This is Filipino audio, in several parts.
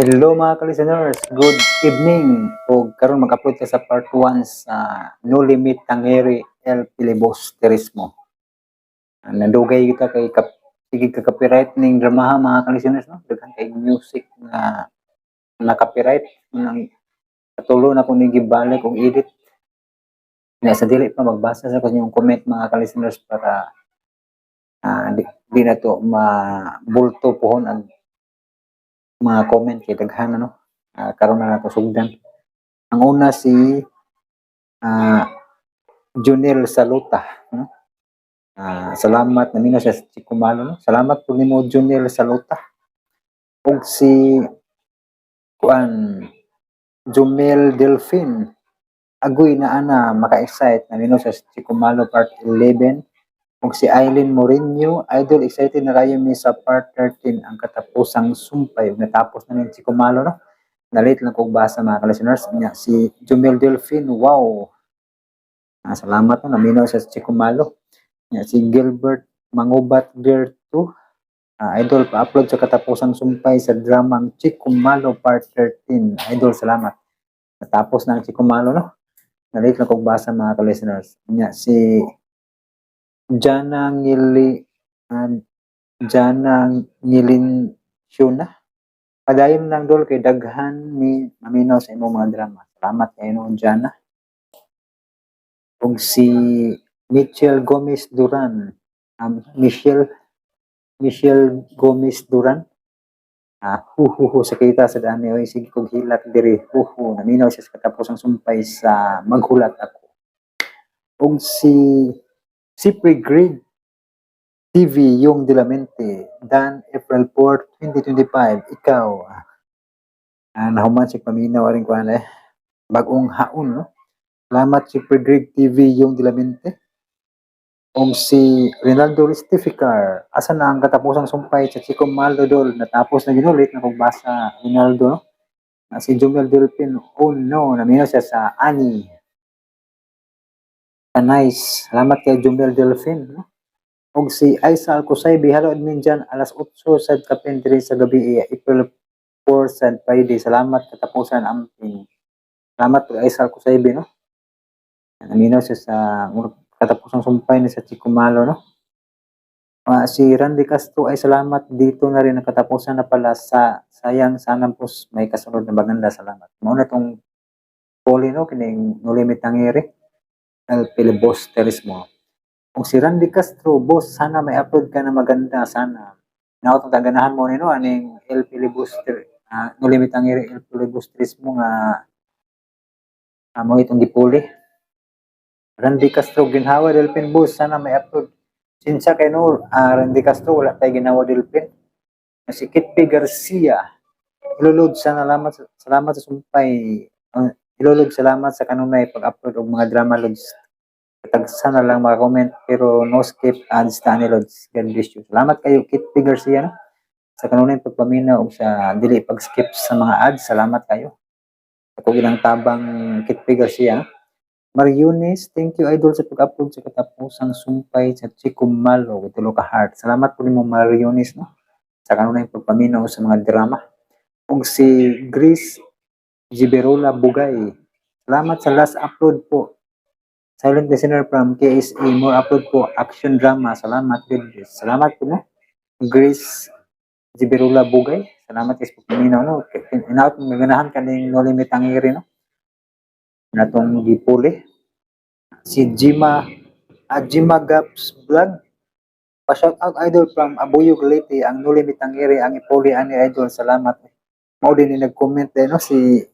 Hello mga ka-listeners, good evening. O karon mag-upload ka sa part 1 sa No Limit Tangeri El Filibusterismo. Nadugay kita kay sige ka copyright ning dramaha mga ka-listeners, no? Daghan kay music na copyright nang patulo na ko ni gibalik og edit. Na sa dili pa magbasa sa kanyang comment mga ka-listeners para di na to mabulto pohon ang mga comment kay daghan karon na nato sugdan. Ang una si Junel Saluta, no? Salamat na sa Chikumalo, no? Salamat po nimo Junel Saluta. Ug si Juan Jumel Delfin agoy na ana maka-excite na nino sa Chikumalo part 11. Ug si Eileen Mourinho, idol excited na kayo mi sa part 13 ang katapusang sumpay ug natapos na ni Chikumalo, no? Nalit lang kog basa mga listeners niya si Jumel Delfin, wow. Salamat no naminaw sa Chikumalo. Niya si Gilbert Mangubat Gerto, idol pa-upload sa katapusang sumpay sa dramang Chikumalo part 13. Idol, salamat. Natapos na ang Chikumalo, no? Nalit lang kog basa mga ka-listeners. Niya si Jana Ngilin Padayon lang dol kay daghan ni maminaw sa imong mga drama. Salamat kayo no Jana. Ug si Michelle Gomez Duran, Michelle Gomez Duran, huhuhu sa kita sa daan oy sige kog hilat diri, naminaw siya sa katapusang sumpay sa maghulat ako. Ug si Pre-Grade TV yung Dilamente, Dan April 4, 2025, ikaw nahuman si paminaw aring kuan bagong haon, no? Salamat si Pre-Grade TV yung Dilamente. Ug si Rinaldo Ristificar, asa na ang katapusang sumpay sa Chikumalo dol, natapos na ginulit na kog basa Rinaldo, no? Si Jumel Delpin, oh no, naminaw siya sa Ani. Nice, salamat kay Jumel Delphin, no? Og si Aisa Alcosaybi, hello admin dyan, alas 8 sa kapentry sa gabi, April 4 sa Friday. Salamat katapusan amping. Salamat kay Aisa Alcosaybi, no? Naminaw siya sa katapusang sumpay ni sa Chikumalo, no? Si Randy Castro ay salamat dito na rin ang katapusan na pala sa sayang sana po may kasunod na maganda, salamat. Muna itong poli, no? Kining No Limit Tangeri El Filibusterismo. Kung si Randy Castro, boss, sana may upload ka na maganda, sana. Nakotong taganahan mo nino, aning El Filibuster, No Limit Tangeri El Filibusterismo nga mo itong gipuli. Randy Castro, ginhawa Delpin, boss, sana may upload. Sinsa kay no, Randy Castro, wala tayo ginawa Delpin. Si Kitty Garcia, ilulod, salamat sa sumpay. Ilulod, salamat sa kanunay pag-upload og mga drama loads. Tagsa na lang comment pero no skip ads ta ni Lods. God bless you. Salamat kayo Kitty Garcia, no? Sa kanunay pagpaminaw og sa dili pag-skip sa mga ads. Salamat kayo. Ako ilang tabang Kitty Garcia, no? Mariones, thank you idol sa pag-upload sa katapusang sumpay sa Chikumalo with ka heart. Salamat po nimo Mariones, no? Sa kanunay pagpaminaw sa mga drama. Ug si Grace Giberola Bugay, salamat sa last upload po. Silent listener from KSA, more upload po, action drama, salamat, good news. Salamat po, no? Grace Giberola Bugay, salamat is po paminaw, no? Inaot, maganahan ka ng No Limit Tangeri, no? Natong gipuli. Si Jima Gaps Vlog, pa-shout out idol from Abuyog Leyte, ang No Limit Tangeri, ang ipuli ani idol, salamat. Mao din ni nag-comment no si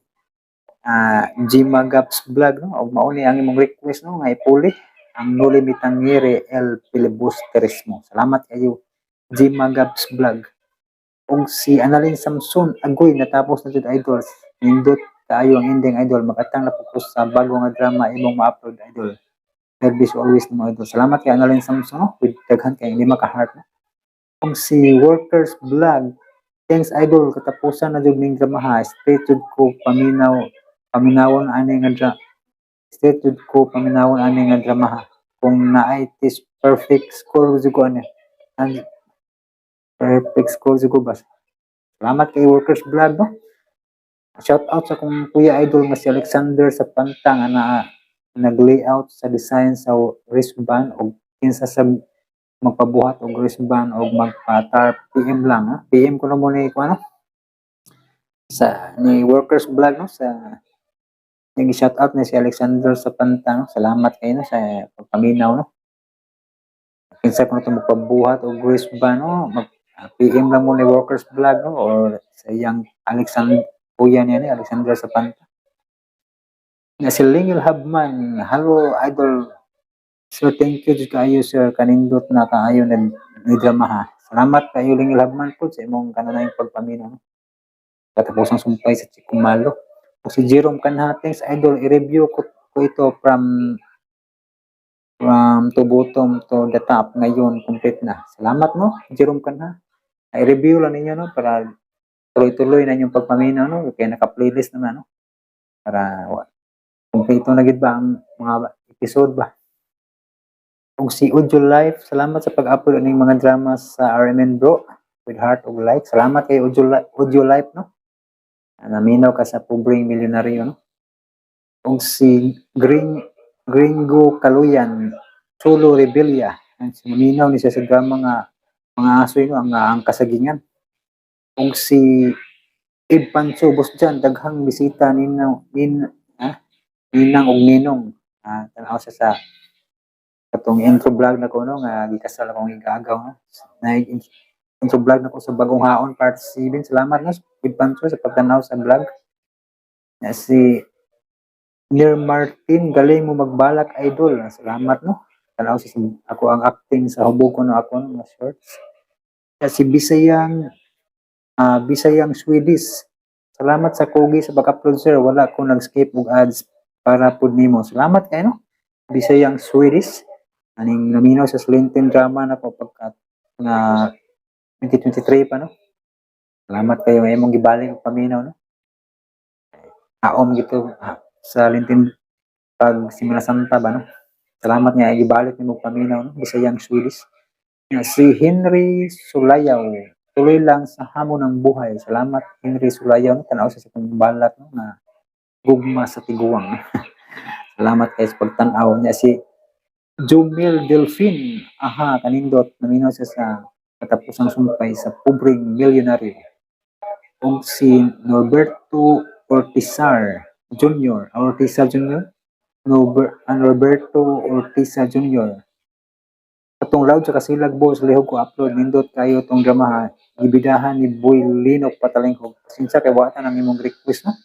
Jima Gaps Vlog, no? O mauni ang imong request, no? Nga ipuli ang No Limit Tangeri El Filibusterismo. Salamat kayo Jima Gaps Vlog. Ug si Annalyn Samson, agoy natapos na jud idols. Nindot kaayo ang ending idol, makatang na focus sa bago nga drama imong ma-upload idol. God bless always mo idol. Salamat kay Annalyn Samson, no? With daghan kay lima ka heart, no? Ug si Workers Vlog, thanks idol, katapusan na jud ning drama, straight jud ko paminawon ani nga drama. Kung naay tis perfect score jud ko ani. And perfect score jud ko ba. Salamat kay Workers Vlog, no? Shout out sa akong kuya idol nga si Alexander sa Pantang na nag-layout sa design sa wristband o kinsa sa magpabuhat og wristband o magpa-tarp PM lang ha. PM ko na mo ni kuno sa ni workers vlog no sa yung shout out ni si Alexander sa Pantang. Salamat kayo no sa pagpaminaw no. Kinsa ko na ito magpabuhat o wristband no, mag PM lang mo ni workers vlog no or sa iyang Alexander kuya niya ni Alexander sa Pantang. Na si Lingil Habman, hello idol. Sir, thank you jud kaayo sir kanindot na kaayo ni drama ha. Salamat kayo Lingil Habman po sa imong kananayong pagpaminaw no. Katapos ang sumpay sa Chikumalo. O si Jerome Canhatings, idol, i-review ko ito from to bottom to the top ngayon, complete na. Salamat no, Jerome Canha. I-review lang ninyo no, para tuloy-tuloy na yung pagpaminaw no, kaya naka-playlist naman no, para kompleto na gid ba ang mga episode ba. Kung si Audio Life, salamat sa pag-upload ng mga drama sa RMN Bro with Heart of Life. Salamat kay Audio Life no. Naminaw ka sa pobreng milyonaryo no. Kung si Gringo Kaluyan, Solo Rebellia, naminaw ni siya sa drama nga mga aso yun ang kasagingan. Kung si Ib Pancho Boss dyan, daghang bisita ninang og ninong. Tanaw sa katong intro vlog na ko no nga gikasal akong igagaw no. Na intro vlog na ko sa Bagong Haon part 7. Salamat no Ib Pancho sa pagtanaw sa vlog. Na si Near Martin, galing mo magbalak idol. Salamat no. Tanaw sa ako ang acting sa hubog ko no ako no shorts. Si Bisayang Swedish. Salamat sa Kogi sa pag-upload sir. Wala ko nag-skip og ads para pud nimo. Salamat kayo no. Bisayang Swedish. Aning naminaw sa Slintin drama na ko pagkat nga 2023 pa no. Salamat kayo ay imong gibaling og paminaw no. Aom gito sa Lintin pag Simula Santa ba no. Salamat nga gibalik nimo paminaw no. Bisayang Swedish. Si Henry Sulayaw, tuloy lang sa hamon ng buhay. Salamat Henry Sulayaw, tanaw sa akong balat no, na gugma sa tiguang. Salamat kayo sa pagtanaw niya. Si Jomel Delfin, kanindot, naminaw siya sa katapusang sumpay sa pobreng milyonaryo. Kung si Norberto Ortizar Jr. Norberto Ortiza Jr. Atong loud sa kasilag boss lihog ko upload nindot kayo tong drama gibidahan ni Boy Linok Patalingkog. Sinsa kay wata nang imong request no.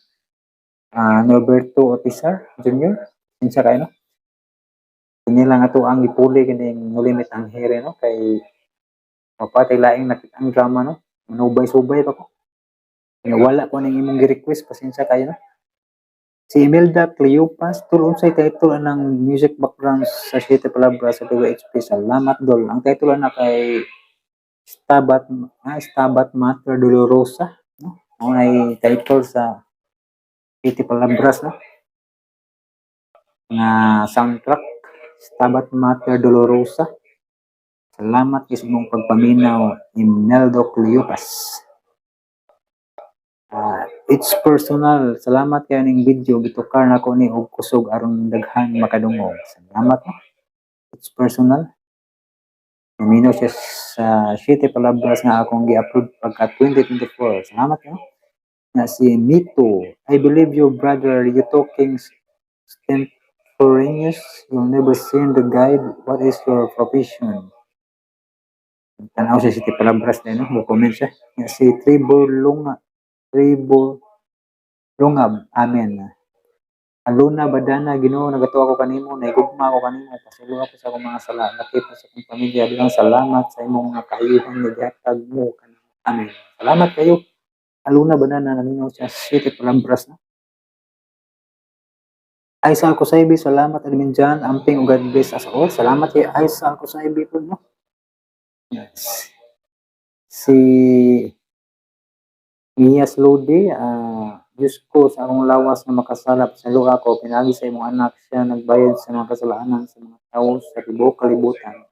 Norberto Ortizar Jr. Sinsa kay no. Kini lang ato ang ipuli kining no limit ang here no kay mapatay laing nakita ang drama no. Manubay-subay pa ko. Wala ko ning imong gi-request pasensya kayo no. Si Imelda Cleopas, tulong sa title ng music background sa Siete Palabras sa WHP. Salamat dol. Ang title na kay Stabat Mater Dolorosa. No? Ang ay title sa Siete Palabras. No? Nga soundtrack. Stabat Mater Dolorosa. Salamat sa mong pagpaminaw, Imelda Cleopas. It's personal. Salamat kayo ning video. Gitukar na ko ni og kusog aron daghan makadungog. Salamat no. It's personal. Naminaw siya sa Siete Palabras nga akong gi-upload pagka 2024. Salamat no. Na si Mito. I believe your brother you talking extemporaneous. You'll never seen the guide. What is your profession? Tanaw siya Siete Palabras na no. Mag-comment siya. Na si Tribor Lungab, amen. Aluna badana Ginoo nagatuwa ko kanimo, naigugma ko kanimo, pasuluha ko sa akong mga sala, lakip sa akong pamilya, bilang salamat sa imong mga kaayuhan nga gihatag mo kanimo. Amen. Salamat kayo. Aluna badana naminaw sa Siete Palabras na. Aisal Kusaybi, salamat admin dyan, amping ug God bless us all. Salamat kay Aisal Kusaybi po no. Yes. Si Miyas Lodi, Diyos ko sa akong lawas na makasalap sa luha ko, pinagi sa imong anak siya nagbayad sa mga kasalanan sa mga tao sa tibuok kalibutan.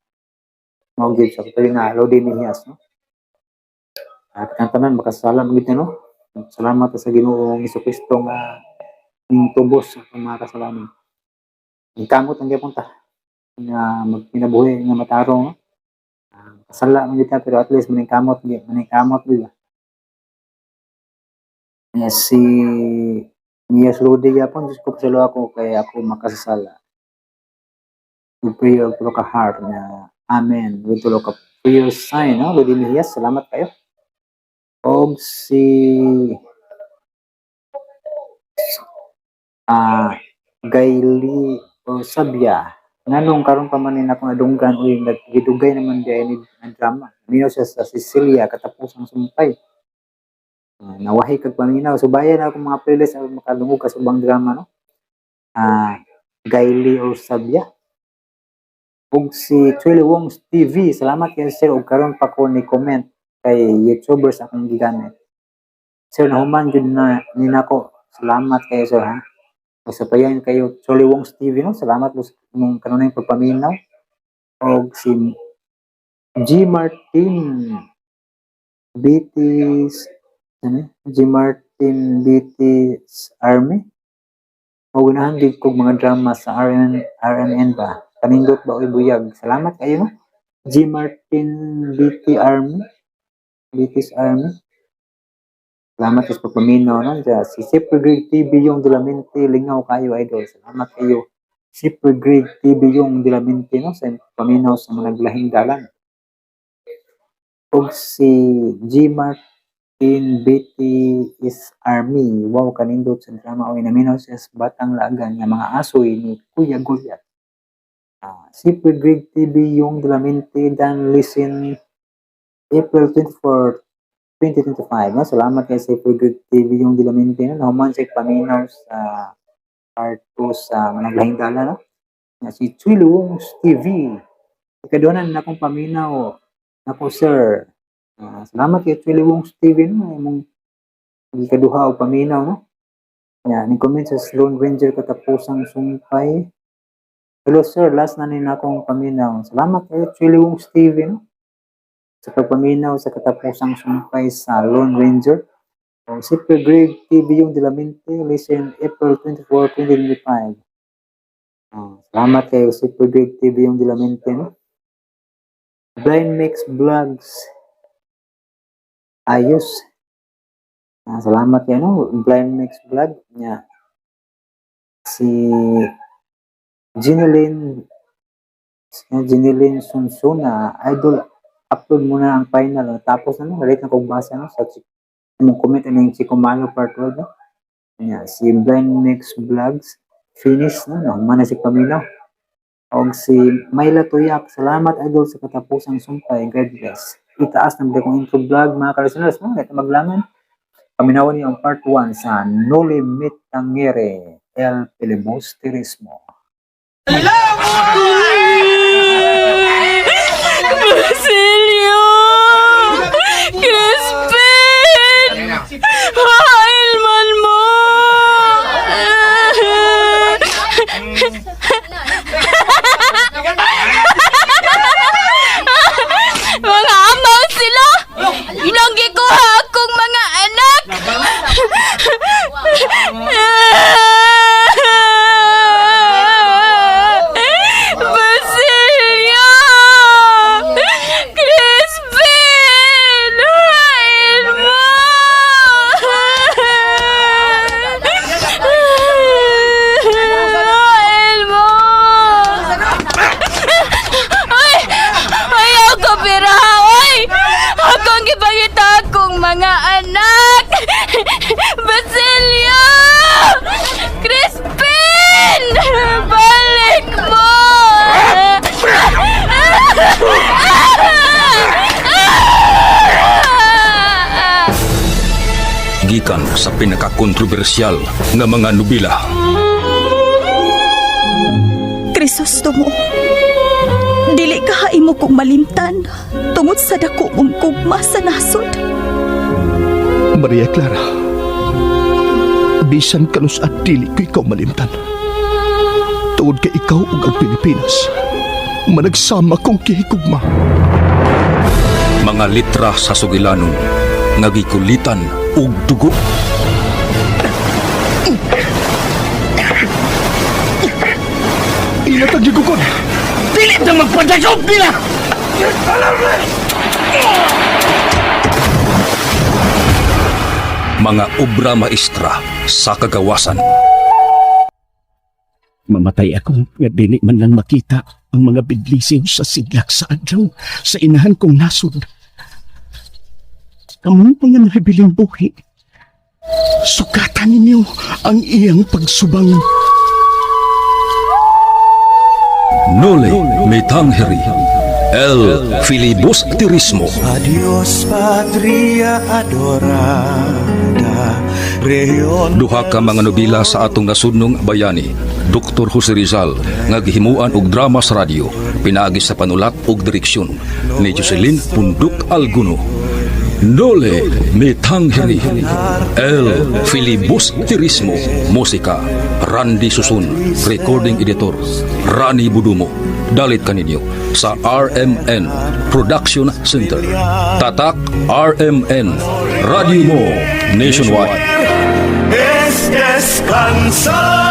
Mawagid sa katuloy na Lodi Miyas, no? At ang tanan, makasalam gito, no? Salamat sa Ginoong Jesucristo nga ning tubos sa akong mga kasalanan. Ningkamot ang gyapon ta nga magkinabuhi nga matarong, no? Kasala man gyud ta pero at least maningkamot gyud. Nga si Nias Lodi gyapon, Diyos ko pasalo ako kay ako makasasala. We pray og tulo ka heart nga amen with tulo ka prayer sign, no? Lodi Mejia, salamat kayo. Og si Gaili o Sabia, nganong karon pa man ni akong adunggan uy nagidugay naman di ni drama. Minaw siya sa Sicilia katapusang sumpay. Nawahi kag paminaw subayan ako mga playlist ang makalungog ka sa ubang drama, no. Gaili o Sabia ug si Chuli Wong TV, salamat kay sir ug karon pa ko ni comment kay YouTubers akong gigamit. Sir nahuman jud na ni nako. Salamat kayo sir ha. Masapayan kayo Chuli Wong TV, no. Salamat po sa imong kanunay pagpaminaw. Og si G Martin BT's G Martin BT's Army. Maunahan gid kog mga drama sa RNN ba. Kanindot ba oy buyag. Salamat kayo, no. G Martin BT Army. BT's Army. Salamat sa pagpaminaw, no. Si Super Greg TV yung Dilamente, lingaw kayo idol. Salamat kayo. Super Greg TV yung Dilamente, no, sa paminaw sa mga naglahing dalan. Og si G Martin BT's Army, wow kanindot sa drama o inaminaw siya sa Batang Lagan nga mga asoy ni Kuya Goliath. Super Greg TV yung Dilamente, dan listen April 24, 2025, no? Salamat kay Super Greg TV yung Dilamente, no? Nahuman siya paminaw sa part 2 sa naglahing dalan, no? Nga si Chuli Wong TV. Ikaduhanan na akong paminaw nako sir. Salamat kay Chuli Wong TV, no? Imong ikaduha og paminaw, no? Ni comment sa Lone Ranger katapusang sumpay. Hello sir, last na ni akong paminaw. Salamat kay Chuli Wong TV, no? Sa pagpaminaw sa katapusang sumpay sa Lone Ranger. Super Greg TV yung Dilamente, listen April 24, 2025. Salamat kayo Super Greg TV yung Dilamente, no? Blind Mix Vlogs ayos. Salamat kayo, no? Blind Mix Vlog niya. Si Ginilyn Sunsun na idol, upload muna ang final, no? Tapos ano, relate na kong basa, no? Sa mong comment ano yung Chikumalo part 12, no? Si Blind Mix Vlogs finish, no? Humana si Paminaw. Og si Mayla Tuyak, salamat idol sa katapusang sumpay, God bless. Itaas na ba kong intro vlog mga ka-listeners, no? Ito maglaman paminawan niyo ang part 1 sa No Limit Tangere El Filibusterismo. Basilio! Crispin! Hailman mo! Mga amaw sila! Inanggi ko akong mga anak! Basilio! Crispin! Hail mo! Hail mo! Ay! Ayaw ko piraha! Ay! Akong gipangita akong mga anak! Basilio! Crispin! Balik mo! Gikan sa pinakakontrobersyal nga mga nobela. Krisostomo, dili ka imo kong malimtan tungod sa dako mong kugma sa nasod. Maria Clara, bisan kanus at dili ko ikaw malimtan. Tungod kay ikaw ug ang Pilipinas, managsama kong kihigugma. Mga litra sa sugilanon nga gikulitan og dugo. Ilatag yung kukod! Pilit na magpadayob nila! Mga obra maestra sa kagawasan. Mamatay ako nga dili man lang makita ang mga bidlisin sa sidlak sa adlaw sa inahan kong nasod. Kamong mga nabiling buhi. Sukatan ninyo ang iyang pagsubang. Nole me tangheri. El filibusterismo. Adios patria adorada, reyon Duha ka mga nobela sa atong nasudnong bayani. Dr. Jose Rizal nga gihimuan og drama sa radyo, pinaagi sa panulat ug direksyon ni Jocelyn Punduk Alguno. Nole me tangheri. El filibusterismo. Musika Randy Susun. Recording editor Rani Budumo. Dalit kaninyo sa RMN Production Center. Tatak RMN. Radio mo nationwide. es descansar.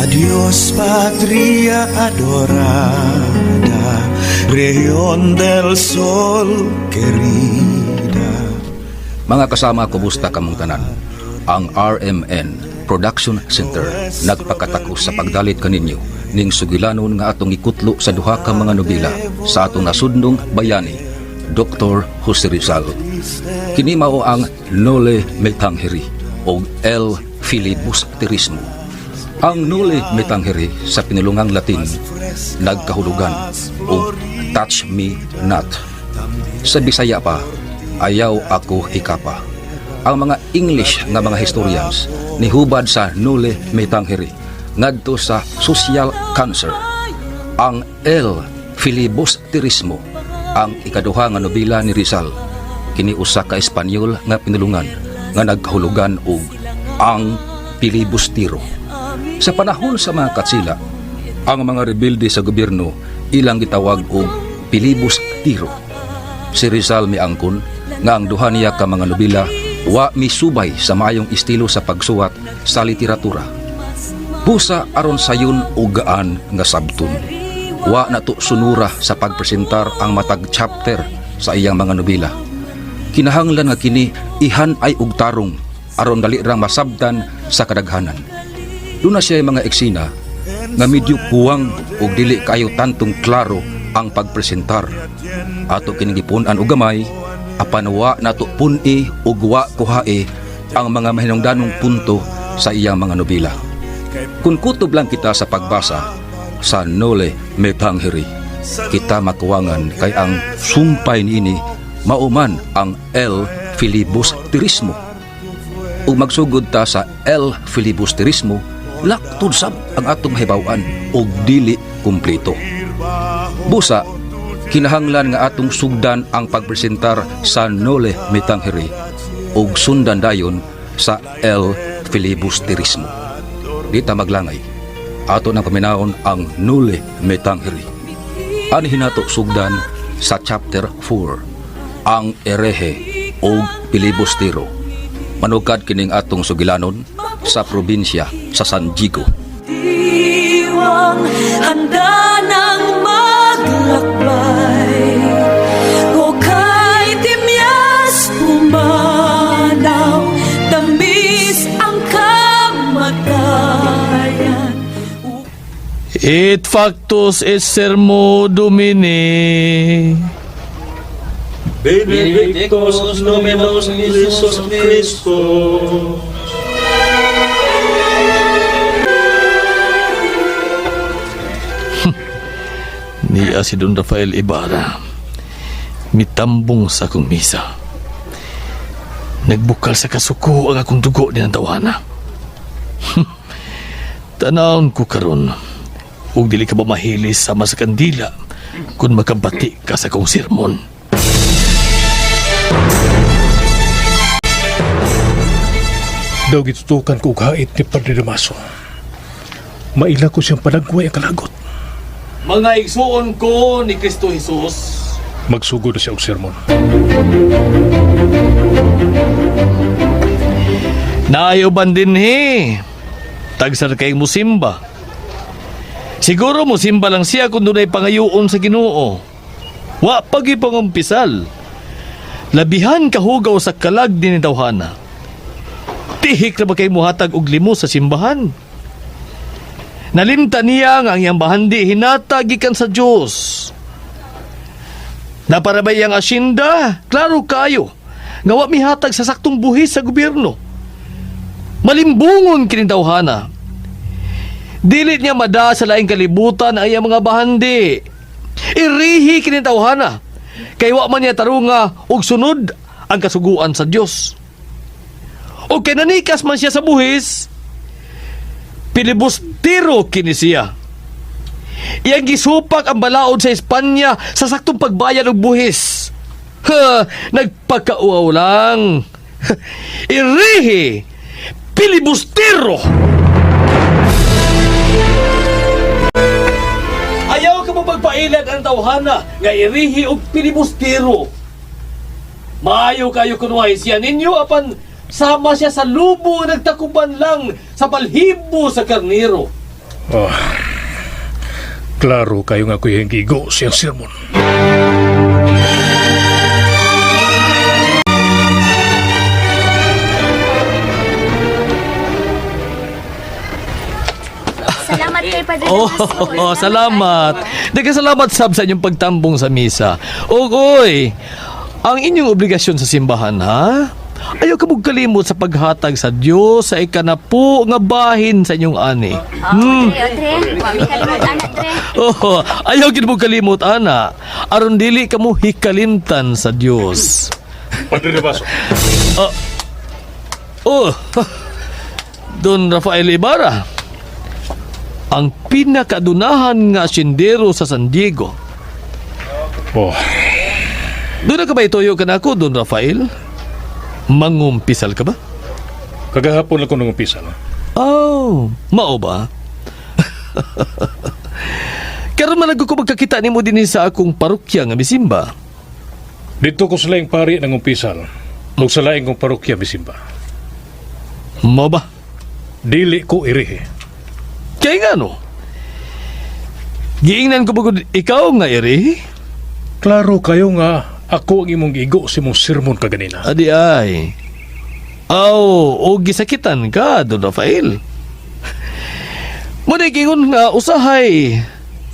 Adios patria adorada, región del sol querida. Mga kasama, kumusta kamong tanan? Ang RMN Production Center nagpakatakos sa pagdalit kaninyo ning sugilanon nga atong ikutlo sa duha ka mga nobela sa atong nasudnong bayani, Dr. Jose Rizal. Kini mao ang Nole me tangheri o El filibusterismo. Ang Nole me tangheri sa pinulungang Latin nagkahulugan o touch me not. Sa Bisaya pa, ayaw ako hikapa. Ang mga English nga mga historians nihubad sa Nole me tangheri ngadto sa social cancer. Ang El filibusterismo ang ikaduha nga nobela ni Rizal. Kini usa ka Espanyol nga pinulungan nga nagkahulugan og ang pilibustero. Sa panahon sa mga katsila, ang mga rebelde sa gobyerno ilang gitawag og pilibustero. Si Rizal miangkon nga ang duha niya ka mga nobela wa misubay sa maayong estilo sa pagsuwat sa literatura. Busa aron sayon og gaan nga sabton. Wa nato sunura sa pagpresentar ang matag chapter sa iyang mga nobela. Kinahanglan nga kini ihan ay og tarong aron dali rang masabtan sa kadaghanan. Doon na siya mga eksena nga medyo kuwang o dili kayo tantong klaro ang pagpresentar. Ato kinigipun-an og gamay, apan wa nato pun-i o wa kuhae ang mga mahinungdanong punto sa iyang mga nobela. Kung kutob lang kita sa pagbasa sa Nole me tangheri, kita makuwangan kay ang sumpay niini mauman ang El filibusterismo. Ug magsugod ta sa El filibusterismo, laktod sab ang atong mahibaw-an og dili kumpleto. Busa, kinahanglan nga atong sugdan ang pagpresentar sa Nole me tangheri og sundan dayon sa El filibusterismo. Dita maglangay, ato nang paminahon ang Nole me tangheri. Anhin nato sugdan sa chapter 4, ang erehe og pilibustero. Manukad kining atong sugilanon sa probinsya sa San Diego. Diwang handa ng maglakbay, o kay timyas pumanaw, tamis ang kamatayan. Et factus est sermo Domini. Benedictus Dominus Jesus Christus. Niya si Don Rafael Ibarra, mitambong sa akong misa. Nagbukal sa kasuko ang akong dugo din ang tawana. Tanawon ko karon, Ug dili ka ba mahilis sama sa kandila kung makabati ka sa kong sermon. Daw gitutukan ko og hait ni Padre Damaso. Maila ko siyang panagway ang kalagot. Mga igsuon ko ni Kristo Jesus, Magsugod na siya og sermon. naayoban din tagsar kay musimba. Siguro musimba lang siya kung dunay pangayoon sa Ginoo. Wa pagi pangumpisal. Labihan kahugaw sa kalag din ni dawhana. Tihik na ba kay muhatag og limo sa simbahan? Nalimta niya nga ang iyang bahandi hinatag gikan sa Dios. Naparabay ang asyenda, klaro kayo, nga wa mihatag sa saktong buhis sa gobyerno. Malimbungon kini dawhana. Dili niya mada sa laing kalibutan ang iyang mga bahandi. Irihi kini dawhana, kay wa man niya tarunga og sunod ang kasuguan sa Dios. O kay nanikas man siya sa buhis, pilibustero kini siya. Iyang gisupak ang balaod sa Espanya sa saktong pagbayad og buhis. Nagpakauaw lang. Irihi, pilibustero. Ayaw ka mo pagpailan ang tawhana nga irihi og pilibustero. Maayo kayo kunuhay siya ninyo apan sama siya sa lubo nagtakuban lang sa balhibo sa karnero. Oh, klaro kayo nga kuya gigo siyang sermon. Salamat kay Padre Damaso. Salamat. Nagkasalamat sab sa inyong pagtambong sa misa. Oy, ang inyong obligasyon sa simbahan, ha? Ayaw ka mong kalimot sa paghatag sa Diyos sa ikanapo nga bahin sa inyong ani. Dre. Mami kalimot anak, Dre. Ayaw gid mong kalimot, ana. Aron dili ka mo hikalimtan sa Diyos. Padre Damaso. Don Rafael Ibarra, ang pinakadunahan nga asyendero sa San Diego. Oh, Doon na ka ba ituyo ka na ako, Don Rafael? Mangumpisal ka ba? kagahapon ako nung umpisa. Mao ba? Karon man ko magkakita nimo dinhi sa akong parokya nga misimba. Dito ko sa laing pari ng umpisal. Ug sa laing kong parokya misimba. Mao ba? Dili ko irihi. Kaya nga no? Giingnan ko bagod ikaw nga iri? Klaro kayo nga ako ang imong gigo si mong sermon kaganina. Adi ay. O gisakitan ka, Don Rafael. Muna gingon nga usahay.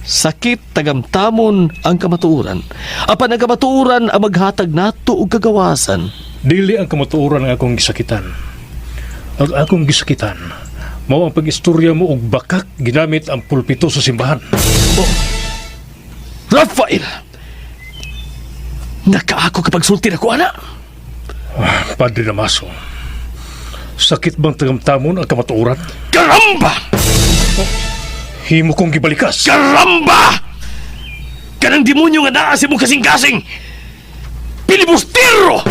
Sakit tagamtamon ang kamatuuran. Apan ang kamatuuran ang maghatag nato og kagawasan. Dili ang kamatuoran ang akong gisakitan. Ang akong gisakitan, mao ang pag-istorya mo og bakak ginamit ang pulpito sa simbahan. Rafael! Nakaako kapag sulti na ko, ana? Padre Damaso, sakit bang tagamtamon ang kamatuoran? Karamba! Himo kong gibalikas. Karamba! Kanang demonyo nga naa si mong kasing-kasing! Pilibustero!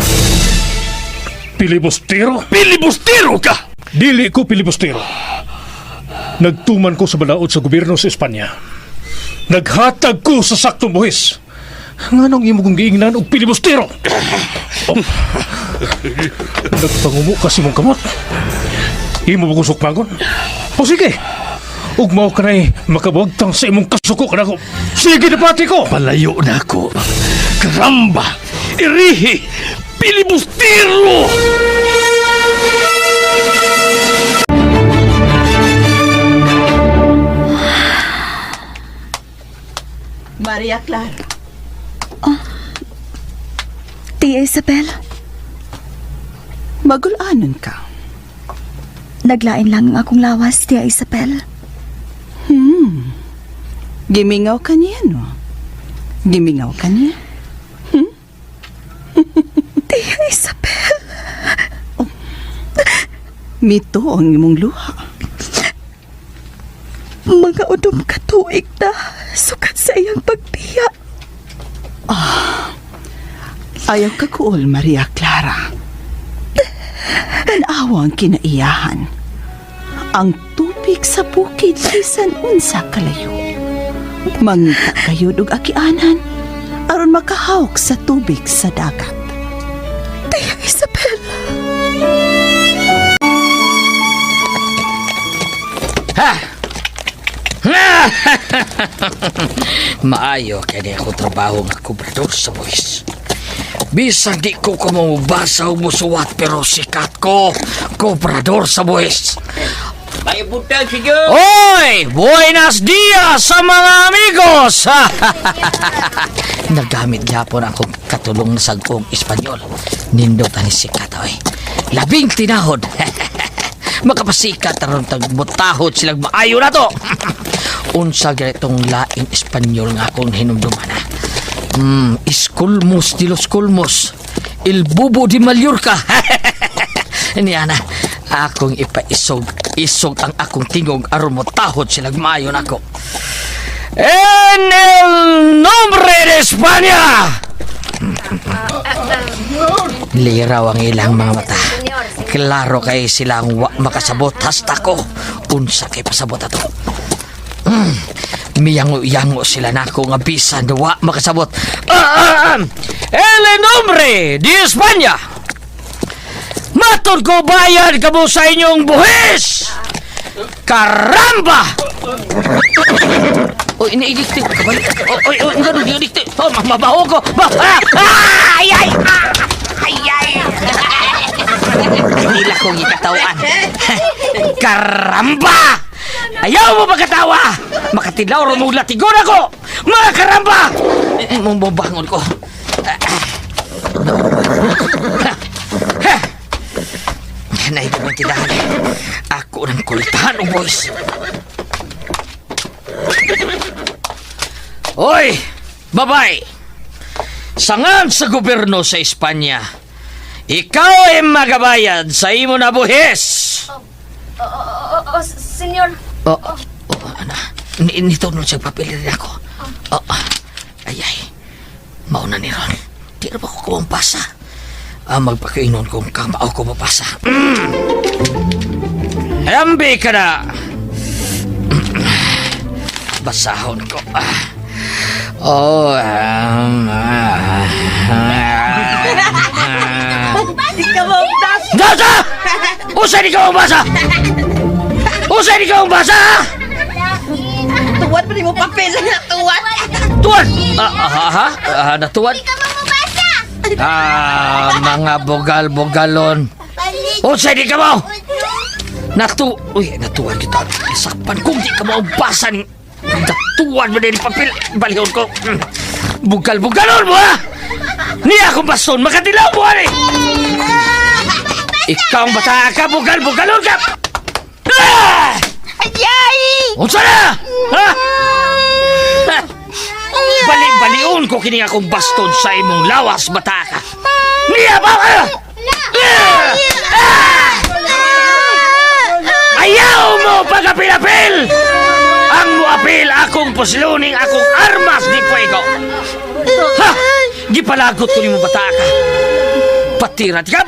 Pilibustero? Pilibustero ka! Dili ko pilibustero. Nagtuman ko sa balaod sa gobyerno sa Espanya. Naghatag ko sa saktong buhis. Nganong imo kong giingnan og pilibustero? Nagpangumo kasi mong kamot. Imo mo kong sukmagon? O sige, ug mao ka na'y makabagtang sa imong kasuko ka na ko. Sige na pati ko! Palayo na ako. Karamba! Irihi! Pilibustero! Maria Clara. Tia Isabel, Magulanon ka. naglain lang ang akong lawas, Tia Isabel. Gimingaw ka niya, no? Gimingaw ka niya? Tia Isabel. Mito ang imong luha. Mga udom ka tuig buik na sukat sa iyang pagbiya. Ayaw ka kuol, Maria Clara. Tanawa ang kinaiyahan. Ang tubig sa bukid bisan unsa kalayo. Mangita kayo og akianan aron makahawak sa tubig sa dagat. Tia Isabel. Maayo kaya di ako trabaho nga kubrador sa buhis. Bisan di ko kumubasa o musuwat pero sikat ko kubrador sa buhis. May butang siya. Oy! Buenos dias sa mga amigos! Nagamit gyapon akong katulong na sagkong Espanyol. Nindot ani sikat oy. Labing tinahod. Makapasikat aron tagbutahod silang maayo na to. Unsa ganitong laing Espanyol nga akong hinumduman ha. Iskulmos de los Culmos. Il Bubo de Mallorca. Niana, akong isog ang akong tingog aron mo tahod silang maayo na ako. En el nombre de España! Liraw ang ilang mga mata. Klaro kay silang wa makasabot hasta ko. Unsa kay pasabot ato. Miyango-yango sila nako nga bisan wa makasabot. El nombre de España! Matod ko bayad kamo sa inyong buhis! Karamba! Oy, iniidikti. Oy, ngano iniidikti. Oh, mabaho ko. Ay! Hindi ko gikatawan. Karamba! Ayaw mo magkatawa! Makatilaw ron mong latigon ako! Mga karamba! Mumbangon ko. Naibig ng tindahan. Ako ng kulitahan, boys. Oy! Babay! Sangan sa gobyerno sa Espanya. Ikaw ay magabayad sa imo na buhis! Senyor. Ana. Nito nun siya papel rin ako. Ay. Mauna ni Ron. Di na ba ko kumampasa? Magpakainon kung kamao ko mapasa. Hambi ka na! Basahon ko. Nasa! Usay di ka mabasa! Usay di ka mabasa! Tuwad pa rin mo papel na tuwad. Tuwad! Natuwad? Mga bogal-bogalon. Usay di ka mo! Natuwad kita. Sakpan kung di ka mo basa ni... Natuwad mo din papel. Balihon ko. Bugal-bugalon mo ha! Niya akong baston, makatilaw mo ha! Ikaw ang bata ka, bugal-bugalon ka! Ayay! Unsa na? Ha? Bali-baliun ko kini akong baston sa imong lawas, bata ka! Niya ba ka? Ayaw mo pagapil-apil! Ang muapil akong posiluning akong armas di fuego! Ha! Gipalagot ko ni mo bata ka! Patirat ka!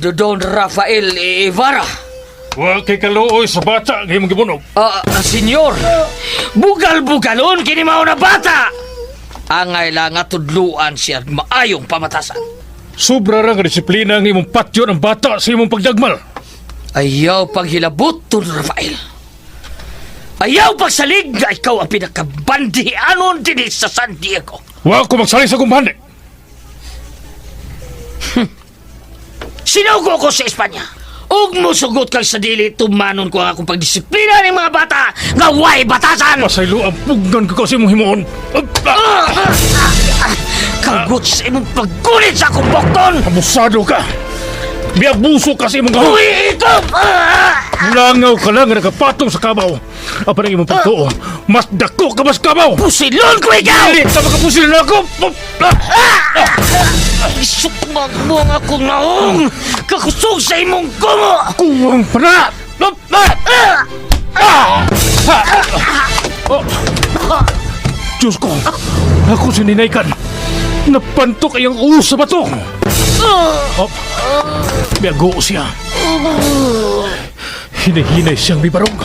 Don Rafael Ibarra. Wa kay kaluoy sa bata ngay mong gibunog. Senyor, bugal-bugalon kini mao na bata. Angay lang nga tudluan siya maayong pamatasan. Sobra ra nga disiplina ang imong patyon ang bata sa imong pagdagmal. Ayaw paghilabot, Don Rafael. Ayaw pagsalig nga ikaw ang pinakabandianon din sa San Diego. Wa ko magsali sa kumbande. Sinugo ko sa Espanya. Ug musugot kang sa dili tumanon ko ang akong pagdisiplina ng mga bata nga way batasan. Pasaylo ang pugnan ko kasi mong himuon. Kagot sa imong pagkulit sa akong bokton. Abusado ka. Biabuso kasi mong gahon. Uy, ikaw! Langaw ka lang nga nakapatong sa kabaw. Apa na imong pagtuo? Mas dako ka mas kabaw! Pusilon ko ikaw! Dili, tama ka pusilon ako! Isukmag mo ang akong naong! Kakusog sa imong kumo! Kuwang para! Diyos ko! Ako sininaykan! Napantok ay ang ulo sa bato! Biyago siya! Hinay-hinay siyang may barong!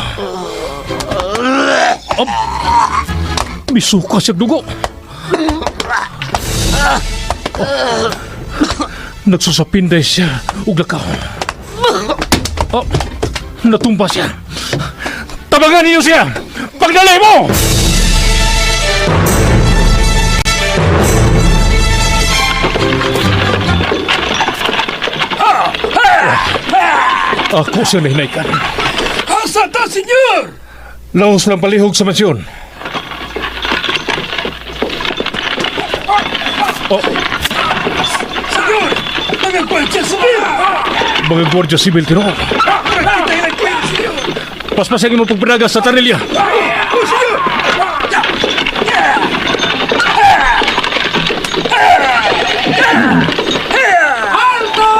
Misuka siyang dugo! Nagsusapinday siya ug lakaw. Natumba siya. Tabangan niyo siya! Pagdalay mo! Ako siya nahinaykan. Asa ta, senyor? Laos ng palihog sa mansyon. Senyor! Mga kwensya sibil! Mga gwardiya sibil tinoo. Nakita yung nagkwensya, senyor! Paspasagin mo pagpanagas sa tarilya. Oh, senyor! Alto!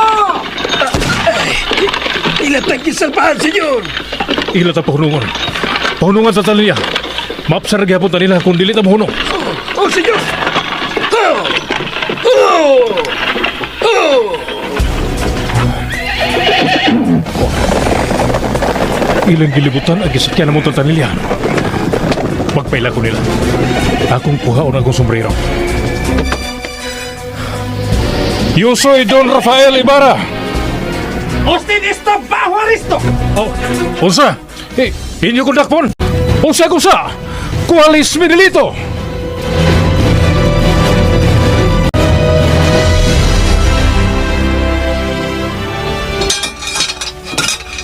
Ilatag kisalpahan, senyor! Ilat ang pahunungan. Pahunungan sa tarilya. Maapsar gyapon ta nila kung dili ta mahunong. Oh, senyor! Ilang gilibutan ang gisakyan na mo tatanilya. Magpaila ko nila. Akong kuhaon akong sombrero. Yo soy Don Rafael Ibarra. Usted está bajo arresto! Oh, unsa? Inyo kong dakpon. Unsa? Kualis mi delito?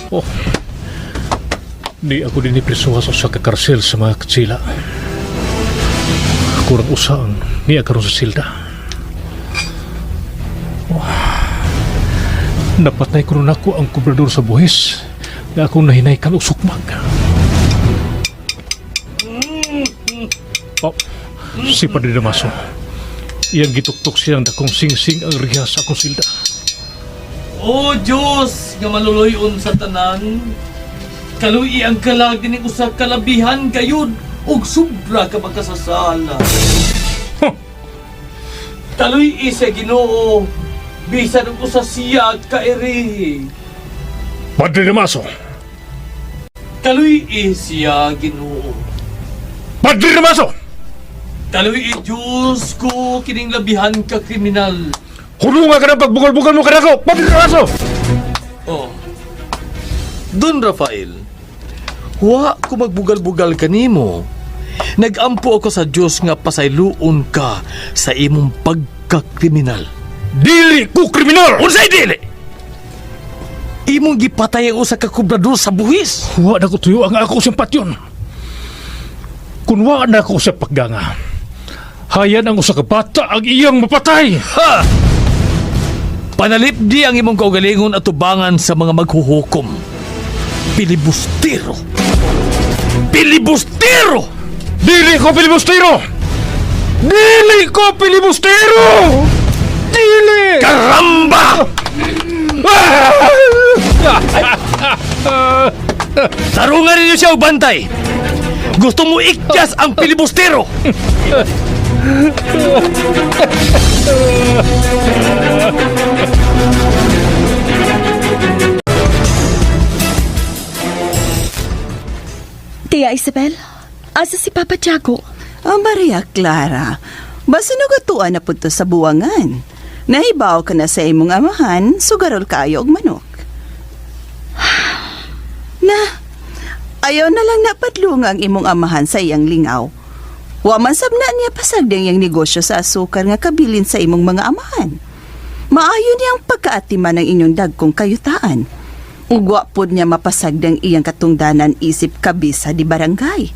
Oh, di ako din iprisuha sa kakarsel sa mga katsila. Kurang usaan, ni akaroon sa silda. Oh, napatay ko rin ako ang kubrador sa buhis na akong nahinaykan o sukmag. Oh, si Padre Damaso. Iyang gituktok siyang dakong sing-sing ang riha sa akong silda. O Diyos, nga maluluyon sa tanan, kaluy ang kalag din usa kalabihan gayud ug sobra ka magkasasala. Kaluy sa Ginoo, bisan og usa siya ka eri. Padre Damaso! Kaluy siya Ginoo. Padre Damaso! Kaluy Diyos ko kining labihan ka kriminal. Hulunga ka na pagbugal-bugal mo ka na ako! Padre Damaso! Oh. Don Rafael, wa ko magbugal-bugal kanimo. Nagampo ako sa Dios nga pasayloon ka sa imong pagkakriminal. Dili ko kriminal! Unsay dili? Imong gipatay ang usa ka kubrador sa buhis. Wa na ko tuyo ang ako simpatyon. Kung wa na ko sa pagganga, hayan ang usa ka bata ang iyang mapatay. Ha! Panalip di ang imong kaugalingon at tubangan sa mga maghuhukom. Pilibustero! Pilibustero! Dili ko pilibustero! Dili ko pilibustero! Dili! Karamba! Tarungan ninyo siya o bantay! Gusto mo ikyas ang pilibustero! Tia Isabel, asa si Papa Tiago? Maria Clara, basta nagatuan na punto sa buwangan. Nahibaw ka na sa imong amahan, sugarol kayo og manok. Na, ayaw na lang napadlong ang imong amahan sa iyang lingaw. Wa man sabna niya pasagdang yang negosyo sa asukar nga kabilin sa imong mga amahan. Maayo niyang pagkaatiman ng inyong dagkong kayutaan. Ugwa pod niya mapasagdang iyang katungdanan isip kabisa di barangay.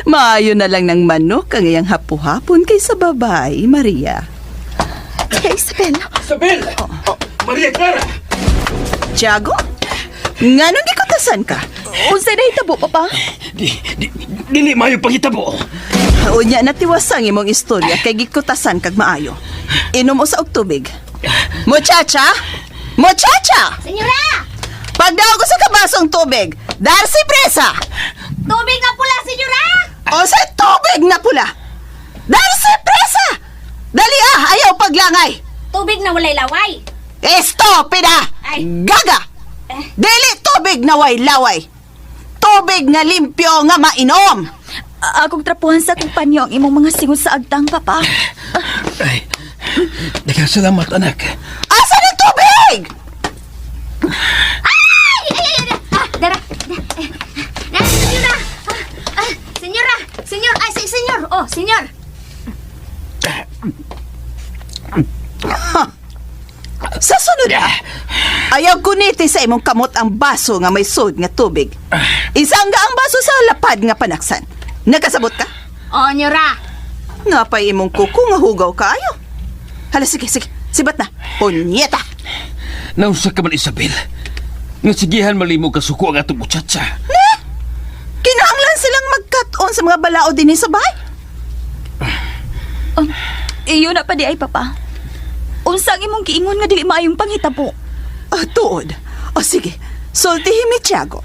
Maayo na lang ng manok ang iyang hapu-hapon kaysa babae, Maria. Tia Isabel! Isabel! Maria Clara! Tiago, Nganong gikutasan ka? Unsay nahitabo, Papa? Dili mayo pangitabo. Unya natiwasang imong istorya kay gikutasan kag maayo. Inom usa og tubig. Muchacha! Muchacha! Senyora! Pagdaw ko sa kabasong tubig. Darcy Presa! Tubig na pula, senyora! O sa tubig na pula. Darcy Presa! Dali ayaw paglangay. Tubig na walay laway. Estopida! Ay. Gaga! Dili tubig na way laway. Tubig nga limpyo nga mainom. Akong trapuhan sa kumpanyo ang imong mga singon sa agtang, Papa. Ay, nagkasalamat anak. Asa ng tubig? Dara, senyora! Senyora! Senyor! Ay, senyor! Oh, senyor! Sa sunod ayaw kuniti sa imong kamot ang baso nga may sod nga tubig. Isang nga ang baso sa lapad nga panaksan. Nagkasabot ka? Oh, nyora! Nga pa imong kuko nga hugaw kaayo. Hala, sige. Sibat na. Punyeta! Nausa ka man, Isabel. Nga sigihan malimo ka suko ang atong muchacha. Ne? Kinahanglan silang magkat-on sa mga balao din sa bahay. Iyo na pa di ay, Papa. Unsang imong giingon nga dili maayong panghitabo. Tuod. O sige, sultihin mi Tiago.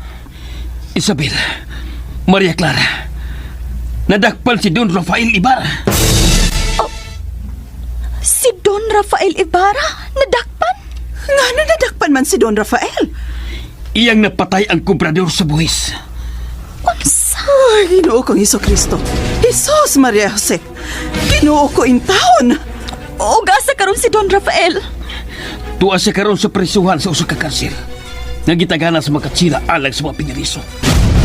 Isabel, Maria Clara, nadakpan si Don Rafael Ibarra. Si Don Rafael Ibarra? Nadakpan? Nga nadakpan man si Don Rafael? Iyang napatay ang kubrador sa buhis. Unsa? Ay, Ginoo kong Iso Kristo. Jesus Maria Jose. Ginoo ko in taon. O gasa karon si Don Rafael. Tuwa siya karon sa presyuhan sa usa ka karsel. Nagitagana sa mga katsila alang sa mga piniriso.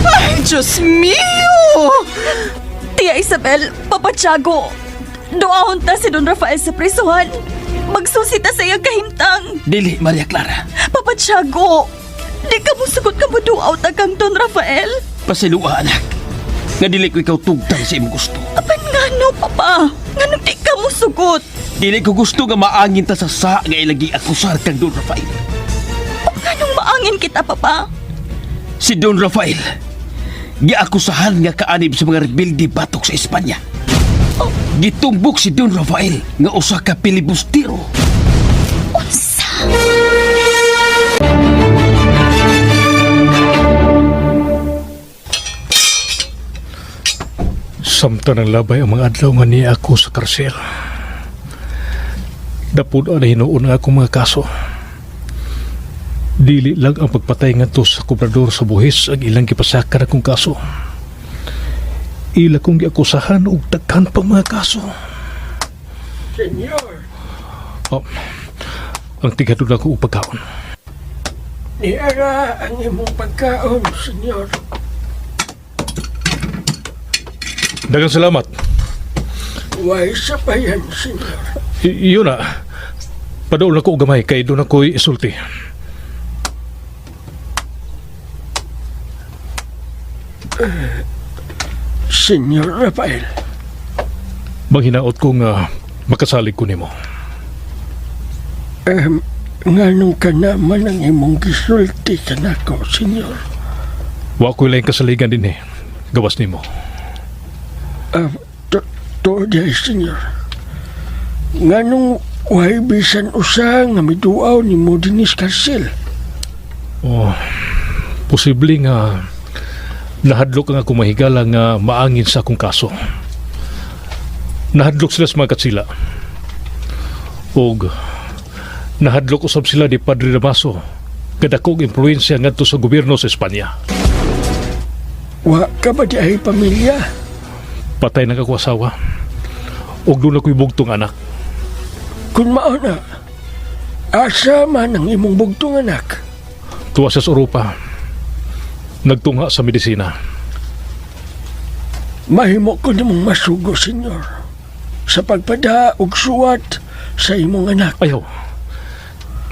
Ay, Diyos mio! Tia Isabel, Papa Tiago, doahon ta si Don Rafael sa prisuhan. Magsusita sa iyang kahimtang. Dili, Maria Clara. Papa Tiago, di ka mo sugot ka mo duaw tagang Don Rafael. Pasilua, anak. Nga dili ko ikaw tugtang sa imong gusto. Apan nga no, Papa? Nga no di ka mo sugot? Dili ko gusto nga maangin ta sa nga ilagi akusar kang Don Rafael. O nga nung maangin kita, Papa? Si Don Rafael, giakusahan nga kaanib sa mga rebelde batok sa Espanya. Gitumbok si Don Rafael nga usa ka pilibustero. Unsa? Samtang ang labay ang mga adlaw nga niya ako sa karsel. Dapod na hinuon nga akong mga kaso. Dili lang ang pagpatay nga to sa kubrador sa buhis ang ilang gipasakar akong kaso. Ila kong giakusahan og daghan pang mga kaso. Senyor, Ang tigadod ako og pagkaon. niara ang imong pagkaon, senyor. Daghang salamat. Way sa payan, senyor. Iyon na. Padaol na ko og gamay kay doon ako'y isulti. Senyor Rafael. Manghinaot ko nga makasalig ko nimo. Nganong ka naman ang imong gisulti ka nako, senyor? Wa ko'y laing kasaligan din gawas nimo. Today, senyor. Nganong way bisan usa nga miduaw ni mo dinis karsel? Posible nga nahadlok ang akong mahigala nga maangin sa akong kaso. Nahadlok sila sa mga katsila. Og nahadlok usab sila di Padre Damaso kadakog impluensya ngadto sa gobyerno sa Espanya. Wa ka ba di ay pamilya? Patay na ako asawa. Og doon ako'y bugtong anak. Kung mao na, asa man ang imong bugtong anak? Tuwa siya sa Europa. Nagtungha sa medisina. Mahimo ko namang masugo, senyor, sa pagpada og suwat sa imong anak. Ayaw.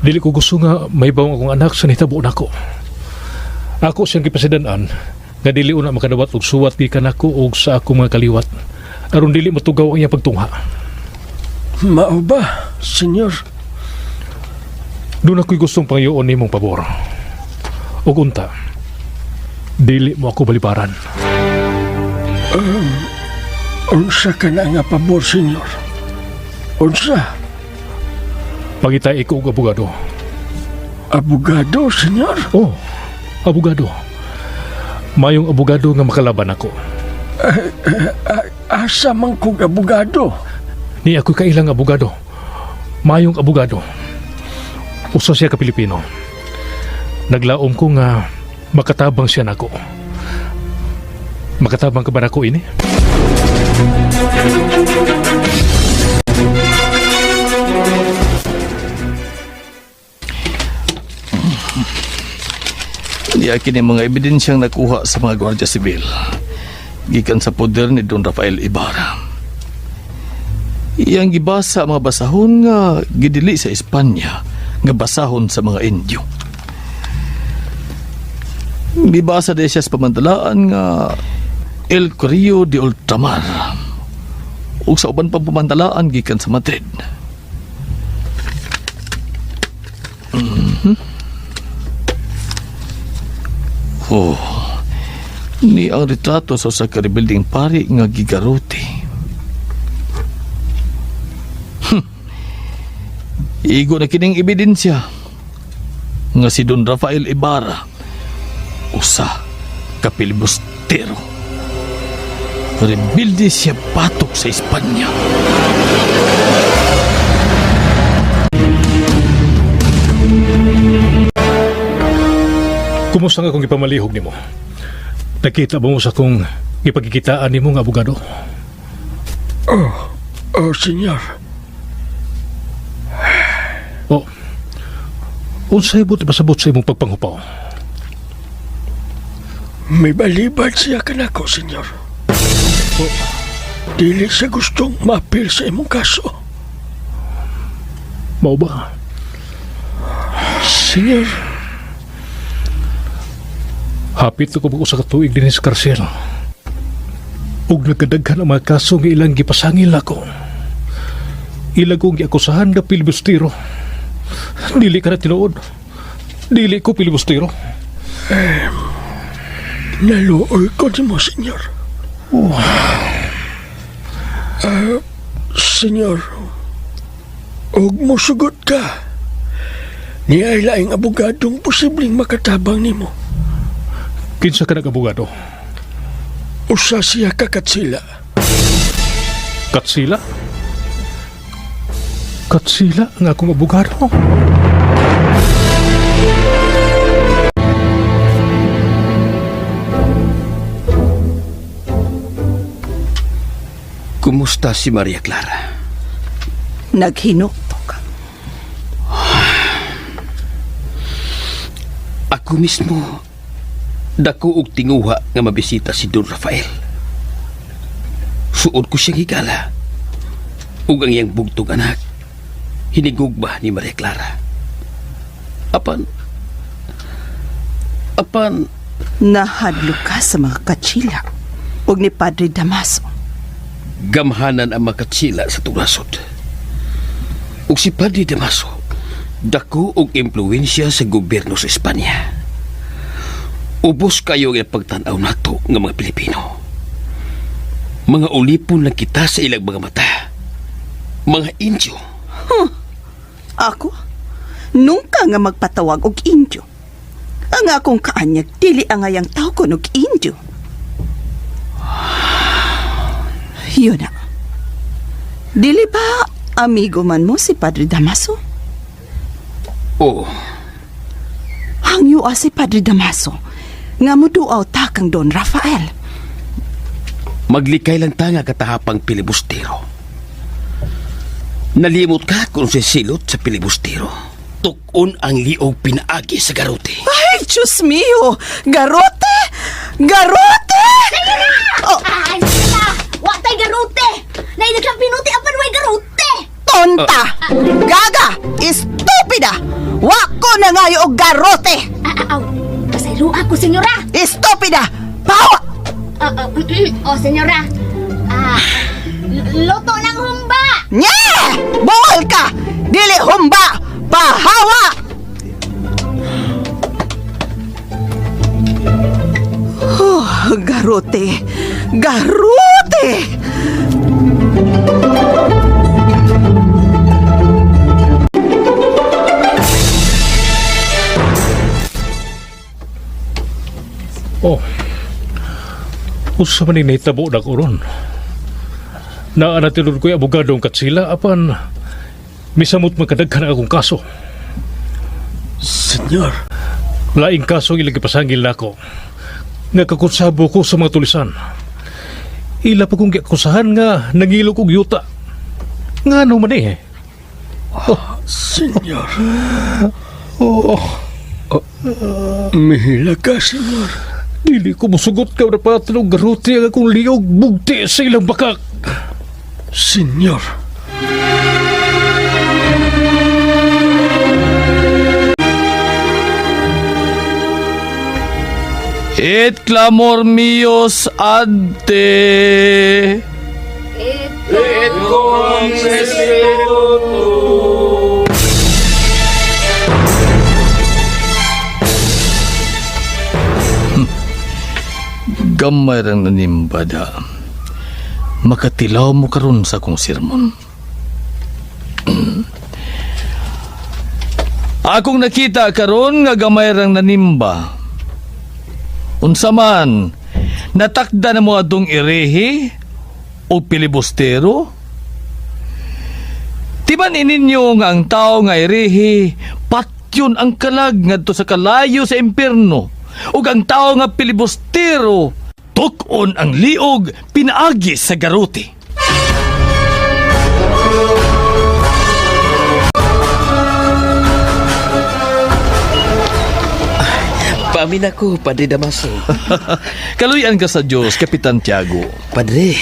Dili ko gusto nga may bawang akong anak sa nitabo nako. Ako siyang gipasidan-an nga dili una makadawat og suwat gikan ako og sa akong mga kaliwat aron dili matugaw ang iyang pagtungha. Mao ba, senyor? Doon ako'y gustong pangyoon nimong pabor. O unta, dili mo ako balibaran. Unsa ka na nga pabor, senyor? Unsa? Pagitay ko og abogado. Abogado, senyor? Oh, abogado. Mayong abogado nga makalaban ako. Asa man kong abogado? Ni ako kailang abogado. Mayong abogado. Usa siya ka Pilipino. Naglaom ko nga makatabang siya nako. Makatabang ka ba nako ini? Diakin ang mga ebidensyang nakuha sa mga Gwardiya Sibil gikan sa poder ni Don Rafael Ibarra. Iyang gibasa ang mga basahon nga gidili sa Espanya nga basahon sa mga Indio. Gibasa din siya sa pamantalaan nga El Correo de Ultramar ug sa uban pang pamantalaan gikan sa Madrid. Oh, ni ang retrato sa usa ka rebuilding pari nga gigaruti. Igo na kining ebidensya nga si Don Rafael Ibarra usa ka pilibustero. Rebelde siya patok sa Espanya. Kumusta nga kung ipamalihog nimo? Nakita ba mo sa kung ipagkikitaan nimo nga abogado? Senyor. Oh, unsay buti pasabot sa imong pagpanghupaw? May balibad siya ka na ko, senyor. Dili siya gustong mapil sa imong kaso. Mao ba? Senyor. Hapit ko ba sa katuig din sa karsel. Ug nagkadaghan ang mga kaso nga ilang gipasangil ako. Ilang kong giakusahan na pilibustero. Dili ka na tinuod. Dili ko pilibustero. Naluoy ko di mo, senyor. Senyor, og musugot ka. Ni ay laing abogadong posibleng makatabang nimo. Kinsa ka nag-abogado? Usa siya ka Katsila. Katsila? Katsila nga akong abogado? Kumusta si Maria Clara? Naghinukto ka. Ako mismo dako og tinguha nga mabisita si Don Rafael. Suod ko siyang higala. Ug ang iyang bugtong anak hinigugma ni Maria Clara. Apan Nahadlo ka sa mga Katsila ug ni Padre Damaso. gamhanan ang makatsila sa tungasod. Ug si Padre Damaso dako og impluwensya sa gobyerno sa Espanya. Ubos kayo ang pagtanaw nato nga mga Pilipino. Mga ulipon lang kita sa ilang mga mata. Mga Indio. Ako? Nungka nga magpatawag og Indio. Ang akong kaanyag, dili ang ayang tao ko og Indio. Yun na. Dili ba amigo man mo si Padre Damaso? Oo. Hangyo si Padre Damaso nga muduaw ta kang Don Rafael. Maglikay lang ta nga katahapang pilibustero. Nalimot ka kung sisilot sa pilibustero. Tukon ang liog pinaagi sa garote. Ay, Diyos mio! Garote! Garote! Oh. Ay, sila! Watay garote! Nainaglang pinuti apan way garote! Tonta! Gaga! Estupida! Wako na ngayo og garote! Aw! Pasayro ako, senyora! Estupida! Pawa! Oh, senyora! Loto ng humba! Nye! Buwal ka! Dili humba! Pahawa! Garote! Garote! Oh. Usa man ni nahitabo na ko ron. Naanatilod ko yung abogadong katsila apan misamot magkadaghan akong kaso. Senyor. Laing kaso ilang ipasangil na ako. Nga kakonsabo ko sa mga tulisan. Ila pa kong akusahan nga nangilo kong yuta. Nga ano man eh. Senyor. Oh. Mihila ka, senyor. Dili ko musugot ka na patanong garuti ang akong liog bugti sa ilang bakak. Senyor. Et clamor mios ante. Et con Gamay rang nanimbada. Makatilaw mo karon sa akong sermon. Akong nakita karon nga gamay rang nanimba. Unsa man, natakda na mo adong irehe o pilibustero? Timan ininyo nga ang tao nga irehe, patyon ang kalag ngadto sa kalayo sa impierno, ug ang tao nga pilibustero, tukon ang liog pinaagi sa garuti. Paamin ako, Padre Damaso. Kaluyan ka sa Diyos, Kapitan Tiago. Padre,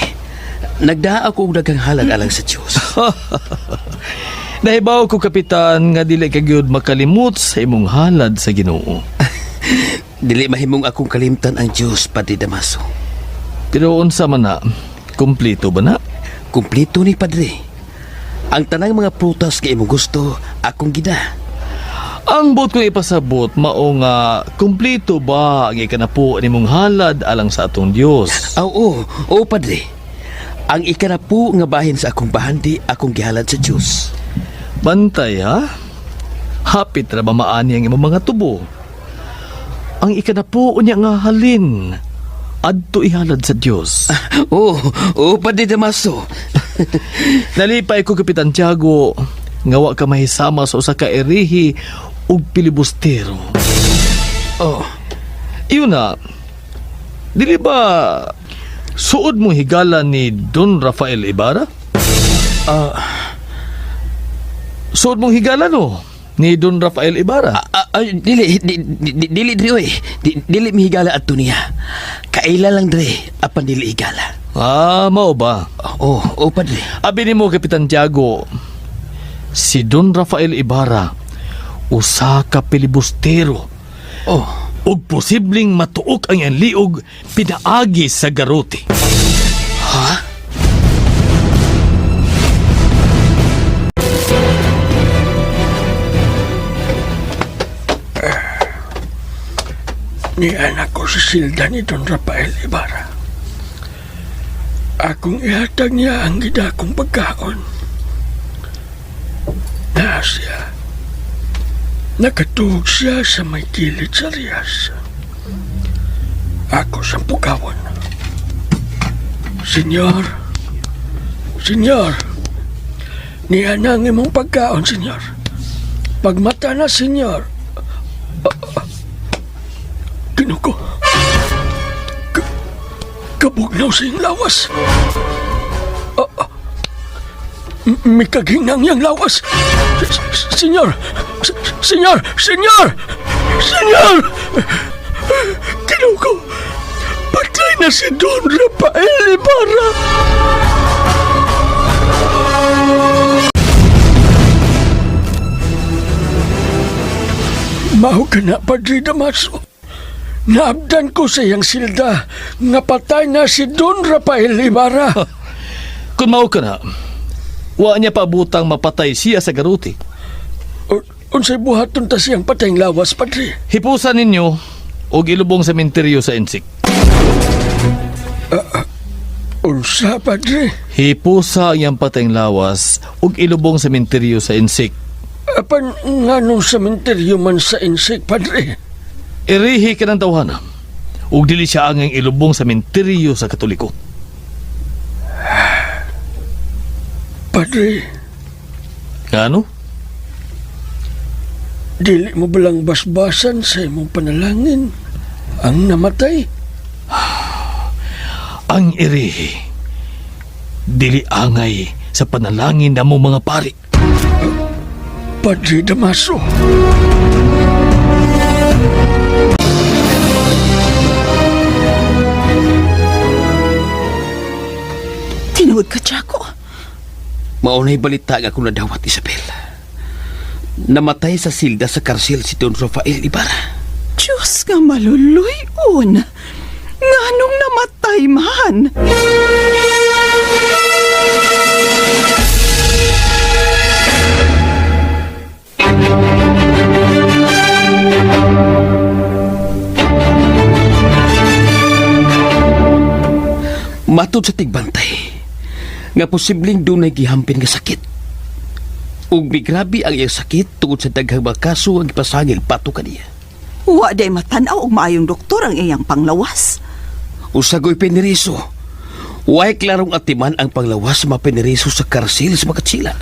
nagdaa ako og daghang halad alang sa Diyos. Nahibaw ko, Kapitan, nga dili ka gyud makalimot sa imong halad sa Ginoo. Dili mahimong akong kalimtan ang Diyos, Padre Damaso. Pero unsa man na, kumpleto ba na? Kumpleto ni Padre. Ang tanang mga prutas nga imong gusto, akong gida. Ang bot ko ipasabot, mao nga, kumpleto ba ang ikanapo ni mong halad alang sa atong Diyos? Oo, Padre. Ang ikanapo nga bahin sa akong bahandi, akong gihalad sa Diyos. Bantay, ha? Hapit ra ba maani ang imong mga tubo? Ang ikanapo niya nga halin, adto ihalad sa Diyos. Oo, Padre Damaso. Nalipay ko, Kapitan Tiago, nga wa ka mahisama sa usa ka erihi ug pilibustero. Iyon na, dili ba suod mo higala ni Don Rafael Ibarra? Suod mong higala no? Ni Don Rafael Ibarra? Dili dre oy. Dili mihigala adto niya. Kaila lang dre apan dili higala. Mao ba? Oo, Padre. Abi nimo, Kapitan Tiago, si Don Rafael Ibarra usa ka pilibustero. Ug posibleng matuok ang iyang liog pinaagi sa garuti. Ha? Ni anak ko si Silda ni Don Rafael Ibarra. Akong ihatag niya ang gida kong pagkaon. Siya. Nakatuhog siya sa may kilid sa riyas. Ako sa pugawon. Senyor, niya na ang imong pagkaon, senyor. Pagmata na, senyor. Kinuko. Kabugnaw sa iyong lawas. May kaghinang yang lawas. Senyor! Kinuko! Patay na si Don Rafael Ibarra! Mahu ka na, Padre Damaso. Naabdan ko sa iyang Silda nga patay na si Don Rafael Ibarra. Kung mao ka na, wa niya pabutang mapatay siya sa garuti. Unsay buhaton ta siyang patayng lawas, Padre? Hipusan ninyo o ilubong sa sementeryo sa Insik. Unsa, Padre? Hipusa ang iyang patayng lawas ug ilubong sa sementeryo sa Insik. Apan nganong sementeryo man sa Insik, Padre? Irihi ka ng tawhana ug dili siya ang ilubong sa sementeryo sa Katoliko. Padre, Ano? dili mo balang basbasan sa imong panalangin ang namatay? Ang irihi dili angay sa panalangin na mo mga pari. Padre Damaso. Tinuod ka, Tiago. Maunay balita nga akong nadawat, Isabel. Namatay sa silda sa karsil si Don Rafael Ibarra. Diyos nga maluluyon. Nganong namatay man? Matod sa tigbantay, nga posibleng dunay gihampin nga sakit. Ug bigrabe ang iyang sakit tungod sa daghang mga kaso ang ipasangil pato kaniya. Wa day matanaw og maayong doktor ang iyang panglawas. Usagoy piniriso. Way klarong atiman ang panglawas sa mga piniriso sa karsil sa mga Katsila.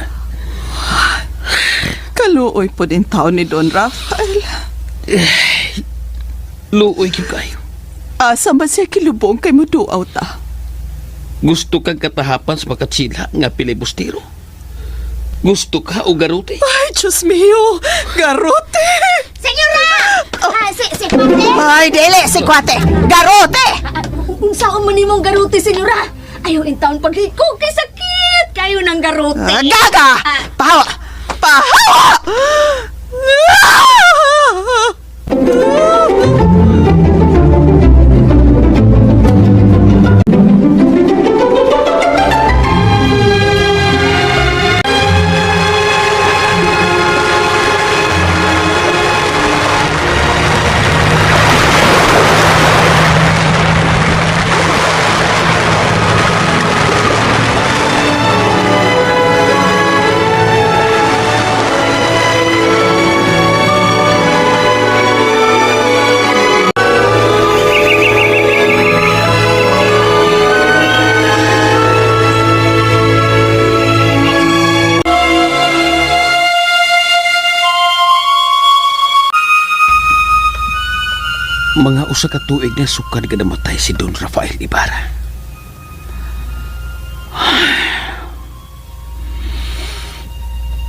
Kaluoy po din taon ni Don Rafael. Luoy gyud kayo. Asa man siya kilubong kay muduaw ta? Gusto kang katahapan sa mga Katsila nga pilibustero. Gusto ka o garote? Ay, Diyos mio! Garote! Senyora! Si Ay, dili! Si Kwate! Garote! Saan mo nimong garuti, senyora? Ayaw in taon pagliko kay sakit kayo ng garuti. Gaga! Pahawa! Pahawa! Mga usa ka tuig na sukad nga namatay si Don Rafael Ibarra.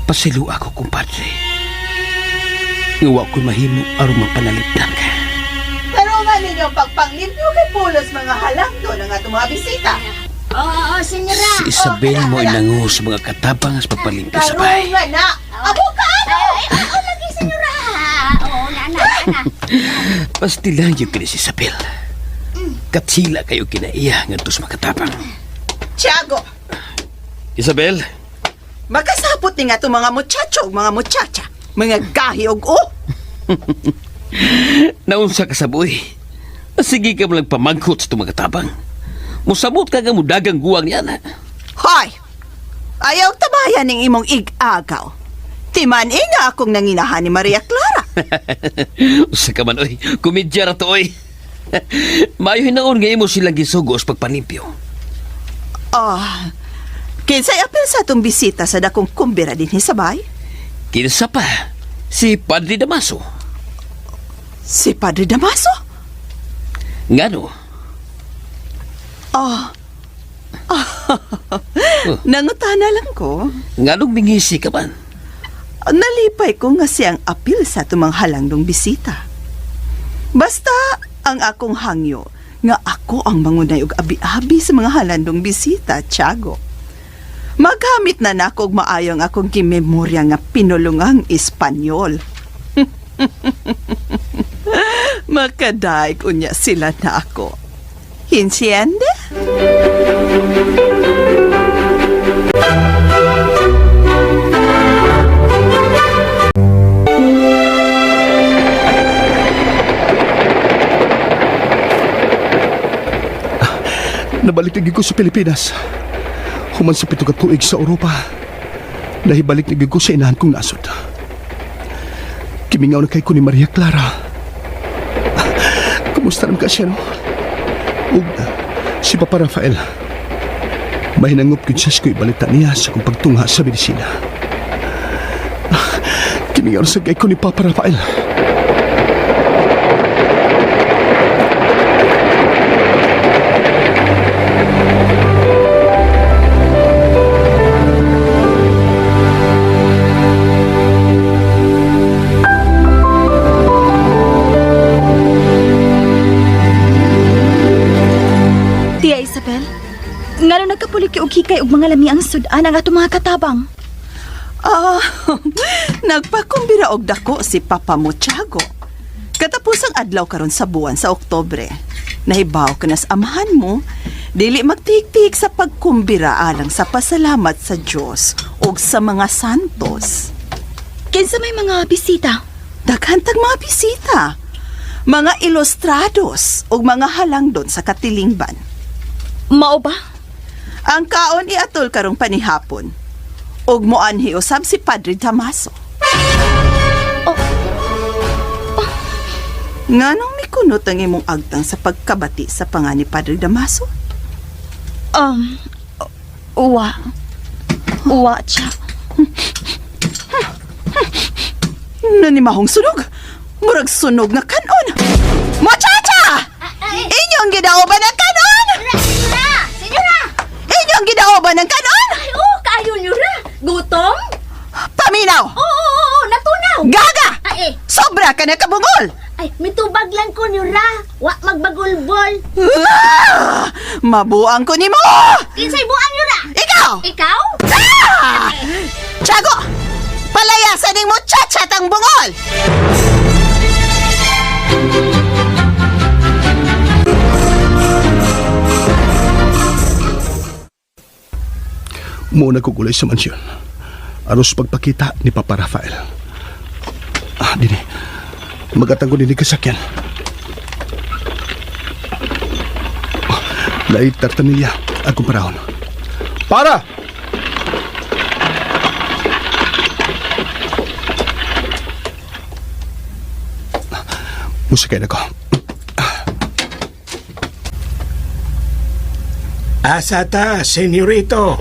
Pasilo ako, kumpadre. Ngawa ko'y mahimo aron mapanalipdan ka. Pero nga ninyo pagpanglimpyo kay pulos mga halang doon ang atong mga bisita. Oo, senyora. Si Isabel mo inango sa mga katabang sa pagpalimpyo sa bahay. nga na! Abukado! Oo, lagi, senyora. Oo, nana. Pastilan yung kini si Isabel. Katsila kayo kinaiya nga to sa mga katabang. Tiago! Isabel? Makasapot ni nga itong mga muchacho, mga muchacha, mga gahiog o. Naunsa ka sa buhay. Sige ka mo lang pamangkot sa itong mga katabang. Musamot ka nga mo dagang guwang niya na. Hoy! Ayaw tabayan ng imong ig-agaw. Timan nga akong nanginahan ni Maria Clara. Usa ka man, oy. Kumidya ra to, oy. Mayo hinaon nga imo silang gisugos pagpalimpyo. Kinsay apil sa itong bisita sa dakong kumbira din sa bay? Kinsa pa? Si Padre Damaso. Si Padre Damaso? Ngano? Nangutana lang ko. Nganong mingisi ka man? Nalipay ko nga siyang apil sa tumang halandong bisita. Basta ang akong hangyo nga ako ang mangunay og abi-abi sa mga halandong bisita, Tiago. Magamit na nako og maayong akong gimemorya nga pinulungang Espanyol. Makadaig unya sila na ako. Entiende? Nabalik na ko sa Pilipinas. Human sa 7 ka tuig sa Europa. Nahibalik na ko sa inahan kong nasod. Kimingaw na kay ko ni Maria Clara. Kumusta naman ka siya, no? Ug si Papa Rafael. Mahinangop yun siya ko ibalita niya sa kong pagtungha sa medisina. Kimingaw na sa kay ko ni Papa Rafael. Tia Isabel, ngano nagkapulik og hikay og mga lami ang sudan ang ato mga katabang? Nagpakumbira og dako si Papa mo, Tiago. Katapos ang adlaw karon sa buwan sa Oktobre. Nahibaw ka na sa amahan mo, dili magtihik-tihik sa pagkumbira alang sa pasalamat sa Diyos o sa mga santos. Kinsa may mga bisita? Daghantag mga bisita, mga ilustrados o mga halangdon sa katilingban. Mao ba? Ang kaon iatol karong panihapon. Og moanhi usab si Padre Damaso. Nganong mikunot ang imong agtang sa pagkabati sa pangani Padre Damaso? Uwa siya. Nanimahong sunog? Murag sunog na kanon. Muchacha! Inyong gidaoban ng kanon! Senyora! Inyong gidaoban ng kanon! Ay, oo, kayo nyo ra. Gutom? Paminaw! Oo, natunaw. Gaga! Ay, Sobra ka na kabungol! ay, mitubag lang ko nyo ra. Wa magbagulbol. Mabuang ko ni mo! Kinsay buang nyo ra? Ikaw! Ikaw? Tiago! Palayasan ning muchacha tang bungol! Muna ko gulay sa mansyon. Aros pagpakita ni Papa Rafael. Dini. Magatang ko din kasakyan. Laitar tanilya. Ako parahon. Para! Musikay na ko. Asa ta, senyorito?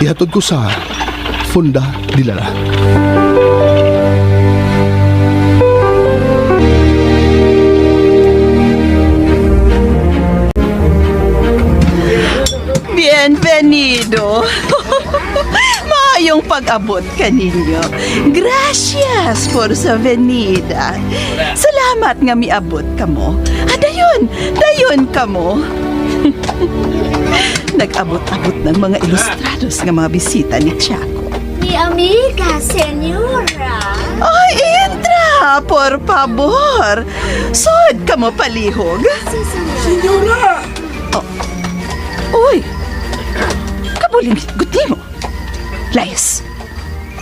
Ihatod ko sa Fonda Dilala. Bienvenido! Maayong pag-abot kaninyo. Gracias por sa venida. Salamat nga miabot kamo. Dayon kamo. Nag-abot-abot ng mga ilustrados nga mga bisita ni Tiago. Mi amiga, senyora. Ay, entra! Por favor! Sod ka mo palihog. Senyora! Uy! Kabuling guti mo. Layas!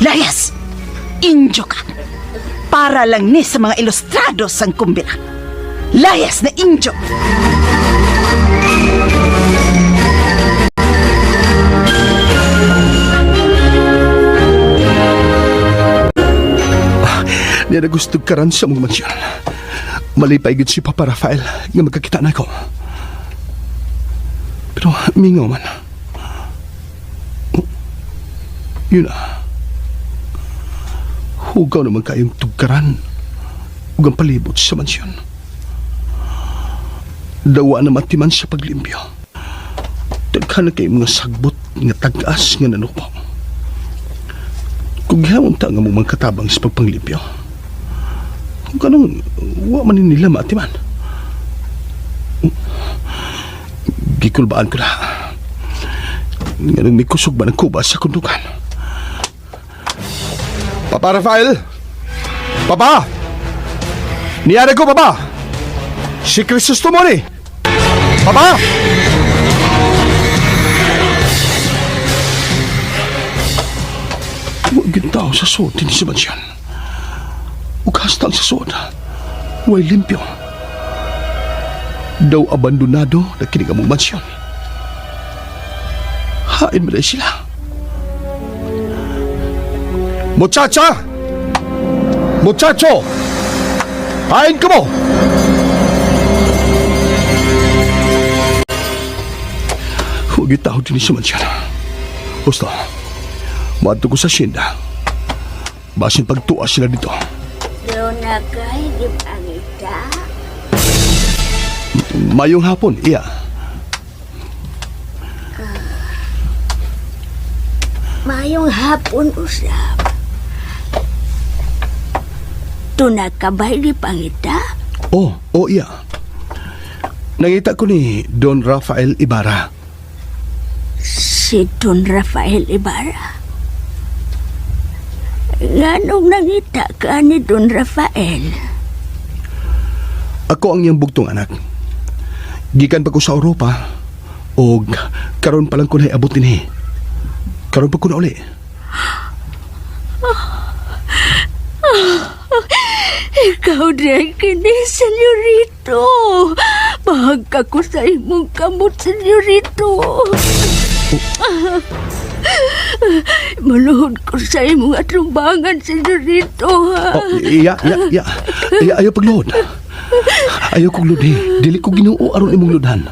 Layas! Injo ka! Para lang ni sa mga ilustrados ang kumbira. Layas na injo! Niya na gusto karan sa mong mansyon. Malipay gud si Papa Rafael nga magkakita na ko. Pero mingaw man. Yun na. Hugaw naman kayong tugkaran ug ang palibot sa mansyon. Dawa na matiman sa paglimpyo. Daghan na kayong mga sagbot nga tag-as nga nanupaw. Kung gihawon ta nga mong katabang sa pagpanglimpyo, kung kanong wa man nila matiman. Gikulbaan ko na. Nga nang may kusog ba ng kuba sa kundukan. Papa Rafael! Papa! Niyari ko, Papa! Si Crisostomoni! Papa! Huwag yung tao sa suot din si Mansyan. Huwag hastang sa suot. Huwag limpyo. daw abandonado na kining among mansyon. Hain mo na sila. Muchacha! Muchacho! Hain ka mo! Huwag itaw din sa mansyon. Gusto, maadto ko sa Shinda. Basin pagtuas sila dito. Doon na kayo, di ba kita? Mayong hapon, iya. Mayong hapon usap. Tunakabay di pangita? Oh, iya. Nangita ko ni Don Rafael Ibarra. Si Don Rafael Ibarra? Nganong nangita ka ni Don Rafael? Ako ang iyang bugtong anak. Gikan pa ko sa Europa o karon pa lang ko na iabot din Karon pa ko na uli. Ikaw din kini, senyorito. Bahag ka ko sa imong kamot, senyorito. Maluhod ko sa imong atrumbangan, senyorito. Iya. Ayaw pagluhod. Ayaw kong ludi. Dili ko Ginoo aron imong ludhan.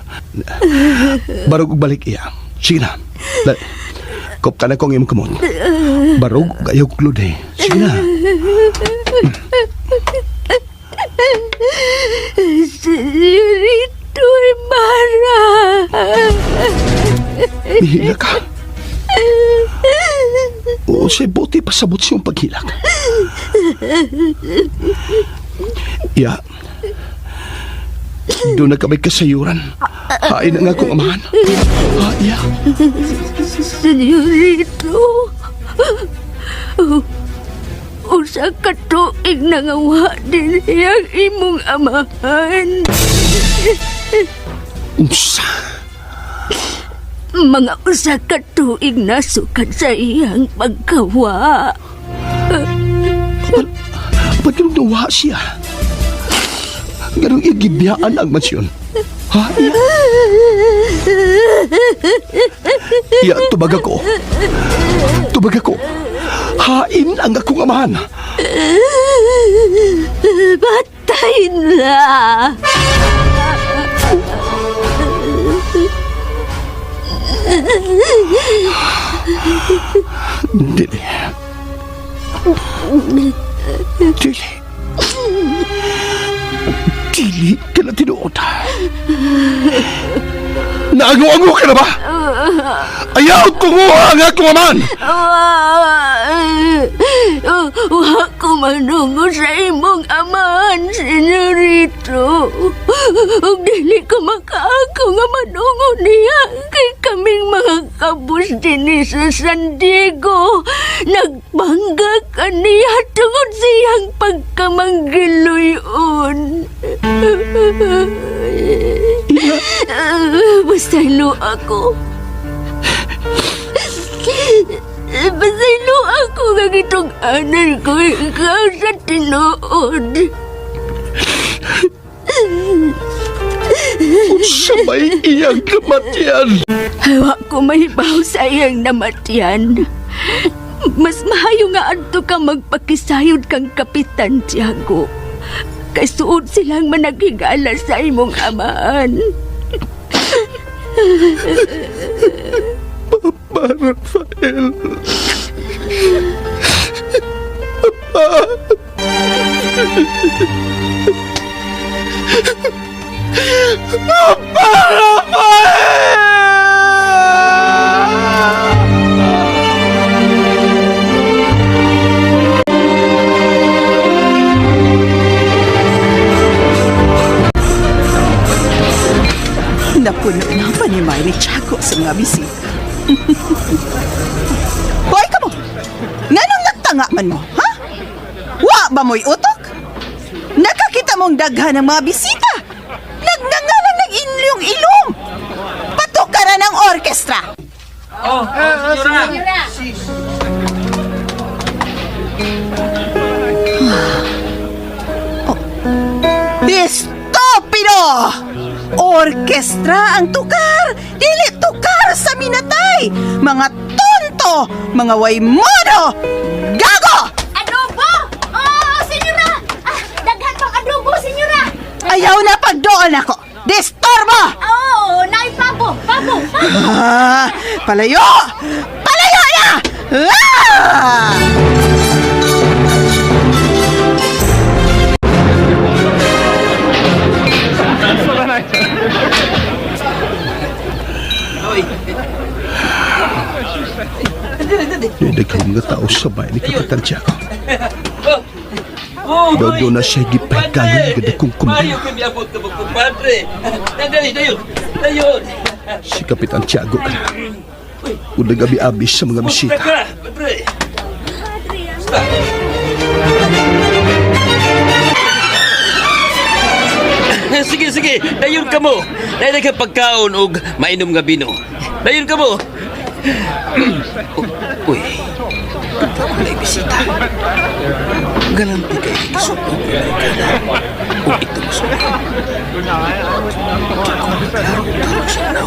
Barog og balik iya. Sige na. Kop ka na kong imong kamot. Barog ayaw kong ludi. Sige na. Senyorito Ibarra. Mihila ka. O say buti pasabot siyang paghilak. Iya. Doon na kami kasayuran. Hain ang akong amahan. Iya. Senyorito. Usa ka tuig nangawa din iyang imong amahan. Usa? Mga usa ka tuig nasukad sa iyang pagkawa. Ba't yung nawa siya? Ganong igibiyaan ang mansyon. Ha? Iya, tubag ako. Hain ang akong amahan. Batay na. Dili. Dili ka na tinuod. Naango-ango ka na ba? Ayaw tunguha ang akong amahan! Wa ko manungo sa imong amahan, senyorito. Ug dili ko makaako nga manungo niya kay kaming mga kabus dinhi sa San Diego. Nagbangga ka niya tungod siyang pagkamanggiluyon. Basta ilo ako. Basta ilo ako nga itong anan ko ikaw sa tinuod. Sabay iyang namatyan. Hawa ko mahibaw sa iyang namatyan. Mas mahayo nga adto ka magpakisayod kang Kapitan Tiago. Kay suod silang managigala sa imong amahan. Papa Rafael. Papa. Papa Rafael! Napuno na pa ni Miley Chaco sa mga bisita. Hoy ka mo! Nganong nagtanga man mo, ha? Wa ba mo'y utok? Nakakita mong daghan ng mga bisita. Nagngangalang ng inyong ilong. Patok ka na ng orkestra. Estupido! orkestra ang tukar. Dili tukar sa minatay. Mga tonto, mga way mono. Gago! Adobo! Oh, senyora! Daghan pang adobo, senyora! Ayaw na pagdoon ako. Disturbo! Oh, nay pabo! Pabo! Palayo! Palayo na! Ah! Daghang mga tao sa bahay ni Kapitan Tiago. Daw na siya gipahgayon ng dakong kumbira. kami abot ka mga kumpadre. Dayon. Si Kapitan Tiago ka. Unang abi-abis sa mga bisita. Padre. Sige. Dayon ka mo. Dayon ka pagkaon o mainom nga bino. Dayon ka mo. Uy. Kulay bisita. Galanti kayo ikasunog na ikana. O ito masuli. Tarong siya na.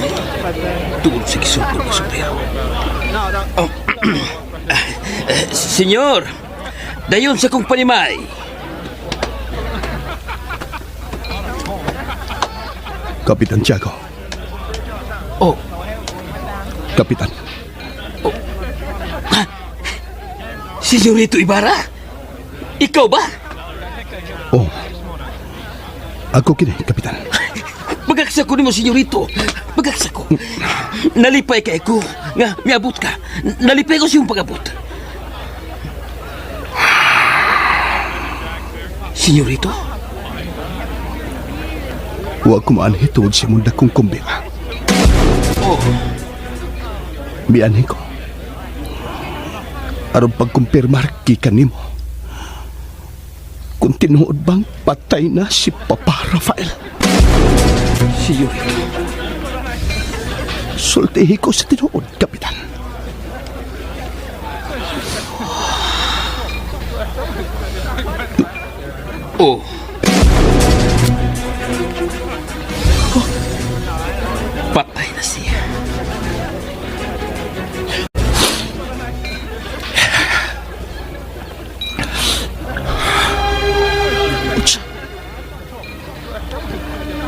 Tungod sa kisunog na sombrero. Senyor, dayon sa kong panimay. Kapitan Tiago. Oh. Kapitan. Senyorito Ibarra? Ikaw ba? Oh. Ako kini, Kapitan. Bagaksa ko ni mo, senyorito. Bagaksa ko. Nalipay kay ko. Nga, miabot ka. Nalipay ko siyong pag-abot. Senyorito? Huwag kumaanhi tuod si munda kong kumbira. Oh. Mianhi ko. Aron pagkumpirmar kikan nimo. Kung tinuod bang patay na si Papa Rafael. Senyorito. Sultihi ko sa tinuod, Kapitan. Oh. Patay na siya.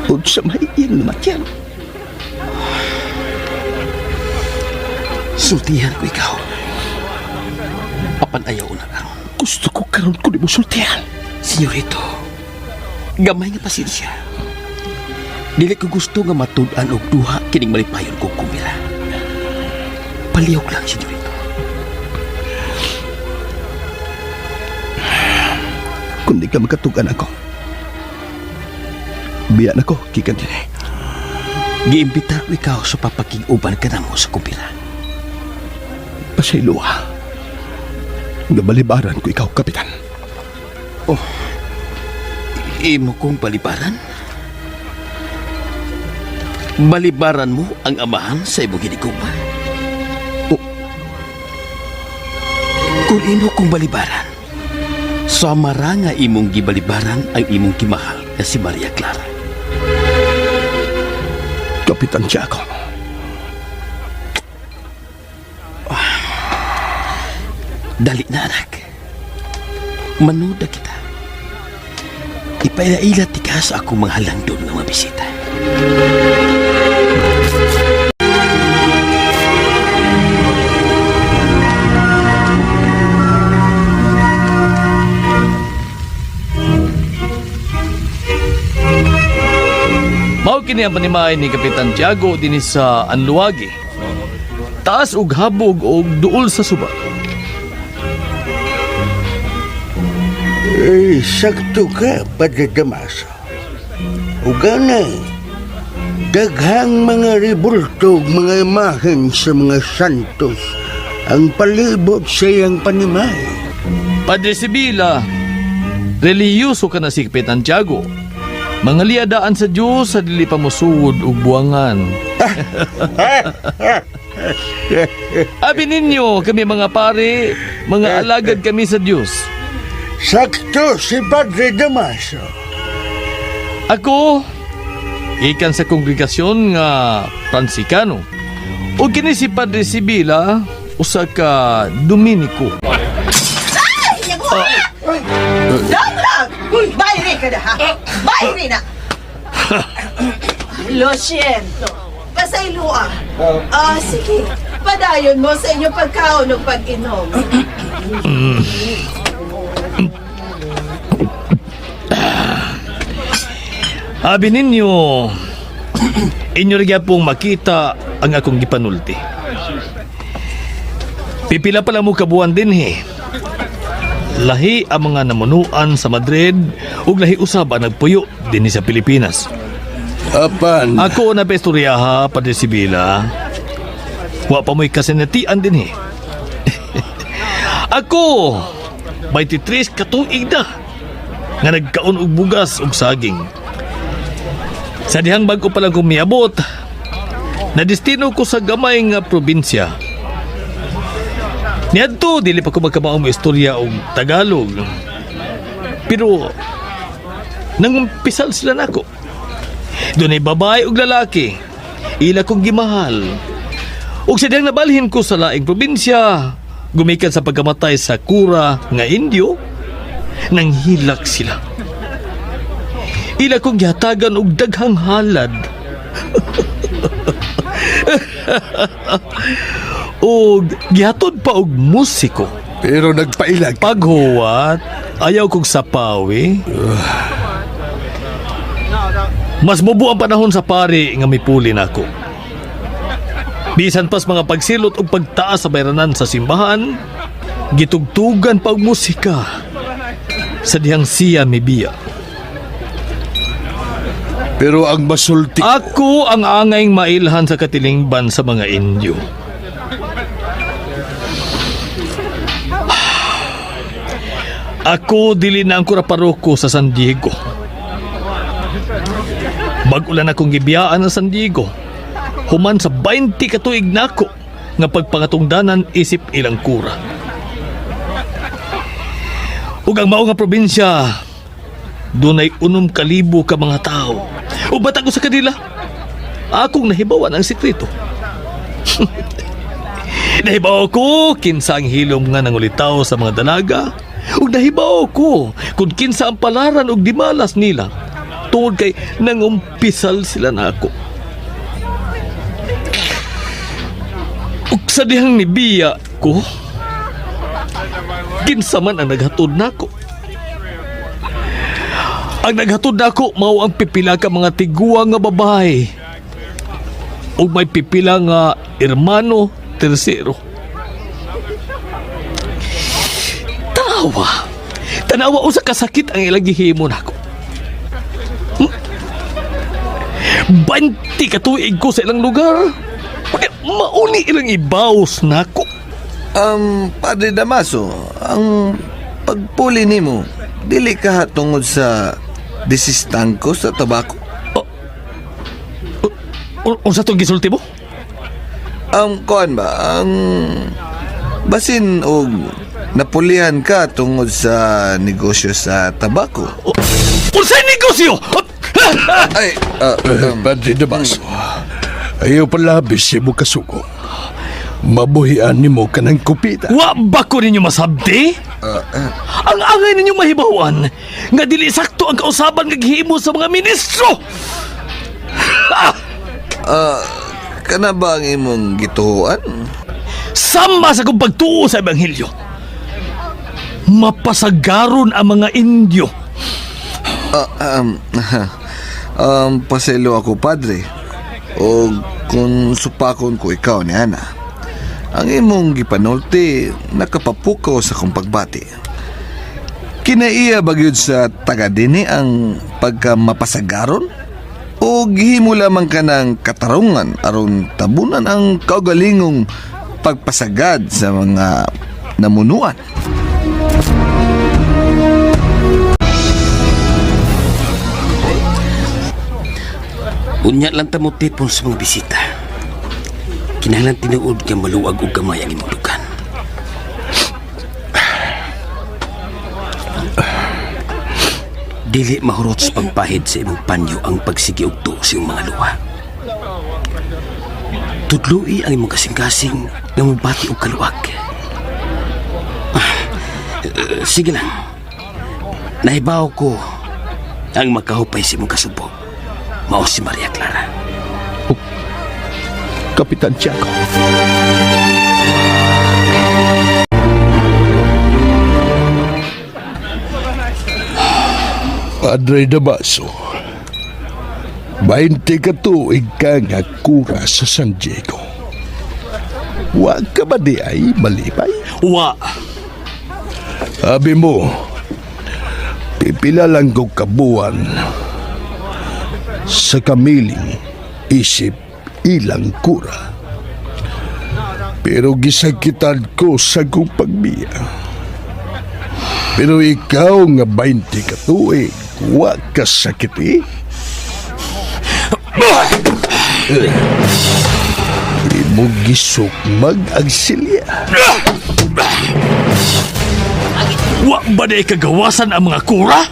Unsa may ilmat yan? Sultihan ko ikaw. Apan ayaw na karon. Gusto ko karon ko di mo sultihan. Senyorito, gamay nga pasensya. Dili ko gusto nga matud-an og duha kining malipayon kong kumira. Palihok lang, senyorito. Kung di ka magkatugan ako, biyan ako, kikan din eh. Giimbitar ko ikaw sa papakiguban ka na mo sa kumpira. Pasayluwa. Nabalibaran ko ikaw, Kapitan. Oh, imo kong balibaran? Balibaran mo ang amahan sa imong hiniguban? Oh. Kung ino kong balibaran, samara nga imong gibalibaran ang imong kimahal na si Maria Clara. Kapitan Tiago. Dali na, anak. Manood na kita. Ipailailat ka sa akong mga halangdon ng mabisita. Mao kini ang panimay ni Kapitan Tiago dinhi sa Anluwagi. Taas og habog og duol sa suba. Sakto ka, Padre Damaso. Uganay, daghang mga ribulto, mga imahen sa mga santos ang palibot sa iyang panimay. Padre Sibila, reliyoso ka na si Kapitan Tiago. Mga liadaan sa Diyos sa dili pa mosuod ug buwangan. Abi ninyo, kami mga pare, mga alagad kami sa Diyos. Sakto si Padre Damaso. Ako, ikan sa kongregasyon nga Pransikano. O kini si Padre Sibila usa ka Dominiko. Lang! Bayri ka na, ha? Bayri na! Lo siento. Pasayloa. Sige. Padayon mo sa inyong pagkaon o pag-inom. Abi ninyo, inyo rin pong makita ang akong gipanulti. Pipila pala mo kabuan din Lahi ang mga namunuan sa Madrid ug lahi usab ang nagpuyo din sa Pilipinas. Apan. Ako na pestoryaha, Padre Sibila. Wa pa mo'y kasinatian din Ako, 23 katuig na nga nagkaon og bugas ug saging. Sa dihang bago pa lang kumiabot, na destino ko sa gamay nga probinsya. Niadto, dili pa ko magkamaong istorya og Tagalog. Pero, nangumpisal sila nako. Doon ay babae ug lalaki. Ila kong gimahal. Ug sa diyang nabalhin ko sa laing probinsya, gumikan sa pagkamatay sa kura nga Indio, nang hilak sila. Ila kong gihatagan og daghang halad. O gihatod pa og musiko. Pero nagpailag. Paghuwat, ayaw kong sapawi. Mas mubo ang panahon sa pari nga mipuli nako. Bisan pas mga pagsilot o pagtaas sa bayranan sa simbahan, gitugtugan pa og musika sa dihang siya mibiya. Pero ang masulti ako ang angayng mailhan sa katilingban sa mga Indio. Ako dili na ang kuraparoko sa San Diego. Bag-ulan akong gibiyaan sa San Diego. Human sa 20 katuig nako nga pagpangatungdanan isip ilang kura. Ug ang mao nga probinsya, dunay 6,000 ka mga tao. O ba't ako sa kanila? Akong nahibawan ang sikreto. Nahibaw ko kinsa ang hilom nga nangulitaw sa mga dalaga. Ug nahibaw ko kung kinsa ang palaran ug dimalas nila tungod kay nangumpisal sila nako. Ug sa dihang nibiya ko, kinsa man ang naghatod nako. Ang naghatod nako mao ang pipila ka mga tiguang nga babae ug may pipila nga hermano tersero. Tanawa usa ka sakit ang ilang gihimo nako. 20 katuig ko sa ilang lugar. Mauni ilang ibaws nako. Padre Damaso, ang pagpuli nimo dili ka tungod sa desistangko sa tabako. Unsa tong gisulti mo? Kuan ba ang basin og napulihan ka tungod sa negosyo sa tabako. Unsay negosyo? Ay, Padre Damaso, ayaw palabis si mo kasuko. Mabuhian ni mo ka ng kupita. Wa ba ko ninyo masabdi? Ang angay ninyo mahibawan nga dili sakto ang kausaban nga gihimo sa mga ministro. Kana ba ang imong gituhuan? Sama sa kong pagtuo sa Ebanghelyo. Mapasagaron ang mga Indio. Paselo ako, Padre. O kung supakon ko ikaw ni Ana, ang imong gipanulti nakapapukaw sa kong pagbati. Kinaiya ba gyud sa taga-dini ang pagkamapasagaron? O gihimo lamang ka ng katarungan aron tabunan ang kaugalingong pagpasagad sa mga namunuan? Unya lang tamo tipon sa mga bisita. Kinahanglan tinuod nga maluwag og gamay ang imong dugan. Dili mahurot sa pagpahid sa imong panyo ang pagsigiugto sa iyong mga luha. Tudloi ang imong kasing-kasing nga mabati og kaluwag. Sige lang. Nahibaw ko ang makahupay sa imong kasubo. Mao si Maria Clara. Kapitan Tiago. Padre Damaso, 20 ka tuig ka nga kura sa San Diego. Wa ka ba di ay malipay? Wa. Sabi mo, pipila lang ko kabuan sa kamiling isip ilang kura. Pero gisakitan ko sa kong pagbiya. Pero ikaw nga 20 ka tuig, wa ka sakit eh. Di mo gisok mag-agsilya. Wa ba na ikagawasan ang mga kura?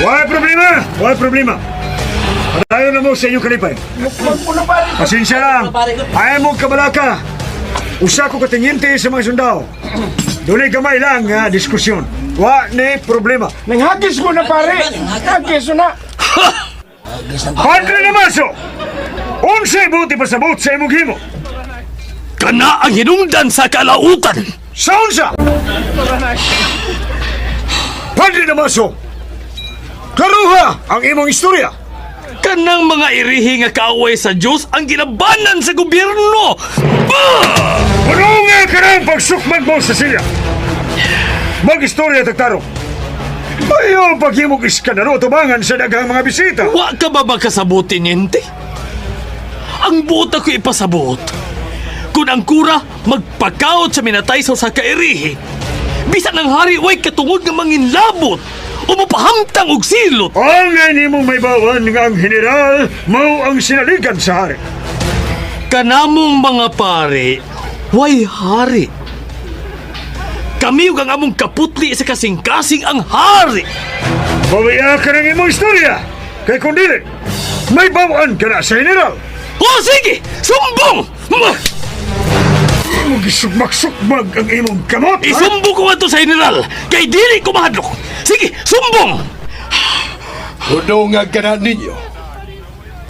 Wala problema! Wala problema! Padayon na mo sa inyong kalipay. Pasensya lang. Ayaw mo kabalaka. Usa ko katinginte sa mga sundao. Doon ay gamay lang nga diskusyon. Wa ni problema. Nanghagis mo na pare. Hagis mo na. Padre Damaso! Unsay buti pasabot sa imong himo? Kana ang hinungdan sa kalautan! Sa unsa? Padre Damaso! Klaruha ang imong istorya! Kanang mga irihi nga kaaway sa Diyos ang ginabanan sa gobyerno! Ano nga ka ng pagsukman mo sa silya? Mag-istorya tagtarong. Ayaw paghimog iskandalo tubangan sa daghang mga bisita. Wa ka ba makasabuti niyente? Ang buta ko ipasabot. Kung ang kura magpakaot sa minataysaw sa kairihi, bisan ang hari way katungod nga manginlabot o mapahamtang og silot. Ang nga mong may bawan nga ang general mao ang sinaligan sa hari. Kanamong mga pare, way hari. Kami ug ang among kaputli sa kasing-kasing ang hari. Bawiya ka ng imong istorya. Kay kung dili, may bawan ka na sa general. O sige, sumbong! Imong gisugmak-sugmag ang imong kamot. Isumbong ko nga to sa general, kay dili ko mahadlok. Sige, sumbong! Udungan ka na ninyo.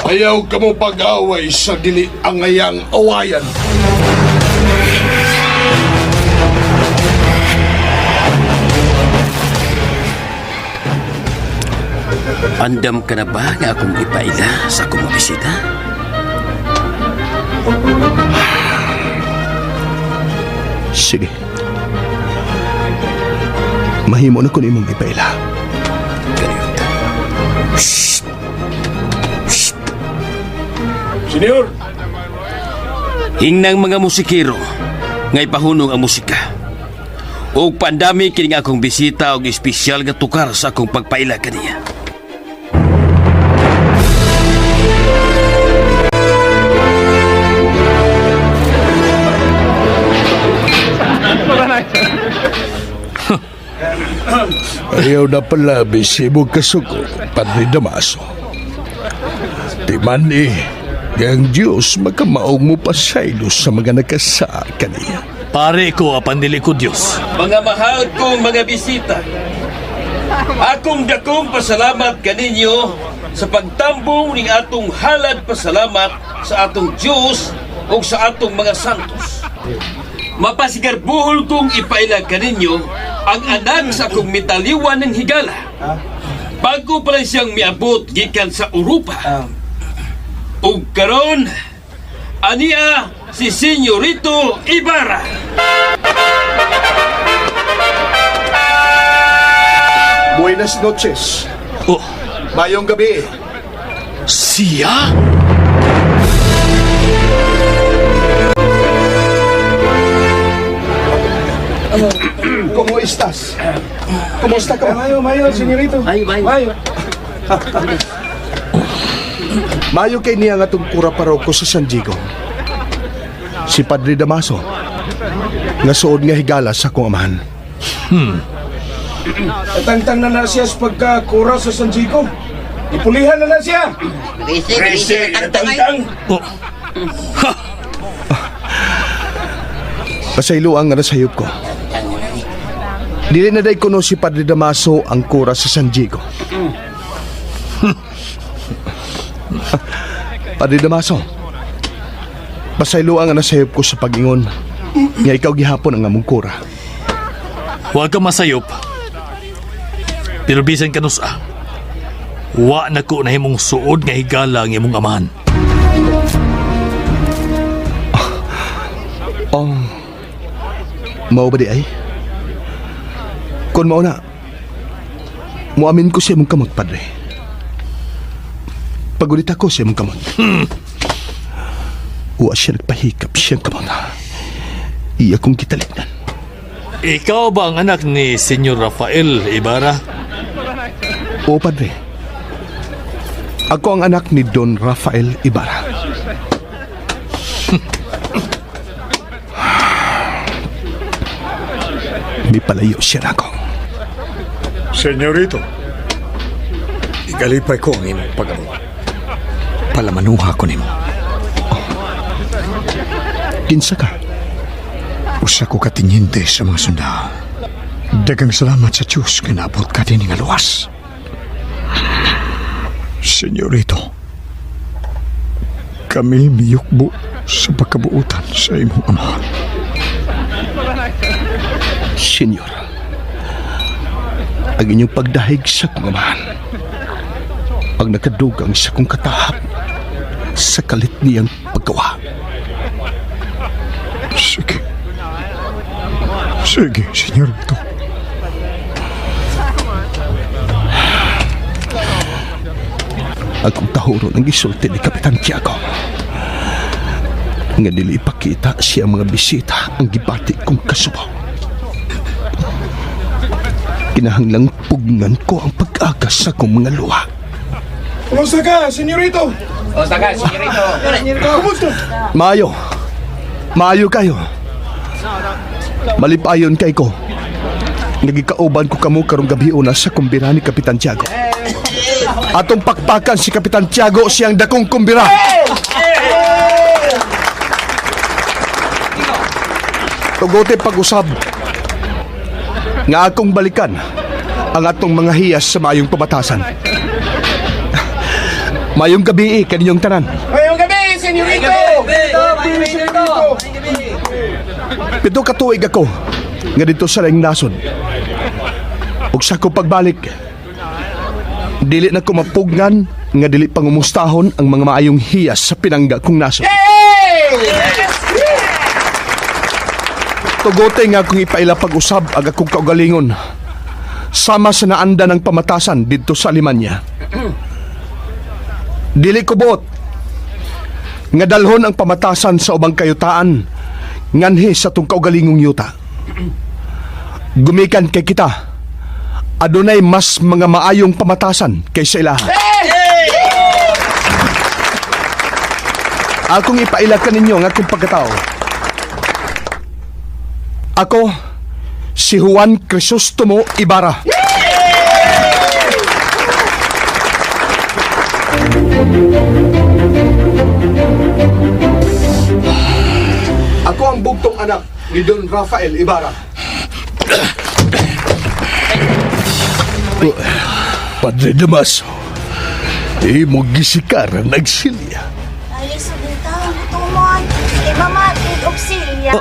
Ayaw ka mo pag-away sa dili angayang awayan. Andam ka na ba nga akong ipaila sa akong bisita? Sige. Mahimo na ko imong ipaila. Shh! Shh! Senyor! Hingnang mga musikero nga ipahunong ang musika. O pandami kining akong bisita og espesyal nga tukar sa akong pagpaila kaniya. Ayaw na pala bisibog kasuko, Padre Damaso. Di man ang Diyos magkamaog mo pasaylo sa mga nagkasa kaniya. Pare ko, apandili ko Diyos. Mga mahal kong mga bisita, akong dakong pasalamat kaninyo sa pagtambong ning atong halad pasalamat sa atong Diyos o sa atong mga santos. Mapasigarbuhol kong ipailag kaninyo ang anak sa akong mitaliwan ng higala. Bago pa lang siyang miabot gikan sa Europa. Ug karon, aniya si Senyorito Ibarra. Buenas noches. Oh, mayong gabi. Siya? ¿Cómo estás? ¿Cómo está ka? Mayo, senyorito. Mayo. Mayo kay niya nga itong kura paroko sa San Diego. Si Padre Damaso. nga suod nga higala sa akong amahan. Katangtang na siya sa pagkakura sa San Diego. Ipulihan na siya. Rese, katangtang. Pasayloan nga nasayop ko. Dili na day kuno si Padre Damaso ang kura sa San Diego. Padre Damaso, pasayloan nga nasayop ko sa pag-ingon nga ikaw gihapon ang among kura. Huwag ka masayop. Pero bisan kanusa, wa na ko na himong suod nga higala ang imong amahan. Mao ba di ay? Kung mao na, muamin ko siya mong kamot, Padre. Pagulit ako siya mong kamot. Wa siya nagpahikap siyang kamot. Iya kong kitalignan. Ikaw ba ang anak ni Senyor Rafael Ibarra? Oo, Padre. Ako ang anak ni Don Rafael Ibarra. Di palayo siya na ako. Senyorito, ikalipay ko ang imong pag-abot. Palamanuha ko nimo. Kinsa ka? Usa ko katinyente sa mga sundao. Dagang salamat sa Diyos kinabot ka din nga luwas. Senyorito, kami miyukbo sa pagkabuutan sa imong amahan. Senyor, ang inyong pagdahig sa kong amahan, pag nakadugang sa kong katahap sa kalit niyang paggawa. Sige. Sige, senyorito. Akong tahuron ang gisulti ni Kapitan Tiago. Nga dili ipakita siya mga bisita ang gibati kong kasubaw. Kinahanglang pugnan ko ang pag-agas sa kong mga luha. Kumusta ka, senyorito? Kumusta? Maayo kayo. Malipayon kay ko. Nagikauban ko kamo karong gabi una sa kumbira ni Kapitan Tiago. Atong pakpakan si Kapitan Tiago siyang dakong kumbira. Tugote pag-usab nga akong balikan ang atong mga hiyas sa mayong pamatasan. Mayong gabi kaninyong tanan. Mayong gabi, senyorito! Pito katuig ako nga dito sa laing nasod. Ug sa ko pagbalik, dili na ko mapugnan nga dili pangumustahon ang mga maayong hiyas sa pinangga kong nasod. Tugote nga akong ipaila pag-usab ang akong kaugalingon sama sa naanda ng pamatasan dito sa Alemanya. Dili ko buot nga dalhon ang pamatasan sa ubang kayutaan nganhi sa tong kaugalingong yuta. Gumikan kay kita, adunay mas mga maayong pamatasan kaysa ilaha. Akong ipaila kaninyo ang akong pagkatao. Ako, si Juan Crisostomo Ibarra. Ako ang bugtong anak ni Don Rafael Ibarra. Padre Damaso, mo gisikaran nagsilya. Ay, sabita, tumon. Imamatid og silya.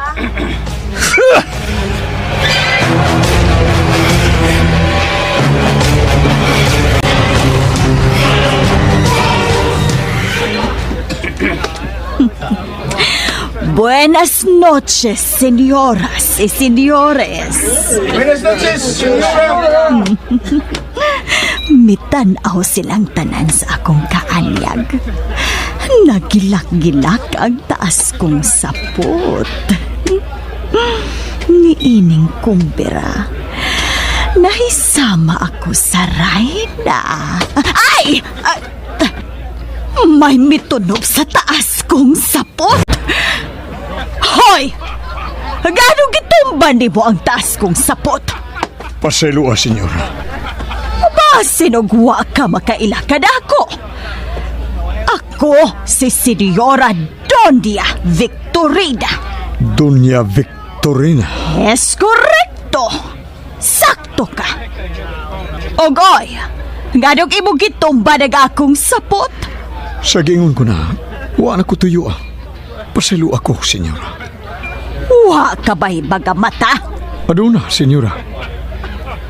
Buenas noches, señoras y señores. Buenas noches, señora. Mitanaw silang tanan sa akong kaanyag. Nagilak-gilak ang taas kong sapot. Niining kumbira. Nahisama ako sa rayna. Ay! May mitunog sa taas kong sapot. Hoy! Ganong gitumban ni mo ang taas kong sapot? Paselua, senyora. Sinugwa ka makailakad ako. Ako si Senyora Doña Victorina. Doña Victorina. Es correcto. Sakto ka. Ogoy, ganong imo gitumba nag akong sapot? Sa gingon ko na, wa na ko tuyo. Paselu ako, senyora. Wa ka ba'y baga mata? Aduna, senyora.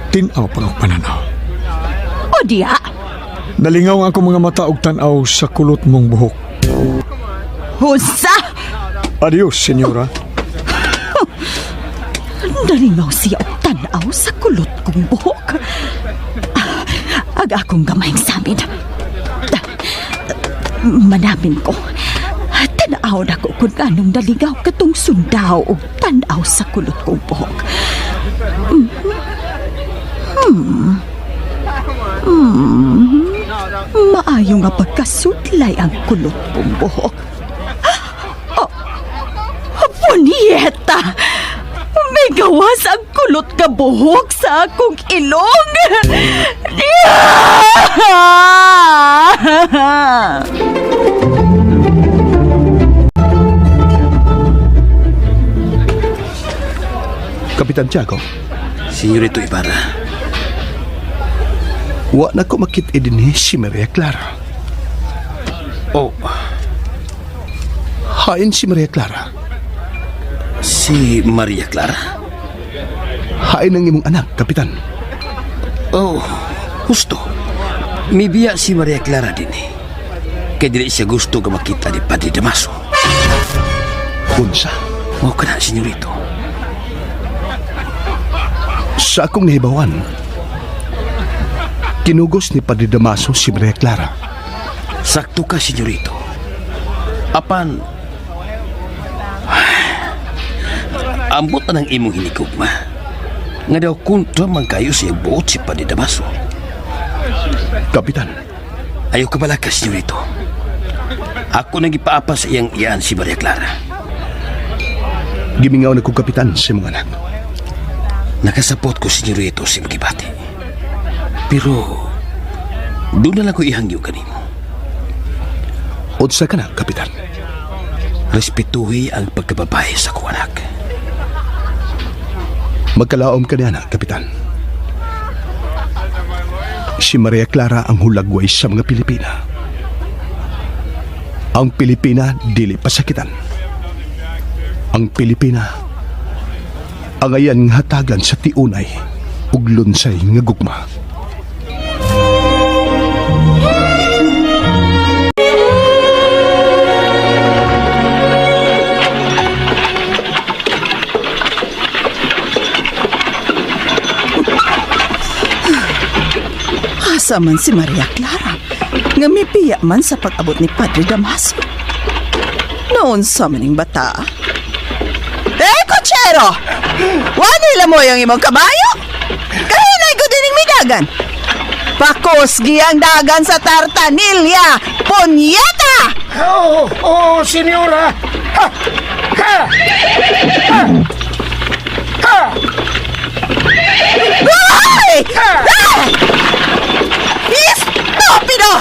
Tinaw pa ang pananaw. O diya? Nalingaw ang akong mga mata og tanaw sa kulot mong buhok. Husa! Adios, senyora. Nalingaw siya og tanaw sa kulot kong buhok. Ag akong gamayng samin. Manamin ko. Tanaw na ko kung anong naligaw katong sundaw og tanaw sa kulot kong buhok. Maayo nga pagkasutlay ang kulot kong buhok. Ponieta! May gawas ang kulot ka buhok sa akong ilong! Kapitan Tiago. Senyorito Ibarra. Wa na ko makit din si Maria Clara. Oh. Hain si Maria Clara. Si Maria Clara? Hain ang imong anak, Kapitan. Oh, gusto. May biya si Maria Clara din eh. Kaya dili siya gusto ka makita ni Padre Damaso. Unsa? Mao ka na, senyorito. Sa akong nahibawan, kinugos ni Padre Damaso si Maria Clara. Sakto ka, senyorito. Apan, ambot na ng imong hinikugma. Nga daw kontra man kayo siya buot si Padre Damaso. Kapitan. Ayaw ka bala ka, senyorito. Ako nang ipaapa sa iyang iyan si Maria Clara. Gimingaw na kong kapitan sa mga anak. Nakasapot ko, senyorito, si Magibati. Pero, doon na lang ko ihangyo kanimo. Unsa ka na, Kapitan? Respetuhi ang pagkababae sa kuwa anak. Magkalaom ka niya na, Kapitan. Si Maria Clara ang hulagway sa mga Pilipina. Ang Pilipina dili pasakitan. Ang Pilipina ang ayan nga hatagan sa tiunay ug lunsay nga gugma. Asa man si Maria Clara nga mipiya man sa pag-abot ni Padre Damaso. Noon sa maning bata. Kotsero! Wanila mo yung imong kabayo? Kahinay ko din yung midagan. Pakos giyang dagan sa Tartanilla, Ponyeta! Senyora! Ha! Ha! Ha! Ha! Ay! Estupido!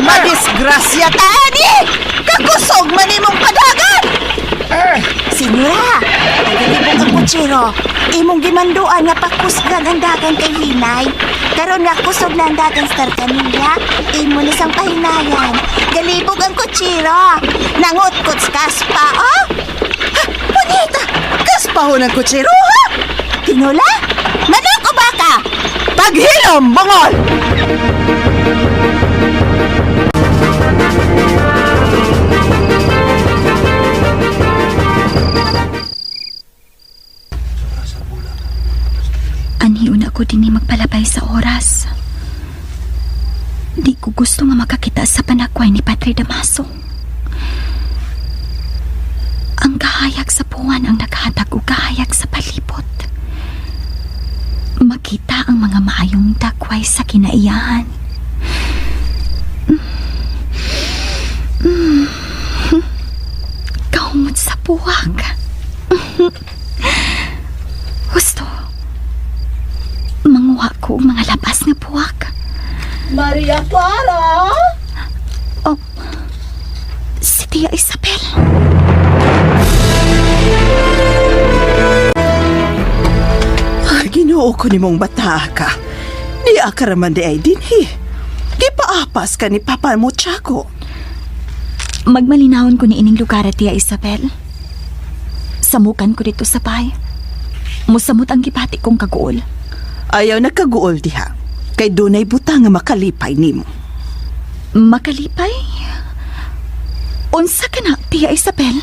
Madisgrasya ka, Ani! Kakusog man imong padagan! Senyora, nagalibog ang kutsiro. Imong gimanduan nga pakusgan ang dagan kay Hinay. Karon nga kusog na ang dagan sa Tartanilla. Imo na sang pahinayan. Galibog ang kutsiro. Nangot-kot kaspa, oh? Bonita! Kaspa ho ng kutsiro, ha? Tinula? Manok o baka? Paghilom, bungol! Aniuna ko din magpalabay sa oras. Di ko gusto nga makakita sa panakway ni Padre Damaso. Ang kahayag sa buwan ang naghatag o kahayag sa palibot. Makita ang mga maayong dakway sa kinaiyahan. Kaumot sa buwag. Manguha ko og mga labas nga buwak. Maria Clara? Oh, si Tia Isabel. Ginoo ko ni mong bata ka. Di akaraman di ay dinhi. Gipaapas ka ni Papa mo, Tiago. Magmalinahon ko ni ining lugar, Tia Isabel. Samukan ko dito sa bahay. Musamot ang gipati kong kaguol. Ayaw nagkaguol diha. Kay dunay butang nga makalipay nimo. Makalipay? Unsa ka na, Tia Isabel?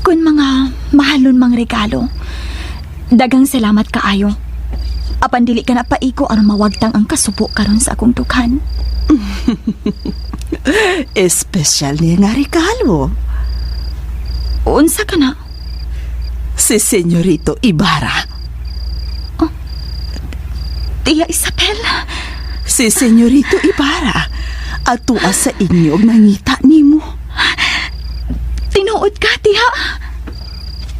Kun mga mahalon mang regalo, dagang salamat kaayo. Apan dili ka na paiko aron mawagtang ang kasubo karon sa akong dukhan. Espesyal niya nga regalo. Unsa ka na? Si Senyorito Ibarra. Oh, Tia Isabel? Si Senyorito Ibarra. Atua sa inyo nangita nimo. Tinuod ka, Tia.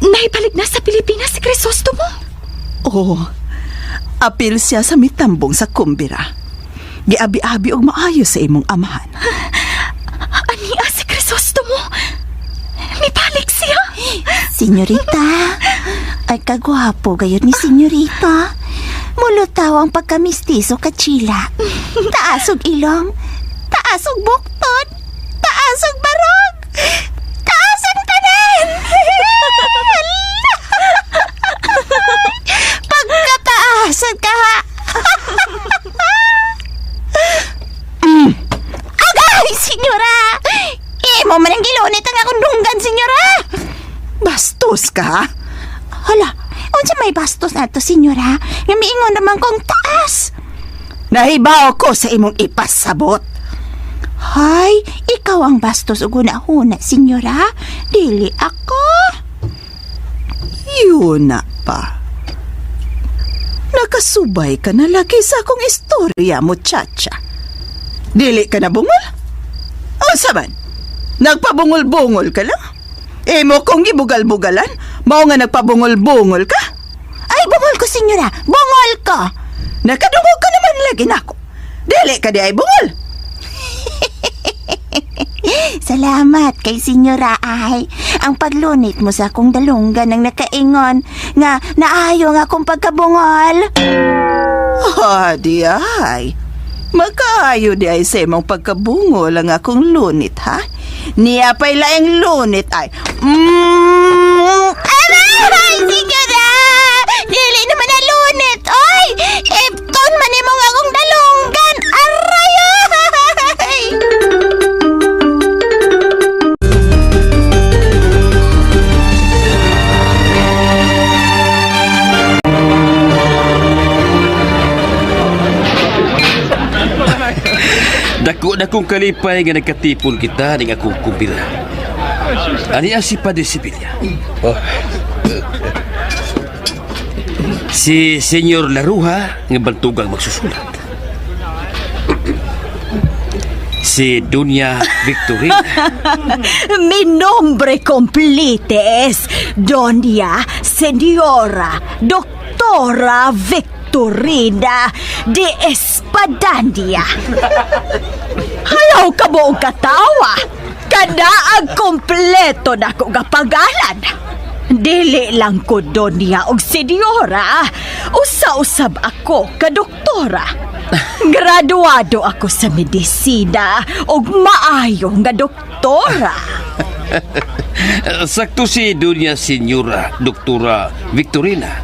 Naibalik na sa Pilipinas si Crisostomo. Oo. Apil siya sa mitambong sa kumbira. Giabi-abi og maayo sa imong amahan. Ania si Crisostomo? Mibalik siya? Senyorita, ay kagwapo gayod ni senyorita. Mulutaw ang pagkamistiso kachila. Taasog ilong, taasog buktod, taasog barog, taasog tanan. Pagkataasog ka ha. Agay, senyora! Imo man ang gilunit ang akong dunggan, senyora! Bastos ka? Hala, unsa may bastos na to, senyora? Nga miingon naman kong taas. Nahibaw ko sa imong ipasabot. Hay, ikaw ang bastos ug una-una, senyora. Dili ako. Yun na pa. Nakasubay ka na lagi sa akong istorya, muchacha. Dili ka na bungol? O saban, nagpabungol-bungol ka lang? Imo kong gibugal-bugalan, mao nga nagpabungol-bungol ka? Ay, bungol ko, senyora. Bungol ko. Nakadungog ka naman lagi nako. Dili ka di ay bungol. Salamat kay senyora ay. Ang paglunit mo sa akong dalunggan ang nakaingon nga naayo nga akong pagkabungol. Di ay. Magkaayo di ay sa imong pagkabungol ang akong lunit, ha? Niya pa'y laing lunit ay. Aray, senyora! Dili naman na lunit, oy! Ipton man imong akong dalunggan. Aray, ay! Dako-dakong kalipay nga nagkatipon kita ning akong kumbira. Ani si Padre Sibilia. Si Senyor Laruha nga bantugang magsusulat. Si Dunya Victorina. Mi nombre completes, Doña Señora Doctora Victorina de Espadandia. Ayaw ka mo katawa. Kada ang kompleto na ko kapagalan. Dili lang ko Doña og Señora. Usa-usab ako ka doktora. Graduado ako sa medisina og maayo nga doktora. Sakto si Dunya Senyora Doktora Victorina.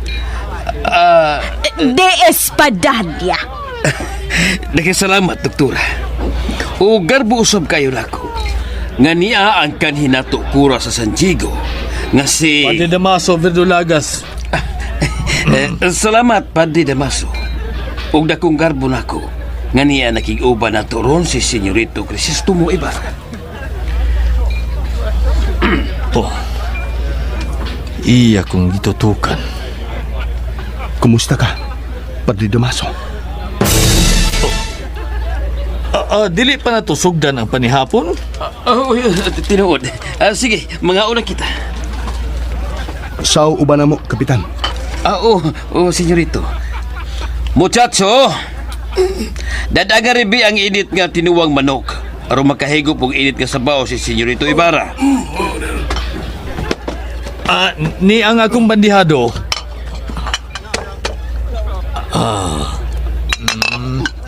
De Espadandia. Nagkasalamat, doktora. O garbo usab kayo nako. Nga niya ang kanhinato kura sa San Diego. Nga si... Padre Damaso Verdolagas. Salamat, Padre Damaso. O dakong garbo nako. Nga niya nakig-uba na toron si Senyorito Crisostomo Ibarra. Iya kong itutukan. Kumusta ka, Padre Damaso? Dili pa na to sugdan ang panihapon? Tinuod. Sige, mga una kita. Sao uban na mo, Kapitan? Senyorito. Muchacho, dadaga ribi ang init nga tinuwang manok aron makahigop og init nga sabaw si Senyorito Ibarra. Ni ang akong bandihado.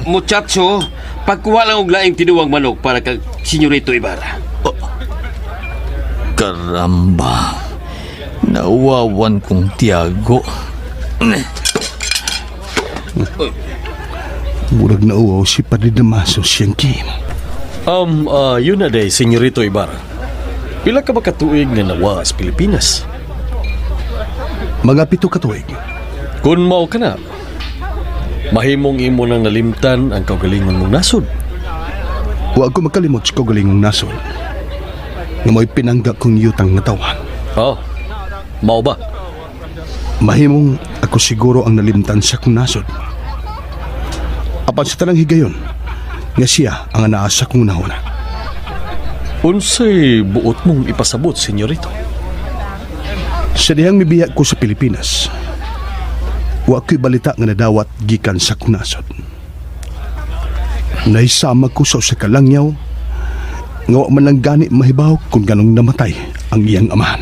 Muchacho, pagkuha lang og laing tinuwang manok para kag Senyorito Ibarra. Karamba. Nauwawan kong tiyago. Murag nauwaw si Padre Damaso siyang kim. Yun na day, Senyorito Ibarra. Pila ka ba katuig na nawa sa Pilipinas? Mga 7 katuig. Kung mao ka na, mahimong imo nang nalimtan ang kaugalingon mong nasod. Huwag ko makalimot sa kaugalingong nasod. Nga mo'y pinangga kong yutang natawan. Mao ba? Mahimong ako siguro ang nalimtan sa kong nasod. Apan sa tanang higayon, nga siya ang anaasa kong nahuna. Unsay buot mong ipasabot, Senyorito? Sa dihang mibiya ko sa Pilipinas, wa ko'y balita nga nadawat gikan sa kong nasod. Naisama ko sa usa ka langyaw, nga wa man lang gani mahibaw kung ganong namatay ang iyang amahan.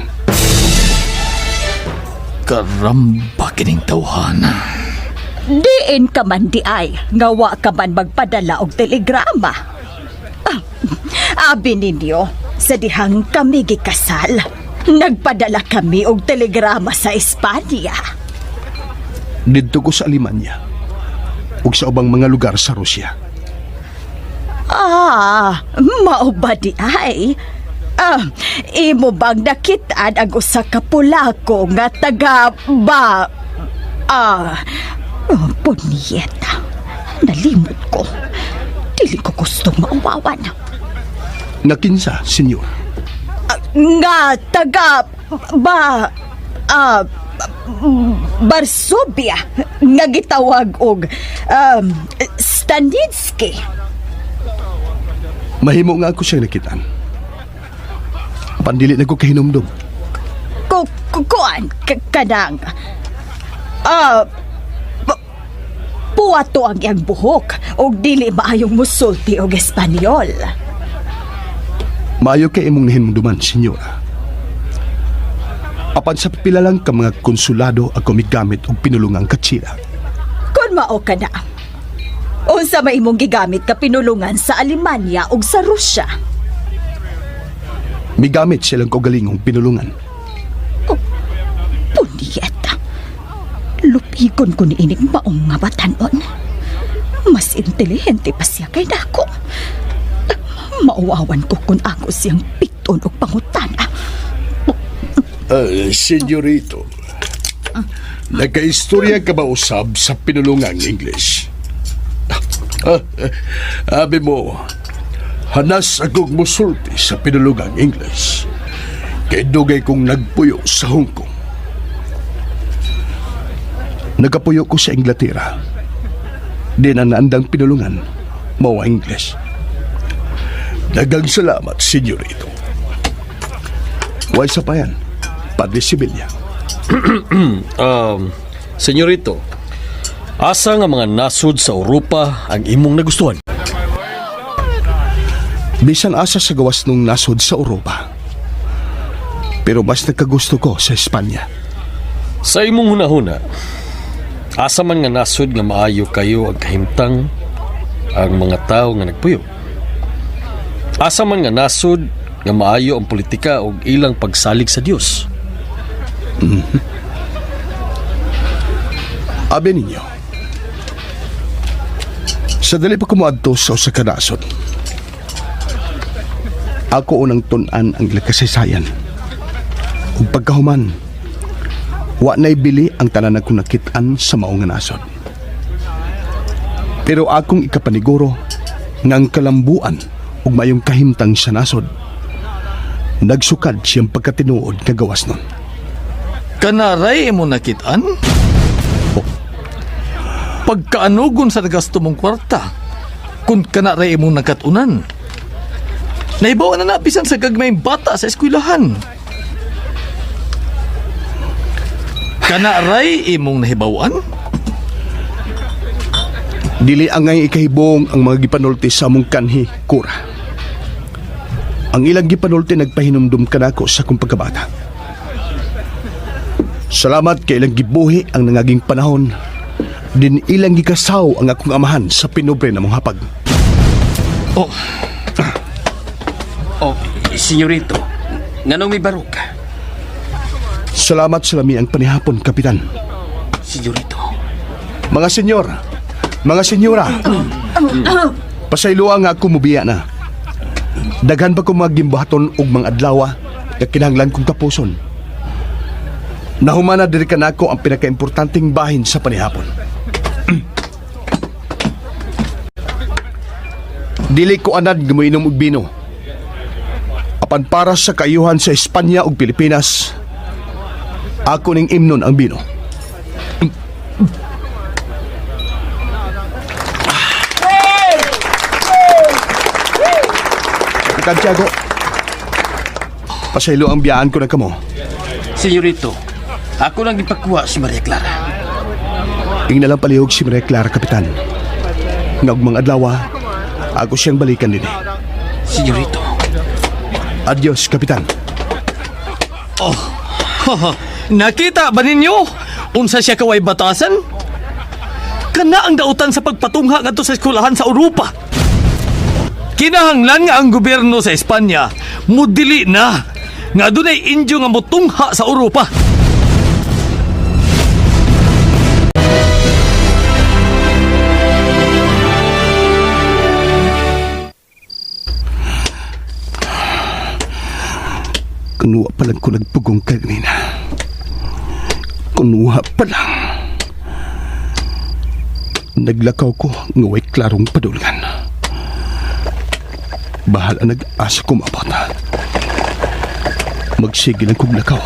Karamba kining tawhana. Diin ka man di ay, ngawa ka man magpadala og telegrama. Abi ninyo, sa dihang kami gikasal, nagpadala kami og telegrama sa Espanya. Dito ko sa Alemanya, ug sa ubang mga lugar sa Rusya. Mao ba di ay? Imo bang nakitaan ang usa ka Polako nga taga Punieta. Nalimot ko. Dili ko gustong mauwawan. Nakinsa, senyor? Nga taga Varsovia nga gitawag og Stanitsky. Mahimo nga ako siyang nakitaan. Pandili na ko kahinumdum. Kuan kanang puwato ang iyang buhok og dili maayong musulti og Espanyol. Maayo kay imong nahinumduman, senyora. Apan sa pipila lang ka mga konsulado ako migamit og pinulungang katsila. Kun mao ka na, unsa may imong gigamit ka pinulungan sa Alemanya ug sa Rusya? Migamit silang kaugalingong pinulungan. Punyeta. Lupigon ko ni ining maong nga batanon. Mas intelihente pa siya kay nako. Mauwawan ko kung ako siyang piton o pangutana. Senyorito, nagkaistorya ka ba usab sa pinulungang English? Abi mo, hanas akong musulti sa pinulungang English. Kay dugay kong nagpuyo sa Hong Kong. Nagapuyo ko sa Inglaterra. Di na naandang pinulungan, mawa English. Dagang salamat, senyorito. Huwag sa payan, Padre Sibilya. Senyorito, asa nga mga nasud sa Europa ang imong nagustuhan? Bisan asa sa gawas nung nasud sa Europa. Pero mas nagkagusto ko sa Espanya. Sa imong hunahuna, asa man nga nasud nga maayo kayo ang kahimtang ang mga tao nga nagpuyo? Asa man nga nasud nga maayo ang politika o ilang pagsalig sa Dios? Abi ninyo, sa dali pa kumuadto sa usa ka nasod, ako unang tun-an ang kasaysayan. Ug pagkahuman, wa na'y bili ang tanan akong nakitaan sa maong nga nasod. Pero akong ikapaniguro ngang kalambuan ug mayong kahimtang sa nasod, nagsukad siyang pagkatinuod nga gawas nun. Kanaray mo nakitaan? Pagkaanugon sa nagasto mong kwarta, kung kanaray imong nagkatunan. Naibaw na napisan sa gagmayng bata sa eskwelahan. Kanaray imong nahibawan? Dili angay ikahibong ang mga gipanulti sa among kanhi, Kura. Ang ilang gipanulti nagpahinumdum kanako sa akong pagkabata. Salamat kay ilang gibuhi ang nangaging panahon. Din ilang gikasaw ang akong amahan sa pinobre na mong hapag. Oh, senyorito, nganong may barok ka? Salamat sa lami ang panihapon, Kapitan. Senyorito. Mga senyor, mga senyora, pasayloa nga ako mubiya na. Daghan pa ko magimbahaton og mga adlawa na kinahanglan kong tapuson. Nahumana diri ka nako ang pinakaimportanteng bahin sa panihapon. Dili ko anad nga moinom og bino. Apan para sa kaayuhan sa Espanya ug Pilipinas, ako ning imnon ang bino. Santiago, pasaylo ang biyaan ko na kamo. Senyorito, ako lang ipakuha si Maria Clara. Ing nalang palihog si Maria Clara, Kapitan. Ngag mga adlawa, ako siyang balikan din. Senyorito. Adios, Kapitan. Oh, nakita ba ninyo? Unsa siya kaway batasan? Kana ang dautan sa pagpatungha ngadto sa eskwelahan sa Europa. Kinahanglan nga ang gobyerno sa Espanya mudili na nga dunay Indio nga motungha sa Europa. Kunuha pa lang ko nagpugong kanina. Kunuha pa lang. Naglakaw ko nga way klarong padulngan. Bahal ang nag-asa ko mabata. Magsige lang kong lakaw.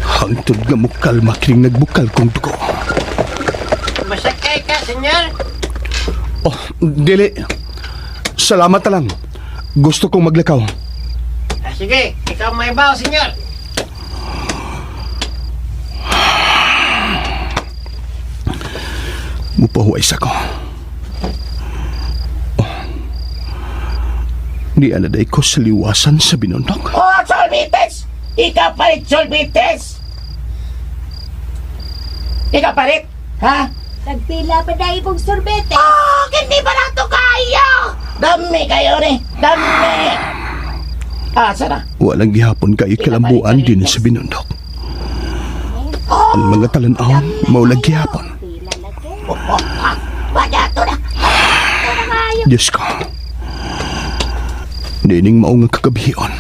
Hangtod nga mukal makiring nagbukal kong dugo. Masakay ka, senyor? Oh, dili. Salamat na lang. Gusto kong maglakaw. Sige, ikaw may baw, senyor. Mupahuwais ako. Di anaday ko sa liwasan sa binundok. Oh, Solvites! Ikaw palit, Solvites! Ikaw palit, ha? Nagpila pa dahil pong sorbete. Oh, hindi pa lang ito kayo! Dami kayo rin, dami! Sana? Walang gihapon kayo kalambuan din sa binundok. Ang mga talan-aon, maulag gihapon. Wala ito na! Diyos ko. Dining maungang kagabihion.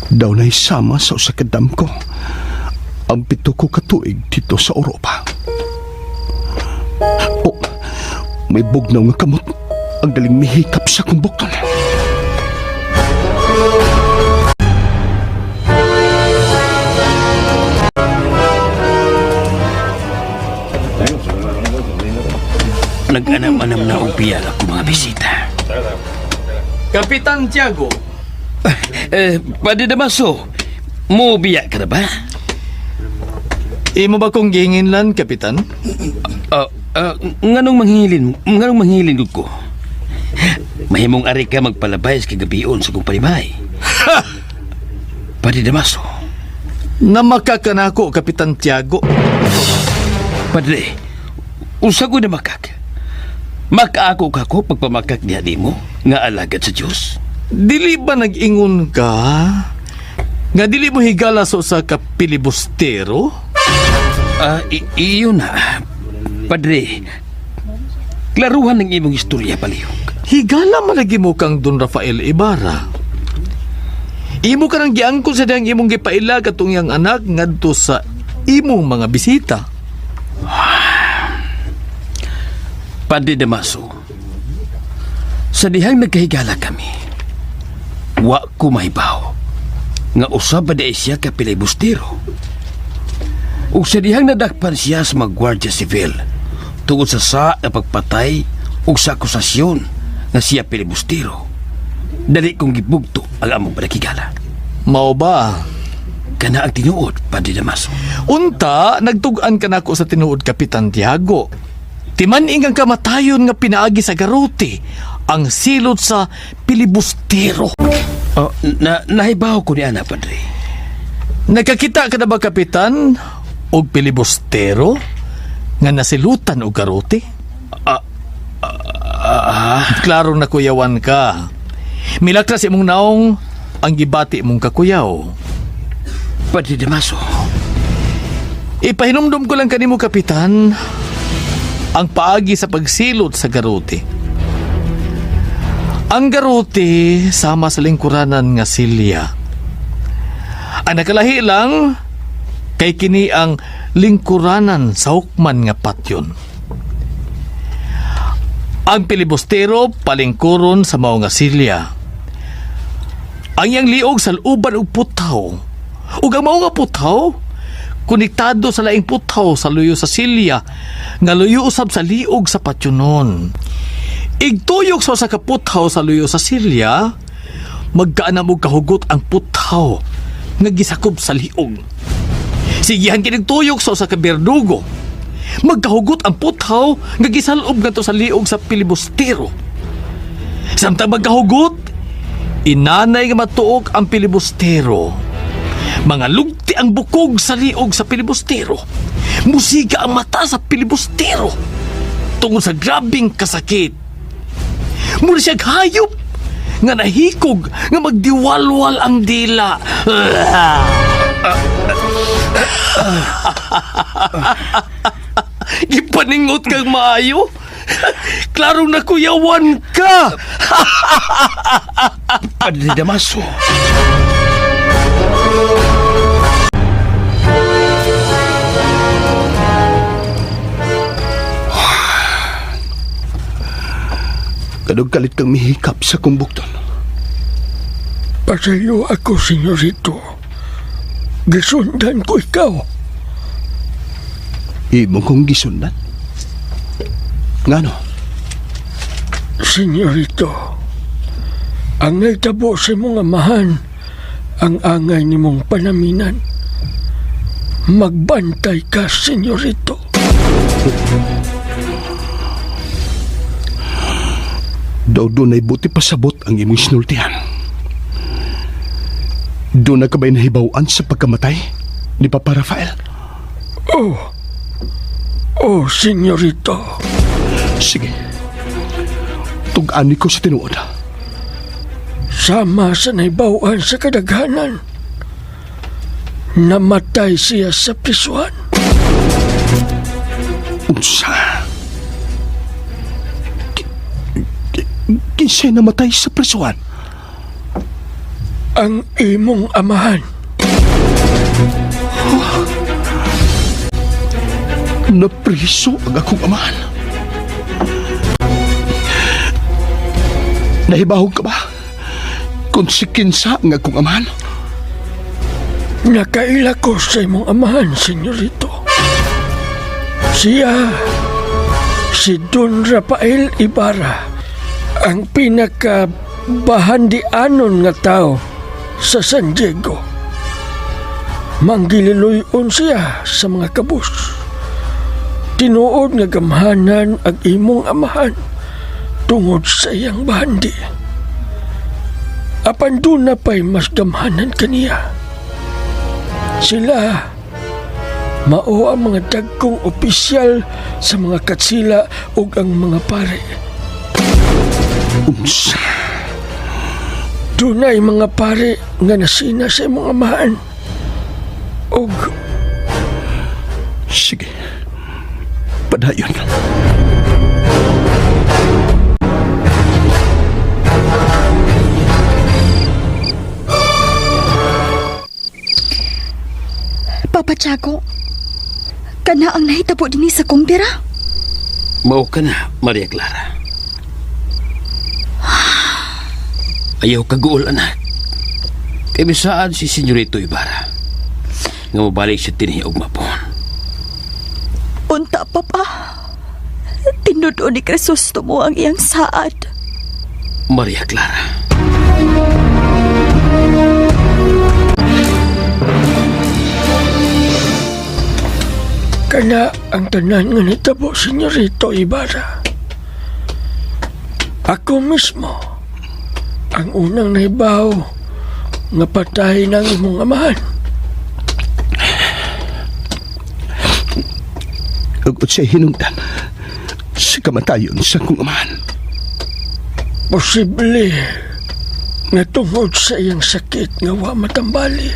Daw na isama sa usakadam ko ang 7 ko katuig dito sa Europa. Oh, may bugnaw nga kamot ang daling mihikap sa kong bukton. Nag-anam-anam na og biya ako mga bisita. Kapitan Tiago. Padi Damaso, mo biya ka na ba? Imo ba kong gihinginlan, Kapitan? Nganong manghilin ko? Mahimong ari ka magpalabayas kagabion sa kong palimay. Padi Damaso. Namakakanako, Kapitan Tiago. Padre, usa ko na makak. Makaako ka ko pagpamakak niya di mo nga alagad sa Diyos. Dili ba nag-ingon ka? Nga dili mo higala sa kapilibustero? Iyo na. Padre, klaruhan ng imong istorya palihog. Higala malagi mo kang Don Rafael Ibarra. Imo ka nang giangkon sa diyang imong gipaila katong yang anak ngadto sa imong mga bisita. Padre Damaso, sa dihang nagkahigala kami, wa ko mahibaw nga usab ba day siya kapilibustero. Ug sa dihang nadakpan siya sa mga Guardia Civil tungod sa na pagpatay o ug sa akusasyon nga siya pilibustero. Dali kong gibugto ang among panakigala. Mao ba? Kana ang tinuod, Padre Damaso. Unta, nagtugan ka na ako sa tinuod, Kapitan Tiago. Timaning ang kamatayon nga pinaagi sa garote, ang silot sa pilibustero. Nahibaw ko ni Ana, Padre. Nakakita ka na ba, Kapitan, og pilibustero nga nasilutan og garote? Klaro na kuyawan ka. Milakras imong naong ang gibati mong kakuyaw. Padre Damaso. Ipahinumdum ko lang kanimo, Kapitan, ang paagi sa pagsilot sa garote. Ang garote sama sa lingkuranan nga silya. Ang nakalahi lang kay kini ang lingkuranan sa hukman nga patyon. Ang pilibustero palingkuron sa mao nga silya. Ang iyang liog sa uban og putaw. Ug ang mao nga putaw konektado sa laing putaw sa luyo sa silya nga luyo usab sa liog sa patyonon. Igtuyok sa kaputhaw sa luyo sa silya, magkaanam og kahugot ang puthaw nga gisakob sa liog. Sigihan kinigtuyok sa kaberdugo, magkahugot ang puthaw nga gisalob ngadto sa liog sa pilibustero. Samtang magkahugot, inanay nga matuok ang pilibustero. Mga lugti ang bukog sa liog sa pilibustero. Musika ang mata sa pilibustero tungod sa grabing kasakit. Muna siyang hayop nga nahikog nga magdiwalwal ang dila. Gipaningot kang maayo. Klarong nakuyawan ka. Padre Damaso. Kadog kalit kang mihikap sa kumbukton. Pasayo ako, senyorito. Gisundan ko ikaw. Imo kong gisundan? Ngano? Senyorito, ang naitabo sa mong amahan, ang angay ni mong panaminan. Magbantay ka, senyorito. Daw doon ay buti pasabot ang imong sinultihan. Doon na ka ba'y nahibawaan sa pagkamatay ni Papa Rafael? Oh, senyorito. Sige. Tug-ani ko sa tinuod. Sama sa naibawaan sa kadaghanan, namatay siya sa prisuhan. Unsa? Kinsay namatay sa prisuhan? Ang imong amahan. Napriso ang akong amahan. Nahibahog ka ba? Kung si kinsa ang akong amahan? Nakaila ko sa imong amahan, senyorito. Siya, si Don Rafael Ibarra, ang pinakabahandianon nga tao sa San Diego. Manggililuyon siya sa mga kabus. Tinuod nga gamhanan ang imong amahan tungod sa iyang bahandi. Apan doon na pa'y mas gamhanan kaniya. Sila, mao ang mga dagkong opisyal sa mga katsila ug ang mga pare. Unsa? Dunay mga pare nga nasina sa imong amahan. Og sige. Padayon. Papa Tiago, kana ang nahitabo dinhi sa kumbira? Mao ka na, Maria Clara. Ayaw kaguol, anak. Kay bisaan si Senyorito Ibarra nga mabalik siya tinihi og mapon. Unta, Papa. Nudo ni Crisostomo ang iyang saad. Maria Clara. Kana ang tanan nga nitabo, Senyorito Ibarra. Ako mismo ang unang naibaw nga patay ng imong amahan. Ug sa hinungdan sa kamatayon sa kong amahan. Posible nga tungod sa iyang sakit nga wa matambali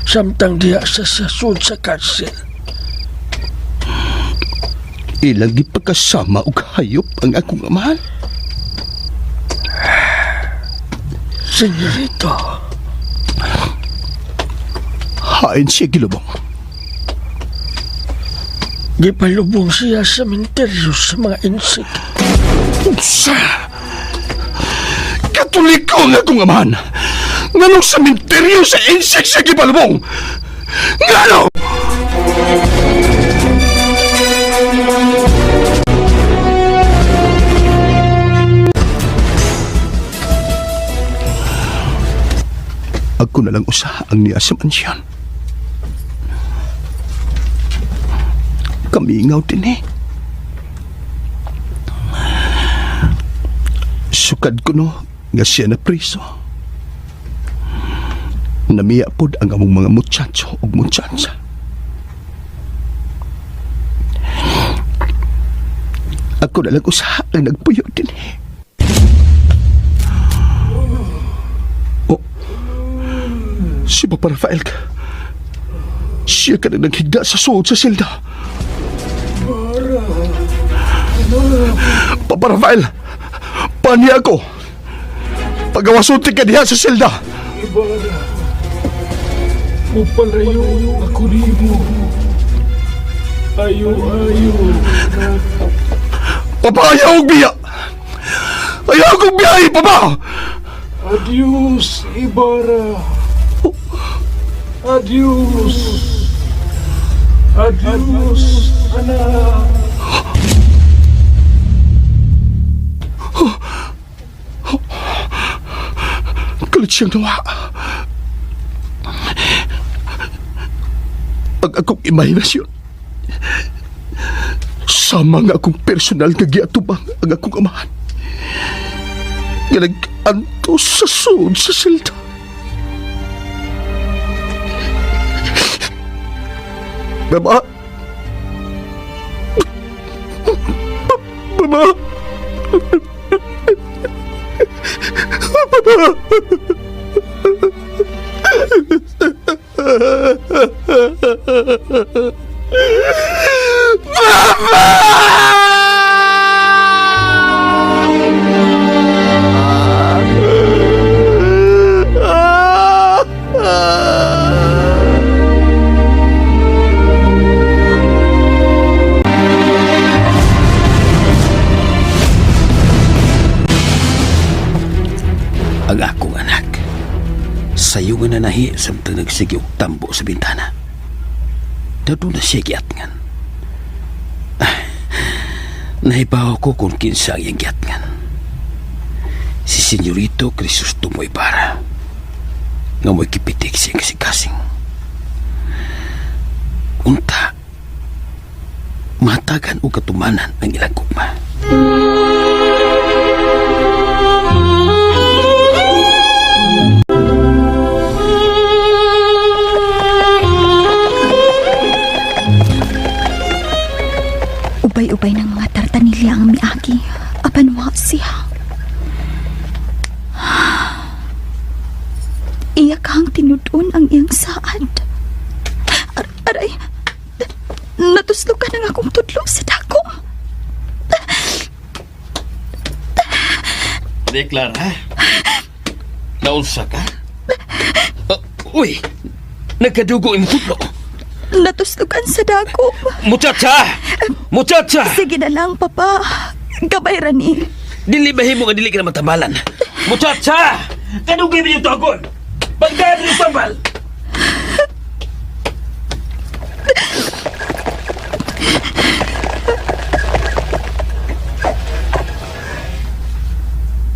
samtang diha sa sasud sa karsel. Ilang gipagkasama og hayop ang akong amahan. Senyorito, hain siya gilubong. Gipalubong siya sa menteryo sa mga insik. Sa Katoliko nga akong amahan. Nganong sa menteryo sa insik siya gipalubong? Ngano? Ako na lang usa ang niya sa mansyon. Kamingaw din eh. Sukad ko no nga siya na priso. Namiya pod ang among mga muchacho o muchacha. Ako na lang usa ang nagpuyo din eh. Si Papa Rafael ka. Siya ka na naghigda sa suod sa silda. Papa Rafael, paniya ako. Pagawasunti ka diha sa silda. Ibarra, upalayo ako nimo. Ayo. Papa, ayaw kong biya. Ayaw kong biyahe, Papa. Adios, Ibarra. Adios. Adios, anak. Kalit siyang nawa. Ang akong imahinasyon, sama nga akong personal nga giatubang ang akong amahan. Nga nag-anto sa suod sa silda. Mama! Mama! Ang akong anak, sayo nga nanahi samtang nagsigi og tambo sa bintana. Dado na siya giatngan. Nahibaw ko kung kinsa ang iyang giatngan. Si Senyorito Crisostomo Ibarra, nga mo'y kipitik siyang kasing-kasing. Unta, matagan o katumanan ang ilang gugma. Ubay-ubay ng mga tartanilya ang miaki. Apanwa siya. Iyak kang tinudon ang iyang saad. Aray, natuslo ka ng akong tudlo sa dako. Clara, naunsa ka? Uy, nagkadugo ang tudlo. Natuslukan sa dako. Muchacha! Muchacha! Sige na lang, Papa. Gabay rani. Dili bahimo nga dili ka na matambalan. Muchacha! Kadugay mo yung tagon! Pagdaan mo yung tambal!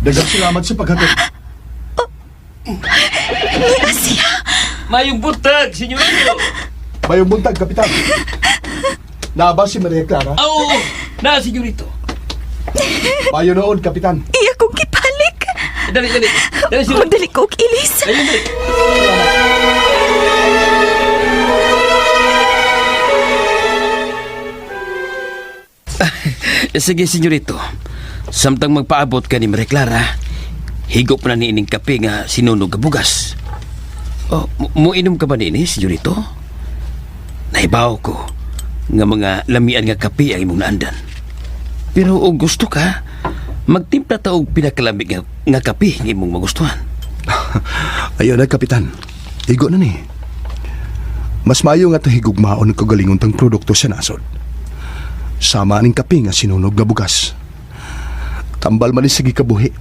Dagang salamat sa paghatod. Ni Asia. Mayong buntag, senyorito. Mayong buntag, Kapitan. Naba si Maria Clara? Oo, na, senyorito. Mayo noon, Kapitan. Iya kong kipalik. Dali, senyorito. Dali ko ilis. Dali. Sige, senyorito. Samtang magpaabot ka ni Maria Clara, higop na ni ining kape nga sinunog ka bugas. Oh, muinom ka ba nini, senyorito? Naibaw ko nga mga lamian nga kape ang imong naandan. Pero og gusto ka, magtimpla ta og pinakalamig nga kape nga imong magustuhan. Ayaw na, Kapitan. Higo na ni. Mas mayo nga tahigugmaon ng kagalingon tang produkto sa nasod. Sama ning kape nga sinunog nga bugas. Tambal man ni sige kabuhi.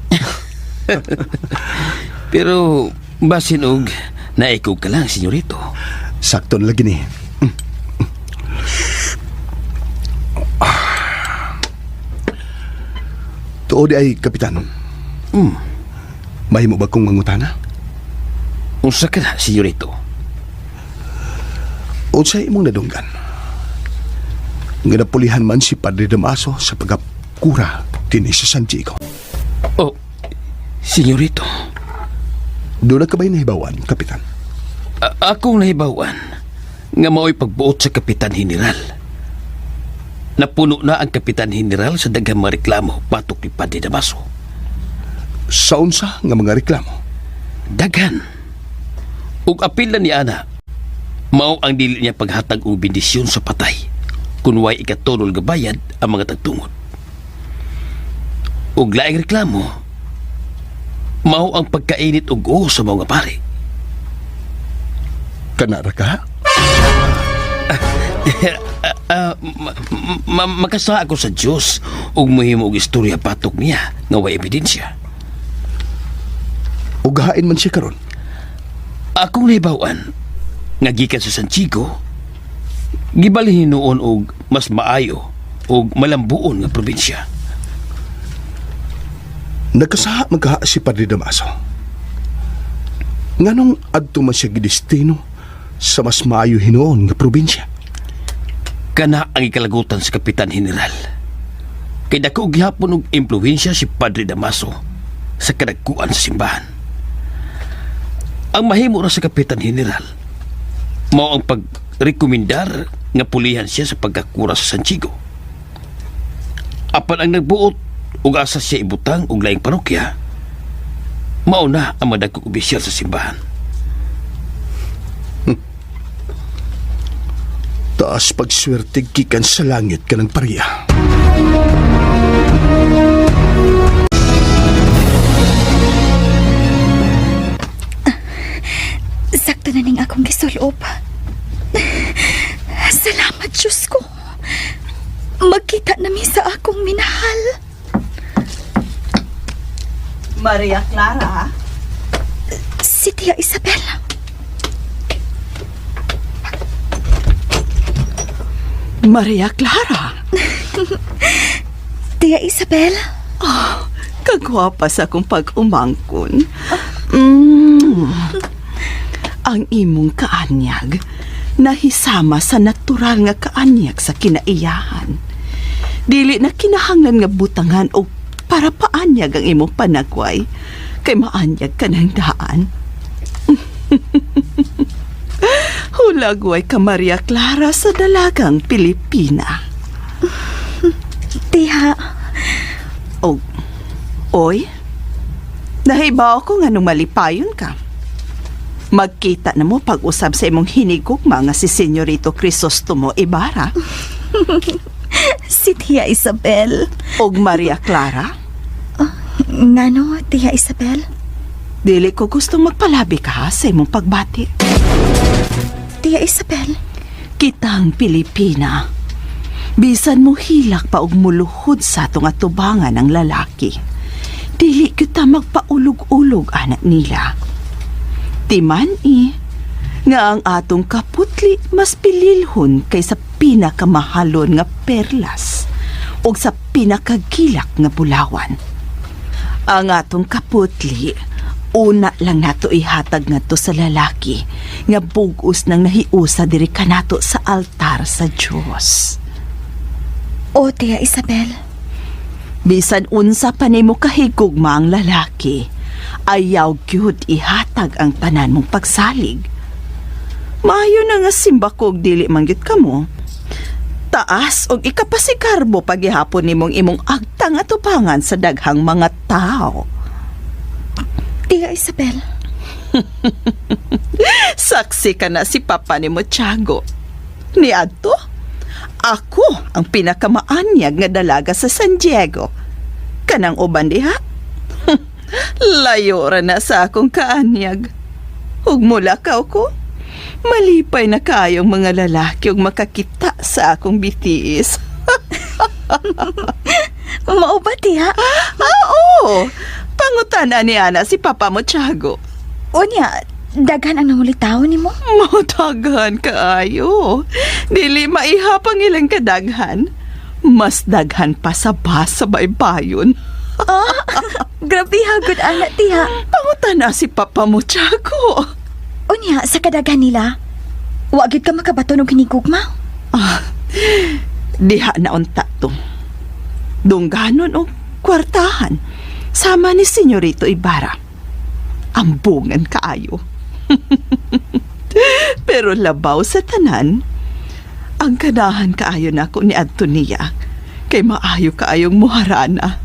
Pero basin og naikog ka lang, senyorito. Sakto na lagi ni. Tuod ay, Kapitan. Mahimo ba kong mangutana? Unsa ka na, senyorito? Unsay imong nadunggan? Nga napulihan man si Padre Damaso sa pagkura dinhi sa San Diego. Oh, senyorito. Doon na ka ba'y nahibawan, Kapitan? Akong nahibawan nga mao'y pagbuot sa Kapitan General. Napuno na ang Kapitan General sa daghang mga reklamo batok ni Padre Damaso. Sa unsa nga mga reklamo? Daghan. Ug apil na ni Ana, mao ang dili niya paghatag og bendisyon sa patay kung way ikatunol nga bayad ang mga tagtungod. Ug laing reklamo, mao ang pagkainit og o sa mga pare. Kanara ka? Makasa ako sa Diyos ug mohimo og istorya patok niya nga way ebidensya. Ug hain man siya karon? Akong nahibawan nga gikan sa Santiago, gibalhin noon og mas maayo og malambuon nga probinsya. Nagkasaha magkaha si Padre Damaso. Nganong adto man siya gidestino sa mas maayo hinoon nga probinsya? Kana ang ikalagutan sa Kapitan General. Kay dako gihapon og impluwensya si Padre Damaso sa kadagkuan sa simbahan. Ang mahimo ra sa Kapitan General mao ang pagrekomendar nga pulihan siya sa pagkakura sa Santiago. Apan ang nagbuot ug asa siya ibutang og laing parokya, mao na ang madagkong opisyal sa simbahan. Taas pagswerte gikan sa langit ka ng pariya. Sakto na ning akong gisulob. Salamat, Diyos ko. Magkita namin sa akong minahal. Maria Clara? Si Tia Isabel. Maria Clara? Tia Isabel? Oh, kagwapa sa akong pag-umangkon. Ang imong kaanyag nahisama sa natural nga kaanyag sa kinaiyahan. Dili na kinahanglan nga butangan o para paanyag ang imong panagway kay maanyag ka ng daan. Hulagway ka, Maria Clara, sa dalagang Pilipina. Tiha. Oy, nahibaw ko nga nung malipayon ka. Magkita na mo pag-usab sa imong hinigugma nga si Senyorito Crisostomo Ibarra. Si Tia Isabel. Og Maria Clara? Ngano, Tia Isabel? Dili ko gustong magpalabi ka sa imong pagbati. Tia Isabel? Kitang Pilipina. Bisan mo hilak pa og muluhod sa atong atubangan ng lalaki. Dili kita magpaulog-ulog anak nila. Timan nga ang atong kaputli mas pililhon kaysa pinakamahalon nga perlas o sa pinakagilak nga bulawan. Ang atong kaputli, una lang nato ihatag ngadto sa lalaki nga bugos nang nahiusa diri kanato sa altar sa Dios. O, Tia Isabel. Bisan unsa pa nimo kahigugma ang lalaki, ayaw gyud ihatag ang tanan mong pagsalig. Maayo na nga simba kog dili mangyud kamo. Taas og ikapasikarbo paghihapon nimong imong agtang atupangan sa daghang mga tao. Tia Isabel. Saksi ka na si Papa ni mo, Tiago. Ni Adto, ako ang pinakamaanyag nga dalaga sa San Diego. Kanang uban diha, layo ra na sa akong kaanyag. Ug mula ka ko, malipay na kayong mga lalaki ug makakita sa akong bitiis. Mao ba, Tia? Oo. Pangutana ni Ana si Papa mo, Tiago. O niya, daghan ang nangulitaw ni mo? Daghan kaayo. Dili maihapang ilang kadaghan. Mas daghan pa sa basa baybayon. Grabe hagod, anak, Tia. Pangutana si Papa mo, Tiago. O niya, sa kadaghan nila, wagid ka makabato ng hinigugma? Diha na unta to. Dungganon o kwartahan. Sama ni Senyorito Ibarra. Ambungan kaayo. Pero labaw sa tanan, ang kanahan kaayo na ko ni Antonia kay maayo kaayong muharana.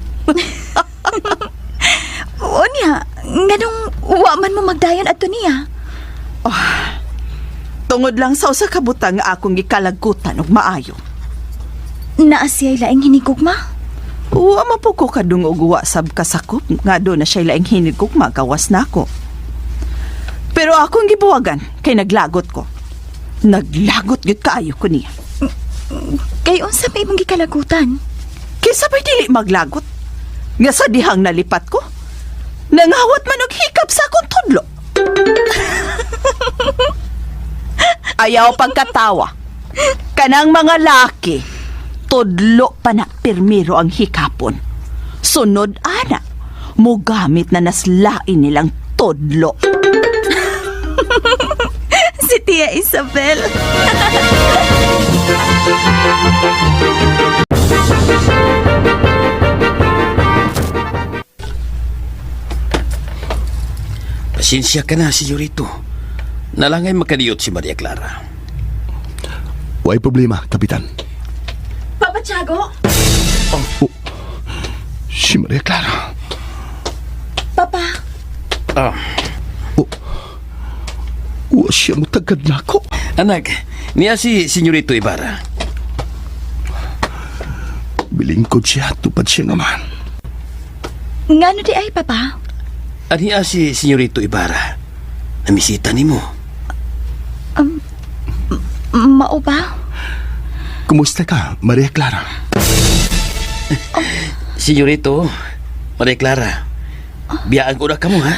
O niya, nganong waman mo magdayon, Antonia? Tungod lang sa usa ka butang nga akong gikalagutan og maayo. Naa siya'y laing hinigugma? Wa mapuko kadungog wa sab kasakop nga do na siya laing hinigugma gawas nako. Pero akong gibuwagan kay naglagot ko. Naglagot gyud kaayo ko niya. Kay unsa may mong gikalagutan? Kay sabay dili maglagot. Nga sa dihang nalipat ko, nangawat man og hikap sa akong tudlo. Ayaw pagkatawa. Kanang mga laki, tudlo pa na pirmiro ang hikapon. Sunod ana, mo gamit na naslain nilang tudlo. Si Tia Isabel. Pasensya ka na, Senyorito. Nalangay makadiyot si Maria Clara. Way problema, Kapitan. Papa Tiago? Si Maria Clara. Papa? Wa siya mo tagad na ako. Anak, niya si Senyorito Ibarra. Bilingkod siya, tupad siya naman. Ngano di ay, Papa? Niya si Senyorito Ibarra. Namisita ni mo. Mao ba? Kumusta ka, Maria Clara? Senyorito, Maria Clara, biyaan ko na ka mo, ha?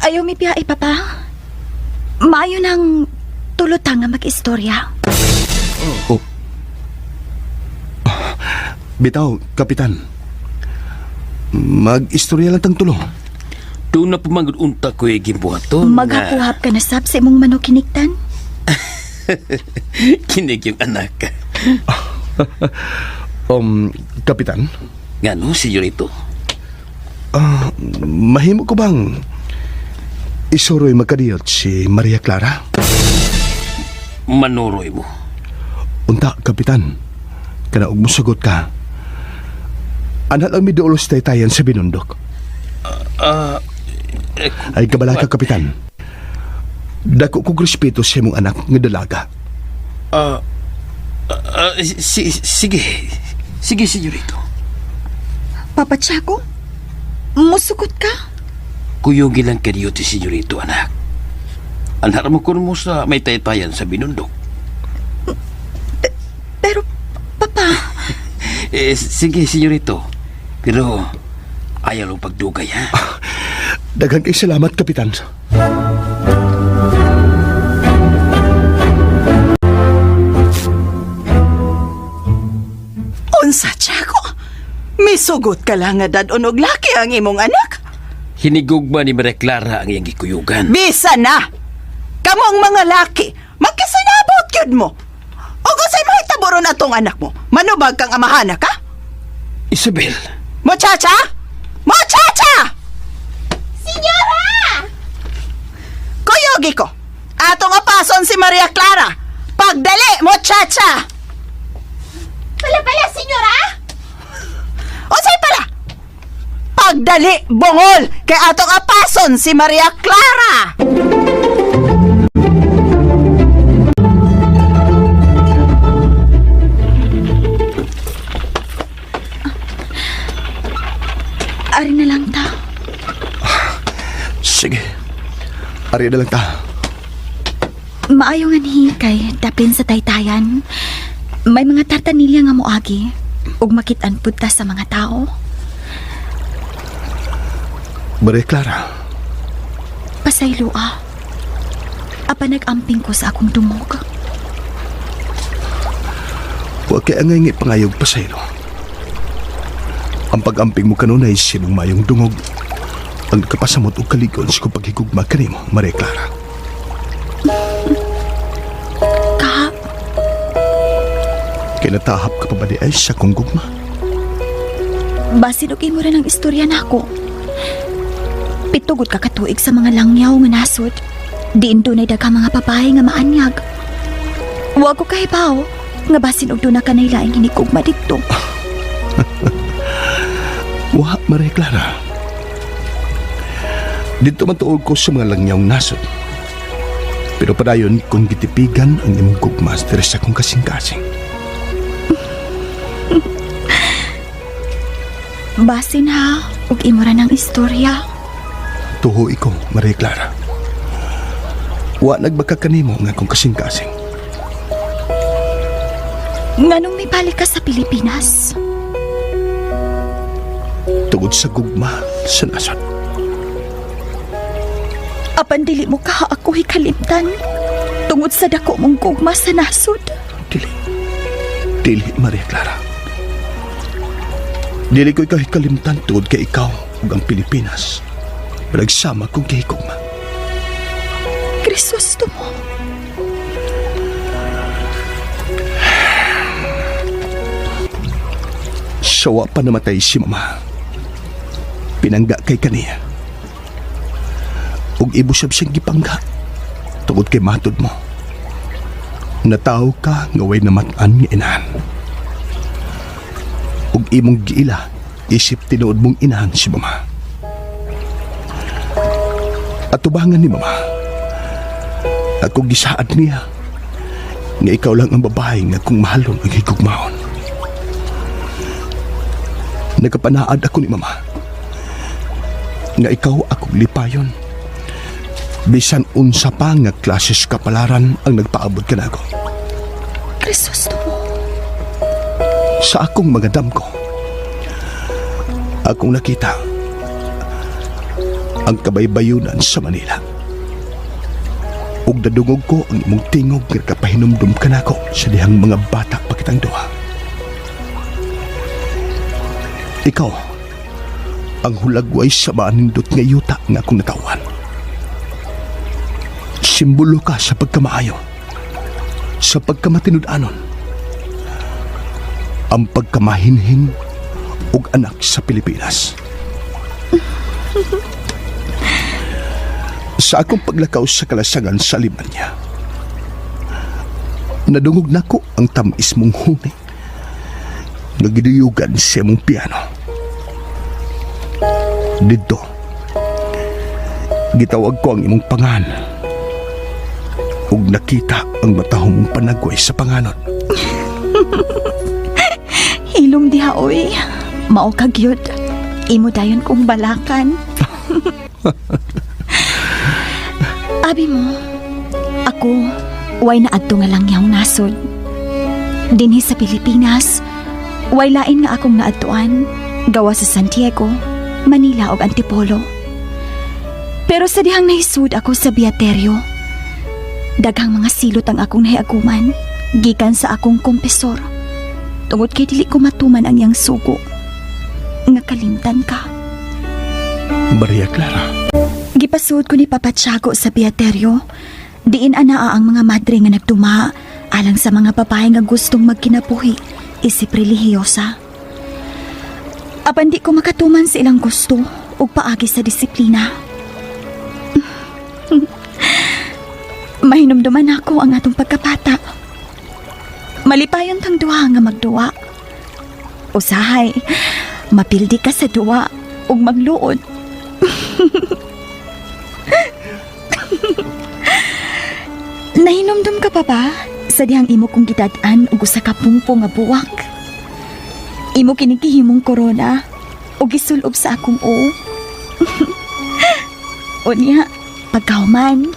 Ayaw mi piya ay, Papa. Maayo ng tulutang nga mag-istorya. Bitaw, Kapitan. Mag-istorya lang tang tulo. Doon na pumag-unta ko'y gimbuhaton. Maghapuhap ka na sab sa imong manok kiniktan? Kinig yung anak. Kapitan? Ngano, Senyorito? Mahimo ko bang isuroy magkadiyot si Maria Clara? Manuroy mo. Unta, Kapitan. Kana og musugot ka. Anak lang mi duulos taytayan sa binundok. Ay kabala ka, Kapitan. Dako kong respeto sa imong anak nga dalaga. Sige. Sige, Senyorito. Papa Tiago? Musugot ka? Kuyugi lang kaniyo ti Senyorito, anak. Anak mo kuno mo sa may taytayan sa binundok. Pero, Papa... Sige, Senyorito. Pero, ayaw lang pagdugay, ha? Daghang kay salamat, Kapitan. Unsa, Tiago? May sugot ka lang nga dadon og laki ang imong anak? hinigugma ni Maria Clara ang iyang gikuyugan. Bisa na! Kamo ang mga laki, magkasinabot yun mo. O kusay mahitaboron atong anak mo, manubag kang amahana ka? Isabel! Muchacha! Muchacha! Senyora! Kuyogi ko, atong apason si Maria Clara. Pagdali, muchacha! Wala pala, senyora? O say pala? Pagdali, bongol, kay atong apason si Maria Clara! Ari na lang ta. Sige. Ari na lang ta. Maayo nga ni kay dapin sa taytayan. May mga tartanilya nga moagi ug makit-an pud ta sa mga tao. Maria Clara, Pasaylo Apa nag-amping ko sa akong dumog. huwag kay angay nga pangayog pasaylo. Ang pag-amping mo kanunay sinong mayong dungog ang nakapasamot o kaligon sa kong paghigugma kanimo, Maria Clara. Kahap? Kinatahap ka pa ba di ay sa kong gugma? Basin og imo ra ng istorya nako. Pitugod ka katuig sa mga langyaw nga nasod. Diin dunay daghang mga babae nga maanyag. Wa ko kahibaw nga basin og duna ka nailaing hinigugma didto. Wa, Maria Clara. Dito man tuog ko sa mga langyawng nasod. Pero padayon kung gitipigan ang imong gugma sa kong kasing-kasing. Basin ha, ug imo ra ng istorya. Tuho iko, Maria Clara. Wa nagbaka kanimo nga kong kasing-kasing. Nganong may balik ka sa Pilipinas? Tungod sa gugma sa nasod. Apan dili mo ka ako hikalimtan. Tungod sa dako mong gugma sa nasod. Dili, Maria Clara. Dili ko'y kahikalimtan tungod kay ikaw ug ang Pilipinas. Nagsama kong gihigugma. Kristosto mo. Sawa pa namatay si Mama. Pinangga kay kaniya. Ug ibusab siyang gipangga. Tungod kay matod mo. Nataw ka nga way namat-an nga inahan. Ug imong giila, isip tinuod mong inahan si Mama. At tubangan ni Mama, ako gisaad niya nga ikaw lang ang babae nga kung mahalon ang higugmaon. Nagapanaad ako ni Mama nga ikaw akong lipayon. Bisan unsa pa nga klases kapalaran ang nagpaabot ka na ako. Kristosto mo. Sa akong mga damko, akong nakita ang kabaybayunan sa Manila. Ug nadungog ko ang imong tingog nga kapahinumdum ka na ako sa dihang mga bata pakitang duha. Ikaw, ang hulagway sa manindot nga yuta nga akong natawan. Simbolo ka sa pagkamaayo, sa pagkamatinud-anon, ang pagkamahinhin ug anak sa Pilipinas. Sa akong paglakaw sa kalasangan sa Alemanya, nadungog nako ang tamis mong huni nga giduyugan sa imong piano. Dito, gitawag ko ang imong pangan ug nakita ang matahong mong panagway sa panganod. Hilom diha oy. Mao ka gyud. Imo dayon kong balakan. Abi mo, ako way na adto nga lang yaw nasod. Dinhi sa Pilipinas, way lain nga akong naadtuan gawa sa Santiago, Manila ug Antipolo. Pero sa dihang nahisud ako sa Beaterio, daghang mga silot ang akong nahiaguman gikan sa akong kompesor. Tungod kay dili ko matuman ang iyang sugo nga kalimtan ka. Maria Clara. Gipasud ko ni Papa Tiago sa Beaterio. Diin anaa ang mga madre nga nagtuma alang sa mga babae nga gustong magkinabuhi isip relihiyosa. Apan di ko makatuman sa ilang gusto o paagi sa disiplina. Mahinumduman ako ang atong pagkapata. Malipayon tang duha nga magduwa. Usahay, mapildi ka sa duwa ug magluod. Nahinumdum ka pa ba sa dihang imo kong gidad-an ug usa ka pungpo nga buwak? Imo kinikihimong korona o gisulob sa akong o. Unya, pagkahuman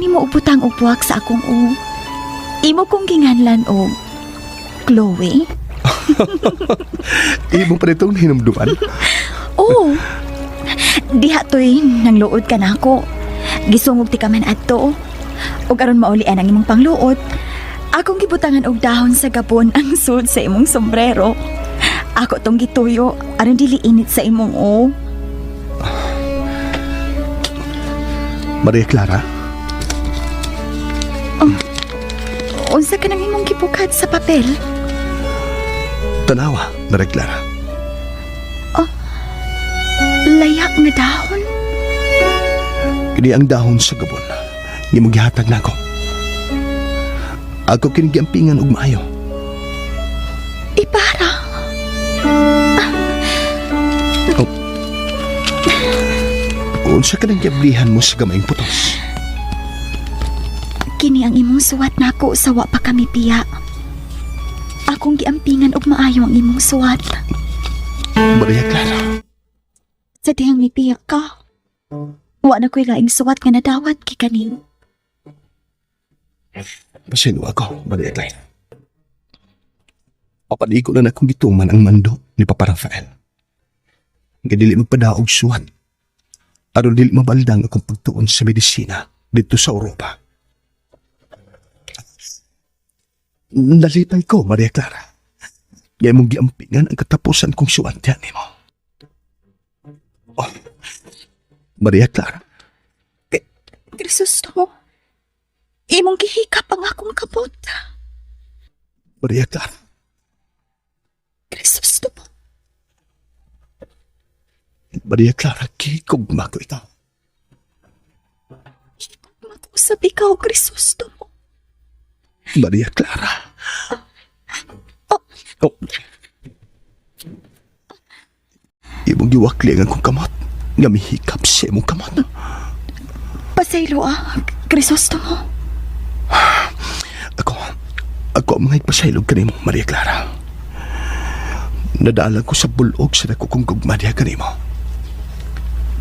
nimo ubutang og buwak sa akong o. Imo kong ginganlan og Chloe. Imo pa nitong hinumduman? Oo. Diha to'y nangluod ka na ako. Gisungog ti ka man adto. Ug aron maulian ang imong pangluod, akong gibutangan og dahon sa gabon ang sud sa imong sombrero. Ako tong gituyo aron dili init sa imong o. Maria Clara? Unsa ka nang imong gibukad sa papel? Tanawa, Maria Clara. Layak nga dahon? Kini ang dahon sa gabon. Nga maghihatag na ako. Ako kinigiampingan og maayo. Ipara. Unsa ka nang giablihan mo sa gamayng putos? Kini ang imong suwat nako sa wa pa kami piya. Akong giampingan og maayo ang imong suwat. Maria Clara. Sa dihang mipiya ka, wa na ko'y laing suwat nga nadawat kay kanimo. Pasino ako, Maria Clara. Papadiko na akong gituman ang mando ni Papa Rafael. Nga dili magpadaog suwat. Aron dili mabaldang akong pagtuon sa medisina dito sa Europa. Nalipay ko, Maria Clara. Ngayon mong giampingan ang katapusan kong suwat yan mo. Oh, Maria Clara. Krisostomo, imong gihikap ang akong kabot. Maria Clara. Krisostomo. Maria Clara, kikugma ko ito. Kikugma ko sa bikaw, Krisostomo. Maria Clara. Oh. Imong giwakli ang akong kamot. Nga mihikap sa imong kamot. Pasaylo Krisostomo. Ako ang mga ipasaylo kanimo, Maria Clara. Nadalang ko sa bulog sa nakukong gugma diha kanimo.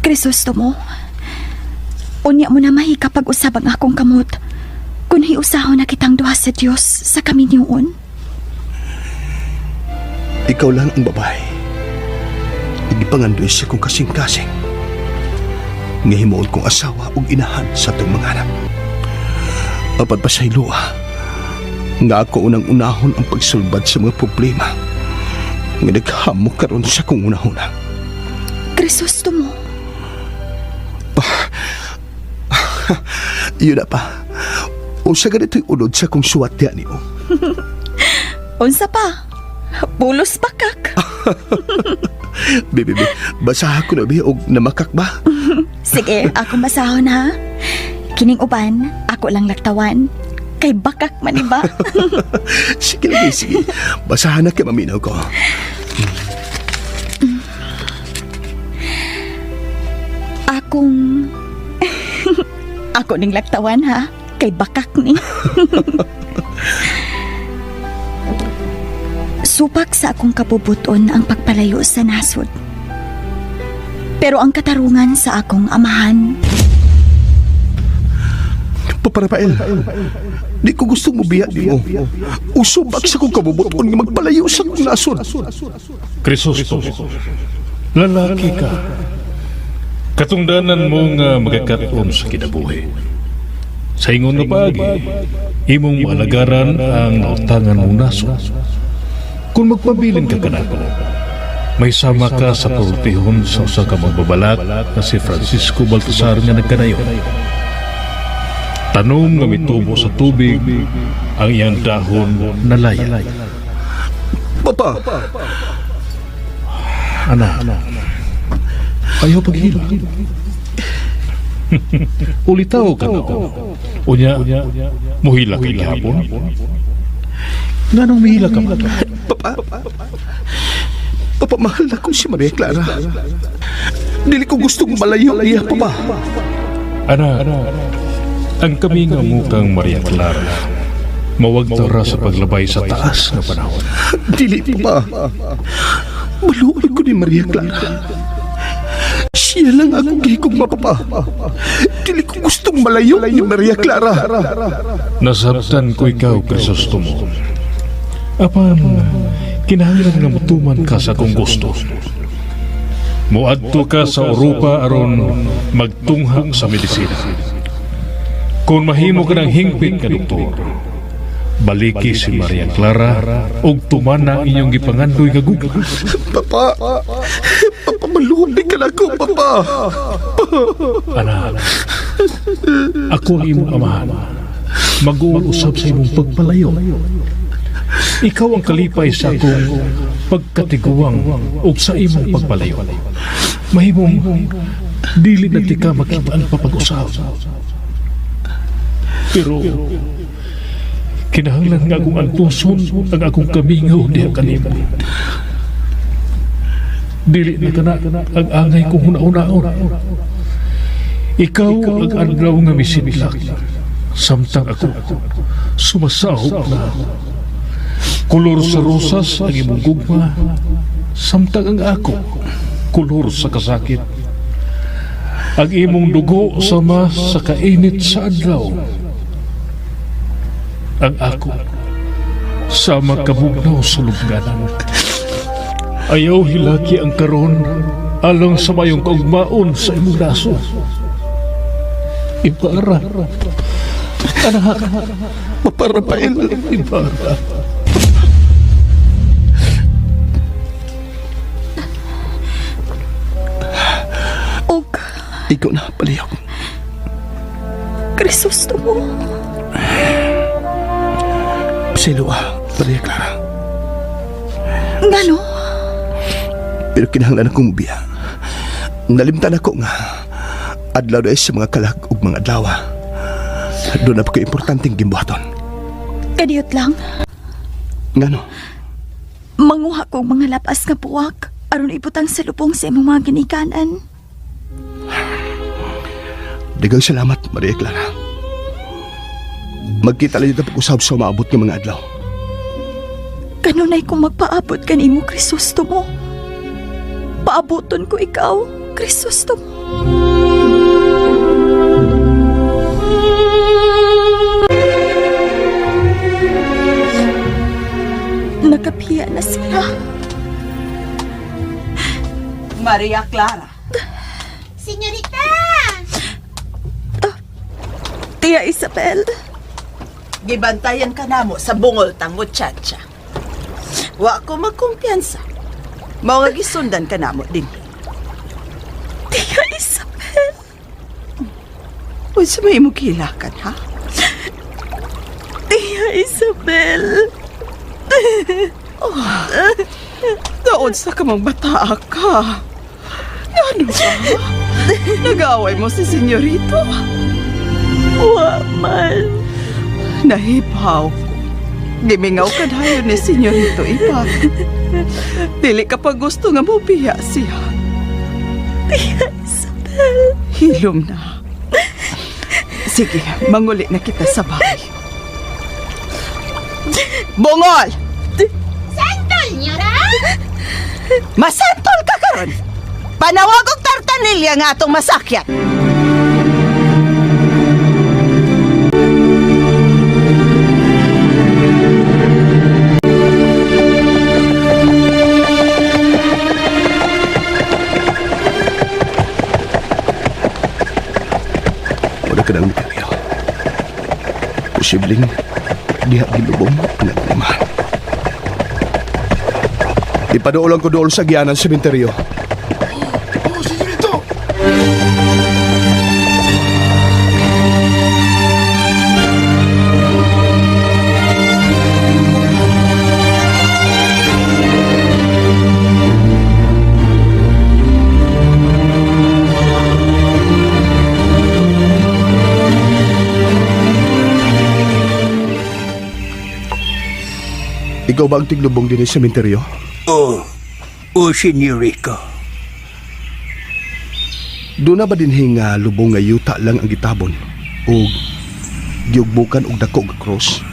Krisostomo, unya mo na mahikap pag-usab ang akong kamot. Kung hiusahon na kitang duha sa Diyos sa kaminyoon. Ikaw lang ang babae. Igipangandoy sa kong kasing-kasing. Ngahimuon kong asawa o inahan sa itong mga anak. Apat pa sa ilua, nga ako unang-unahon ang pagsulbad sa mga problema nga naghamok karon sa kong unahuna. Krisostomo. Yun na pa. Unsa ganito'y unod sa kong suwat yan niyo? Unsa pa? Pulos pakak. Bibi, basaha ko na bi og namakak ba? Sige, ako basahon ha. Kining uban, ako lang laktawan. Kay bakak man iba. Sige lagi, sige. Basahan na kay maminaw ko. Ako ning laktawan ha. Kay bakak ni. Supak sa akong kapubuton ang pagpalayo sa nasod. Pero ang katarungan sa akong amahan. Papa Rafael, di ko gusto mo biya di mo. Usubak sa kong kabubuton nga magpalayo sa kong nasod. Krisostomo, lalaki ka. Katungdanan mo nga magkakaroon sa kinabuhi. Sa ingon na pagi, imong maalagaran ang nautangan mong nasod. Kung magpabilin ka kanako, may sama ka sa pultihon sa usa ka magbabalak na si Francisco Baltasar nga nagkanayon. Tanom nga mitubo sa tubig ang iyang dahon na laya. Papa! Anak, ayaw paghila. Ulitaw ka na. Unya, muhila ka gihapon. Nganong mihila ka man? Papa, mahal na ko si Maria Clara. Dili ko gustong malayo niya, Papa. Anak, ang kami nga mukang Maria Clara, mawagtara sa paglabay sa taas na panahon. Dili, Papa. Maluoy ko ni Maria Clara. Siya lang ako gihigugma, Papa. Dili ko gustong malayo ni Maria Clara. Nasabtan ko ikaw, Crisostomo. Apan, kinahanglan nga mutuman ka sa akong gusto. Muadto ka sa Europa aron magtunghang sa medisina. Kung mahimo ka ng hingpit ka, doktor, baliki si Maria Clara og tumana inyong gipangandoy nga gugma. Papa, maluoy ka na ako, Papa. Anak, ako ang imong amahan. Mag-uusap sa imong pagpalayo. Ikaw ang kalipay sa akong pagkatiguang o sa imong pagpalayo. Mahimong dili na tika makita ang papag-usap. Pero kinahanglan nga akong antuson ang akong kamingaw diha kanimo. Dili na kana ang angay kong huna-unaon. Ikaw ang adlaw nga misidlak, samtang ako sumasahog na. Kulor sa rosas ang imong gugma, samtang ang ako kulor sa kasakit. Ang imong dugo sama sa kainit sa adlaw. Ang ako sama kabugnaw sa lubganan. Ayaw hilaki ang karon alang sa mayong kaugmaon sa imong daso. Ipara. Anak, Maparapail. Ipara. Ikaw na, palihog. Crisostomo. Silua, Maria Clara. Ngano? Pero kinahanglan akong mubiya. Nalimtan ako nga adlaw na sa mga kalag ug mga adlaw. Doon na pa ko importanteng gimbuhaton. Kadiyot lang. Ngano? Manguha kong mga lapas nga buwak aron ibutang sa lubong sa imong mga ginikanan. Dagang salamat, Maria Clara. Magkita lang dito pag-usap sa maabot ng mga adlaw. Kanunay kong magpaabot kanimo, Crisostomo. Paaboton ko ikaw, Crisostomo. Nakapiya na sila. Maria Clara. Senyorita! Tia Isabel. Gibantayan ka namo sa bungol tang muchacha. Wa ko magkumpiyansa. Mao nga gisundan ka namo din. Tia Isabel. Unsa may imong gilakan, ha? Tia Isabel. Doon sa kamang bata ka. Ano ba? Nag-away mo si senyorito? Wa man. Nahibaw ko. Gimingaw ka dayon ni senyorito iba. Dili ka pa gusto nga mubiya siya. Tia Isabel. Hilom na. Sige, manguli na kita sa bahay. Bungol! Santol, nyora! Masantol ka karon! Panawag og tartanilya nga atong masakyan! Wala ka ng misteryo. Posibleng diha gilubong ang nagmamahan. Ipadoolan ko doon sa gianan sementeryo. Oh, senyorito! Ikaw ba ang tiglubong din sa sementeryo? Senyorito. Doon na ba din nga lubong nga yuta lang ang gitabon? O giugbukan og dako nga cross?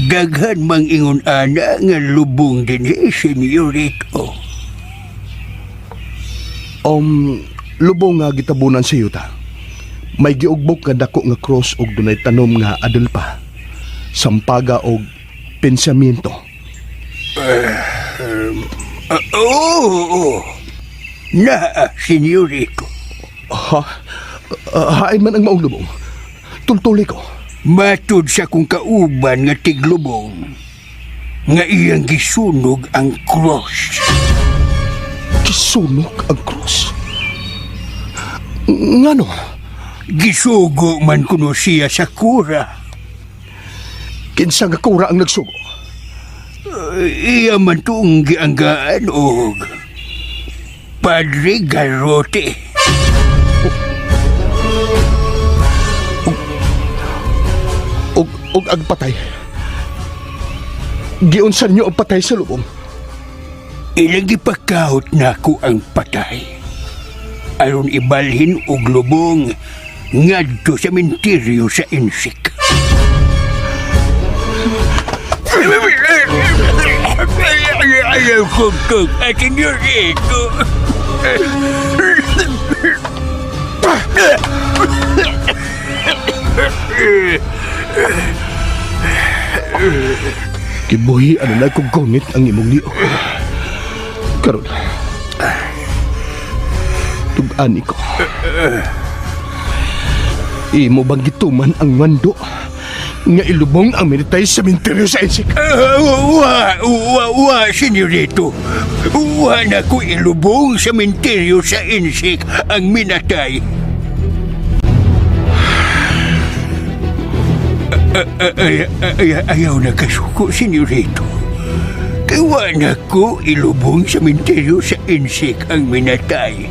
Daghan mang ingon ana nga lubong din senyorito. Lubong nga gitabunan sa yuta. May giugbok nga dako nga cross og dunay tanom nga adol pa. Sampaga og pensamento. Oo. Senyorito. Hain man ang maong lubong. Tultuli ko. Matud sa kong kauban nga tiglubong, nga iyang gisunog ang cross. Gisunog ang cross? Ngano? Gisugo man kuno siya sa kura. Kinsa nga kura ang nagsugo? Iya man tuong gianggaan og Padre Garrote. Og ang patay. Giunsan niyo ang patay sa lubong? Ilang ipakahot na ko ang patay. Aron ibalhin og lubong ngadto sa menteryo sa insik. Ayaw kong aking yuriko. Kibuhi ano na kong gomit ang imong niyo. Karon. Tug-ani ko. Imo bang gituman ang mando nga ilubong ang militay sa sementeryo sa insik? Senyorito. Wa na ko ilubong sa sementeryo sa insik ang minatay. Ayaw na kasuko, senyorito. Kaya na ko ilubong sa sementeryo sa insik ang minatay.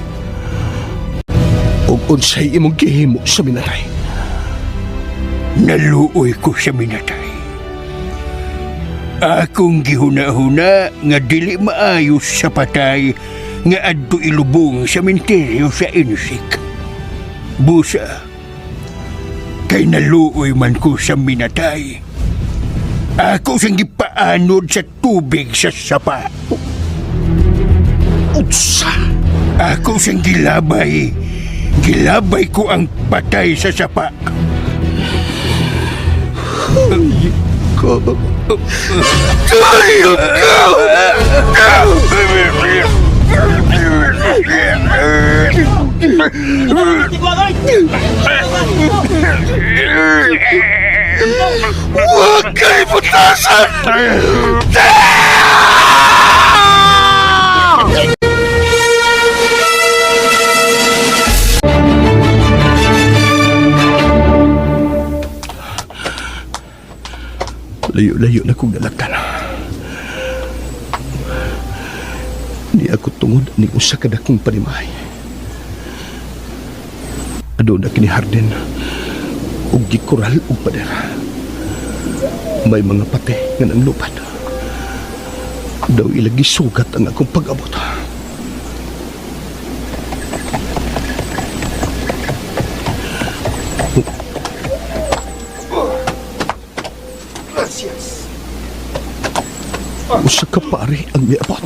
Og unsay imong gihimo sa minatay? Naluoy ko sa minatay. Akong gihuna-huna nga dili maayos sa patay nga adto ilubong sa sementeryo sa insik. Busa, kay naluoy man ko sa minatay. Ako sang gipaanod sa tubig sa sapa. Utsa! Ako sang gilabay. Gilabay ko ang patay sa sapa. Huwag kayo putasan! Layo-layo na kong dalagtan. Di ako tungod ni usa ka dakong panimahay. Ado na kini Harden ug gikural ug padera. May mga pate nga nanlupad. Daw ilagi sugat ang akong pag-abot. Gracias. Usa ka pare ang miabot.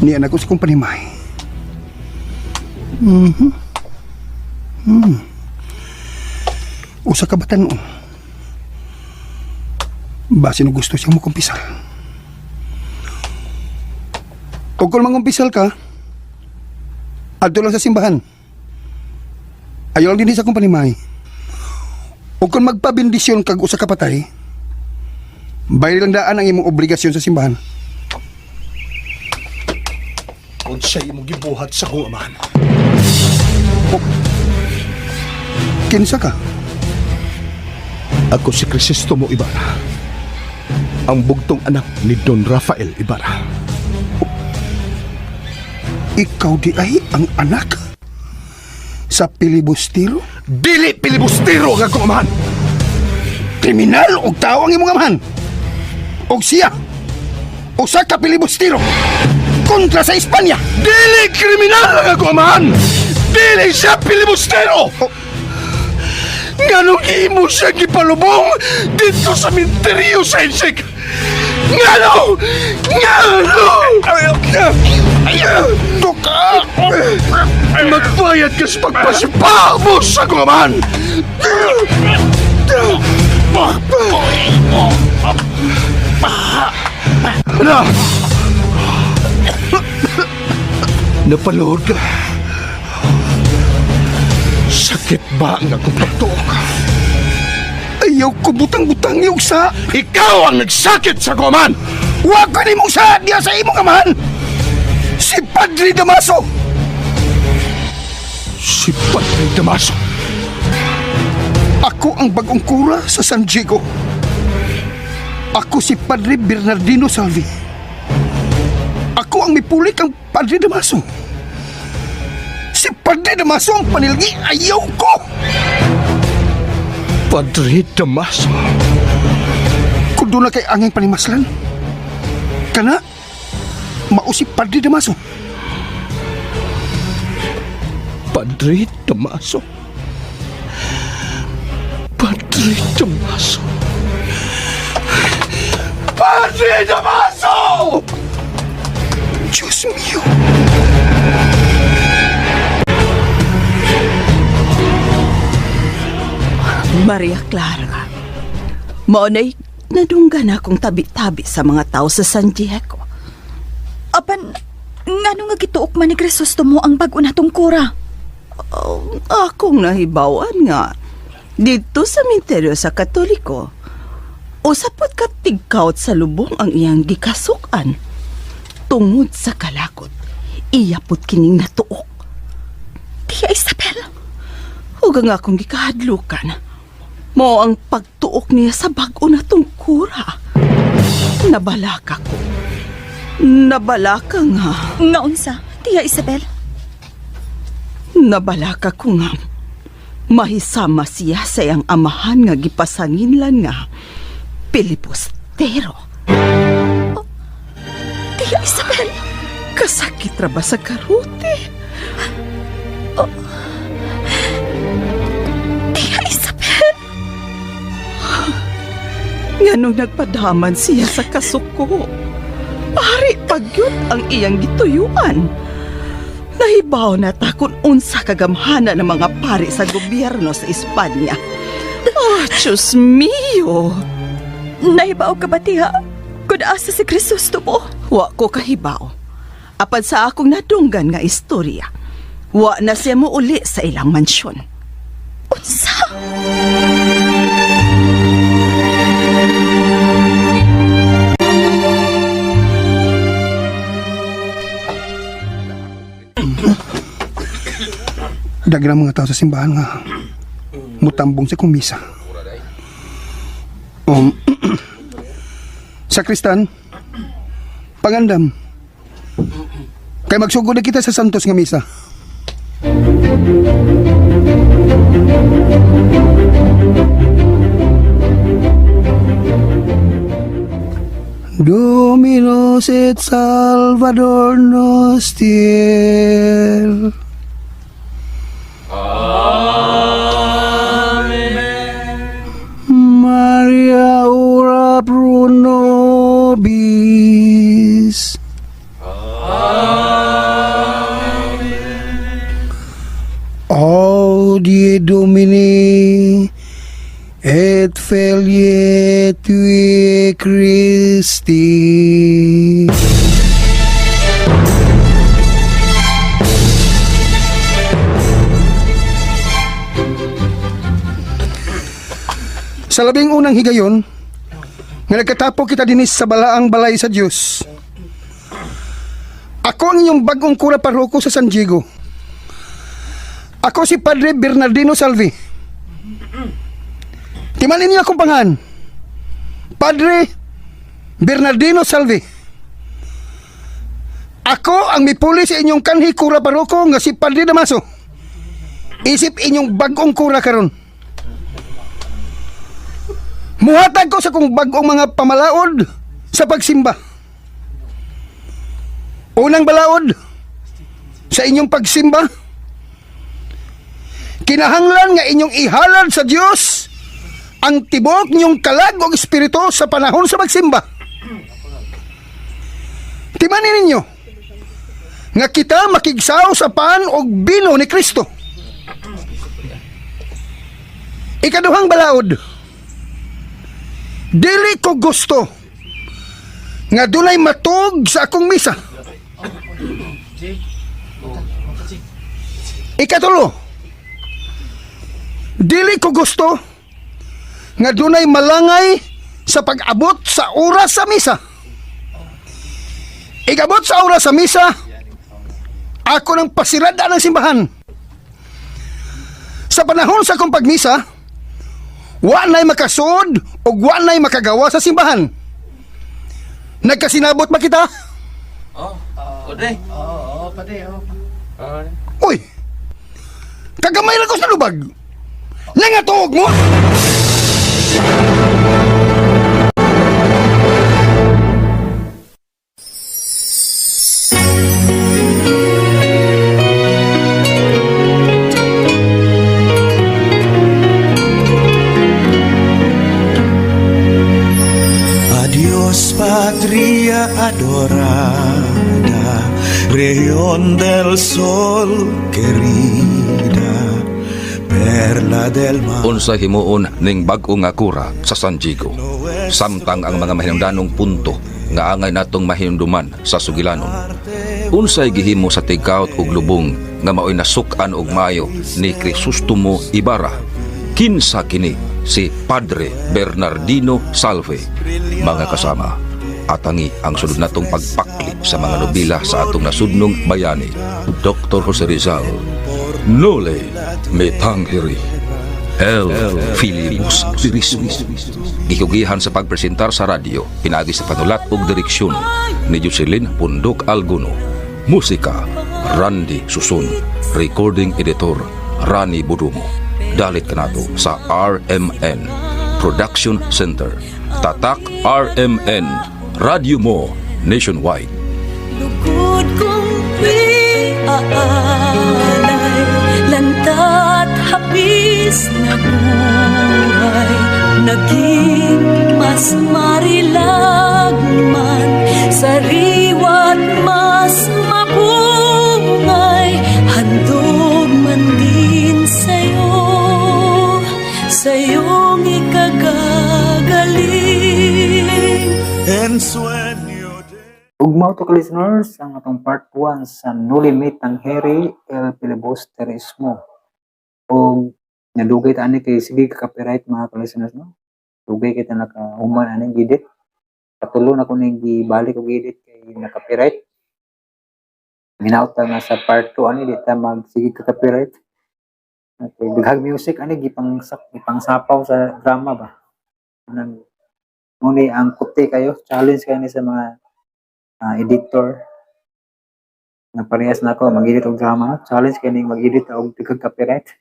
Niyan ako sa kong panimay. Usa ka batan noon. Basin gusto siyang mukumpisal. O kung mangumpisal ka, adto lang sa simbahan. Ayaw lang din sa akong panimay. O kung magpabindisyon kag usa ka patay, bayad lang daan ang imong obligasyon sa simbahan. Kung siya imong gibuhat sa kong amahan. Kinsa ka? Ako si Crisostomo Ibarra, ang bugtong anak ni Don Rafael Ibarra. Ikaw di ay ang anak sa pilibustiro? Dili pilibustiro ang akong amahan! Kriminal o tao ang imong amahan? O siya? O sa ka pilibustiro? Kontra sa Espanya? Dili kriminal ang akong amahan! Dili siya pilibustero! Nganong imo siya gipalubong dito sa minteryo sa Insik? Ngano! Tuka! Magbayad ka sa pagpasipa mo sa gumaman! Ano? Napaluhod ka. Sakit ba ang akong pagtuok? Ayaw ko butang-butang yung sa... Ikaw ang nagsakit sa gumaman! Huwag ka ni mong sa diya sa imong amahan! Si Padre Damaso! Si Padre Damaso? Ako ang bagong kura sa San Diego. Ako si Padre Bernardino Salvi. Ako ang mipulik ang Padre Damaso. Si Padre Damaso ang panilgi, ayaw ko! Padre Damaso? Kung doon na kay anging panimaslan, kana, mausip Padre Damaso. Padre Damaso? Padre Damaso? Padre Damaso! Diyos mio! Maria Clara, maunay nadunggan akong tabi-tabi sa mga tao sa San Diego. Apan, ngano nga gituok man ni Crisostomo ang bag-o natong kura? Akong nahibawan nga, dito sa minteryo sa Katoliko, usapot ka tigkaot sa lubong ang iyang gikasukan. Tungod sa kalakot, iyapot kining natuok. Tia Isabel? Huwag nga akong gikahadlukan. Mo ang pagtuok niya sa bag-o natong kura. Nabalaka ko. Nabalaka nga. Naunsa, Tia Isabel? Nabalaka ko nga. Mahisama siya sa iyang amahan nga gipasanginlan nga pilibustero. Oh, Tia Isabel? Kasakit ra ba sa karote? Oh, Tia Isabel? Nganong nagpadaman siya sa kasuko. Pari pagyud ang iyang gituyuan. Nahibaw na ta kung unsa kagamhanan ng mga pari sa gobyerno sa Espanya. Oh, Diyos mio! Nahibaw ka ba, Tia? Kung asa si Crisostomo? Wa ko kahibaw. Apan sa akong nadunggan nga istorya, wa na siya mo uli sa ilang mansyon. Unsa? Daghang mga tao sa simbahan nga mutambong sa kumisa. Sakristan, pangandam. Kay magsugod na kita sa santos nga misa. Dominus et Salvador noster. Maria ora pro nobis. Audie Domini et felietui Christi. Sa labing unang higayon, nga nagkatapo kita dinis sa balaang balay sa Diyos. Ako ang inyong bagong kura paroko sa San Diego. Ako si Padre Bernardino Salvi. Timanin niyo akong pangalan. Padre Bernardino Salvi. Ako ang mipuli sa inyong kanhi kura paroko nga si Padre Damaso. Isip inyong bagong kura karon. Muhatag ko sa kong bagong mga pamalaod sa pagsimba. Unang balaod sa inyong pagsimba, kinahanglan nga inyong ihalad sa Dios ang tibok niyong kalag o espiritu sa panahon sa pagsimba. Timanin ninyo nga kita makigsaw sa pan o bino ni Kristo. Ikaduhang balaod, dili ko gusto nga dunay matug sa akong misa. Ikatulo, dili ko gusto nga dunay malangay sa pag-abot sa oras sa misa. Igabot sa oras sa misa, ako nang pasirada ng simbahan. Sa panahon sa akong pagmisa, wa na'y makasod o wa na'y makagawa sa simbahan. Nagkasinabot ba kita? Uy! Kagamay lang ko sa lubag! Nangatuog mo! Adios patria adorada, Región del Sol querida, perla del mar. Unsa himuon ning bag-o nga kura sa San Diego, samtang ang mga mahinungdanong punto nga angay natong mahinumduman sa Sugilanon. Unsay gihimo sa tigkawt ug lubong nga maoy nasuk-an og maayo ni Crisostomo Ibarra. Kinsa kini si Padre Bernardino Salvi. Mga kasama, atangi ang sunod natong pagpakli sa mga nobela sa atong nasudnong bayani. Dr. Jose Rizal, Nole Me Tangere, El Filibus Turismo. Gikugihan sa pagpresentar sa radyo, pinagi sa panulat ug direksyon ni Jocelyn Pundok Alguno. Musika, Randy Susun. Recording editor, Rani Budumo. Dalit kanato sa RMN Production Center. Tatak RMN, radyo mo nationwide. Lugod kong piaalay, lantat hapis na buhay, naging mas marilagman, sariwat mas mapungay, handog man din sa'yo, sa'yong ikagagaling. Ug mao to listeners ang atong part 1 sa No Limit Tangere El Filibusterismo. O nadugay ta ani kay sige ka copyright mga listeners no. Dugay kita nakahuman ani gidit. Patulo na ko ning gibalik og edit kay na-copyright. Minaut ta nga sa part 2 ani di ta mag sige ka copyright. Okay, daghang music ani gipang sapaw sa drama ba. Anang muni ang kuti kayo, challenge kayo ni sa mga editor na parehas na ako mag-edit og drama, challenge kayo ning mag-edit og tigag copyright.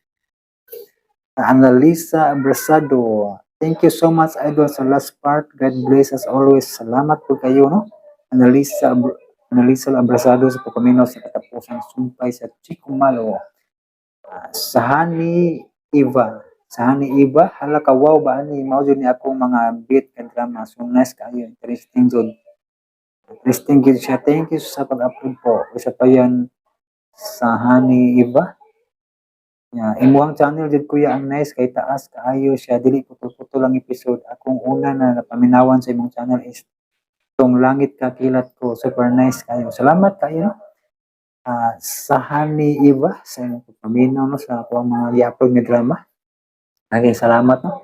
Annalisa Abrasado, thank you so much idol sa last part. God bless as always. Salamat po kayo no. Annalisa Abrasado sa pagpaminaw sa katapusan sumpay sa Chikumalo. Sahani Eva, hala ka wow ba ani mao jud ni akong mga beat ka drama so nice kayo, interesting jud. Interesting gid siya. Thank you sa pag-upload po. Isa pa yan Sahani Eva. Imuhang channel jud kuya ang nice kay taas kaayo siya dili putol-putol lang episode. Akong una na napaminawan sa imong channel is tong Langit Kakilat Ko. Super nice kayo. Salamat kayo. Sahani Eva sa imong paminaw no sa akong mga i-upload nga drama. Again, salamat no.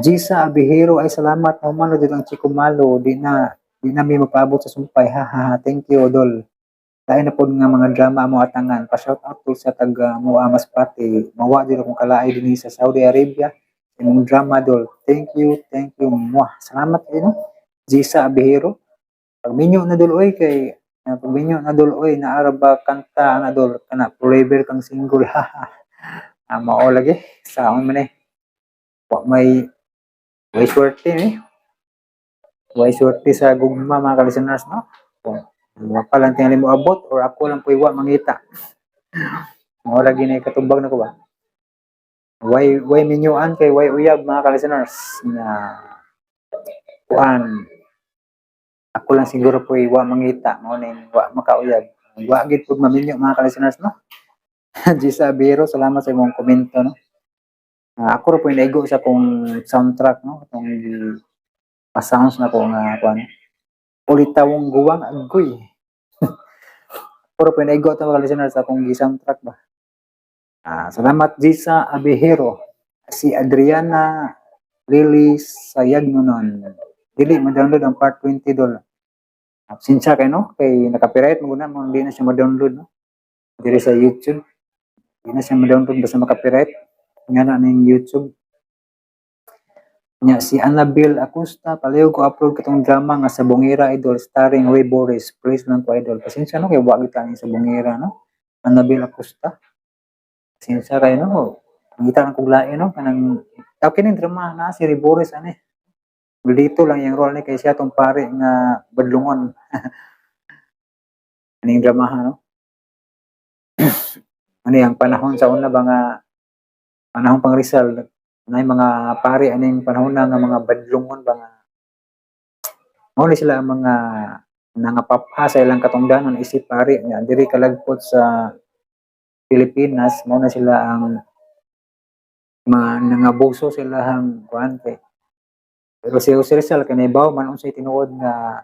Gisa Abihero ay salamat na umano din ang Chico Malo, di na may magpaabot sa sumpay. Ha ha ha, thank you Dol. Lain na po nga mga drama mo atangan. Pa-shout out to sa taga Mua Masbate. Mawa din akong kalaay din sa Saudi Arabia. Imong drama Dol. Thank you. Mwah. Salamat kayo no. Gisa Abihero. Pagminyo na Dol oy kay pagminyo na Dol oy naara ba kanta na Dol kana forever kang single. Ha ha. Mao lagi saon man eh. Wa may swerte eh. May swerte sa gugma mga ka-listeners no. Wa pa lang tingali mo abot or ako lang po iwa mangita. Mao lagi na katubag na ko ba. Way minyuan kay way uyab mga ka-listeners na kuan. Ako lang siguro po iwa mangita mao ning wa makauyab. Wa gid pud maminyo mga ka-listeners no. Gisa Biro, salamat sa imong komento no. Ako ra po inaigo sa kong soundtrack no, itong pa-sounds na ko nga kuan. Ulitawong guwang agoy. Puro pinaigo ito mga listeners sa akong soundtrack ba. Salamat Gisa Abihero. Si Adriana Lily Sayagnonon. Dili ma-download ang part 20 Dol. Absensya kay no, kay naka-copyright mo na mo hindi na siya ma-download no. Diri sa YouTube. Hindi na siya ma-download basta maka-copyright. Nga na ning YouTube. Nya si Annabel Acosta, palayo ko upload katong drama nga sa Bongera Idol starring Ray Boris. Please lang ko Idol. Pasensya no kay wa kita ni sa Bongera no. Annabel Acosta. Pasensya kay no. Ngita ang kuglae no kanang okay ning drama na si Ray Boris ani. Dito lang yung role ni kay siya tong pare nga badlungon. Aning drama no. Ano ang panahon sa una ba nga panahon pang Rizal na mga pare aning panahon na nga mga badlungon ba nga mao ni sila ang mga nangapapha sa ilang katungdanon isip pare nga diri kalagpot sa Pilipinas mao na sila ang nangabuso sila ang kuan kay pero si Jose Rizal kanibaw man unsay tinuod nga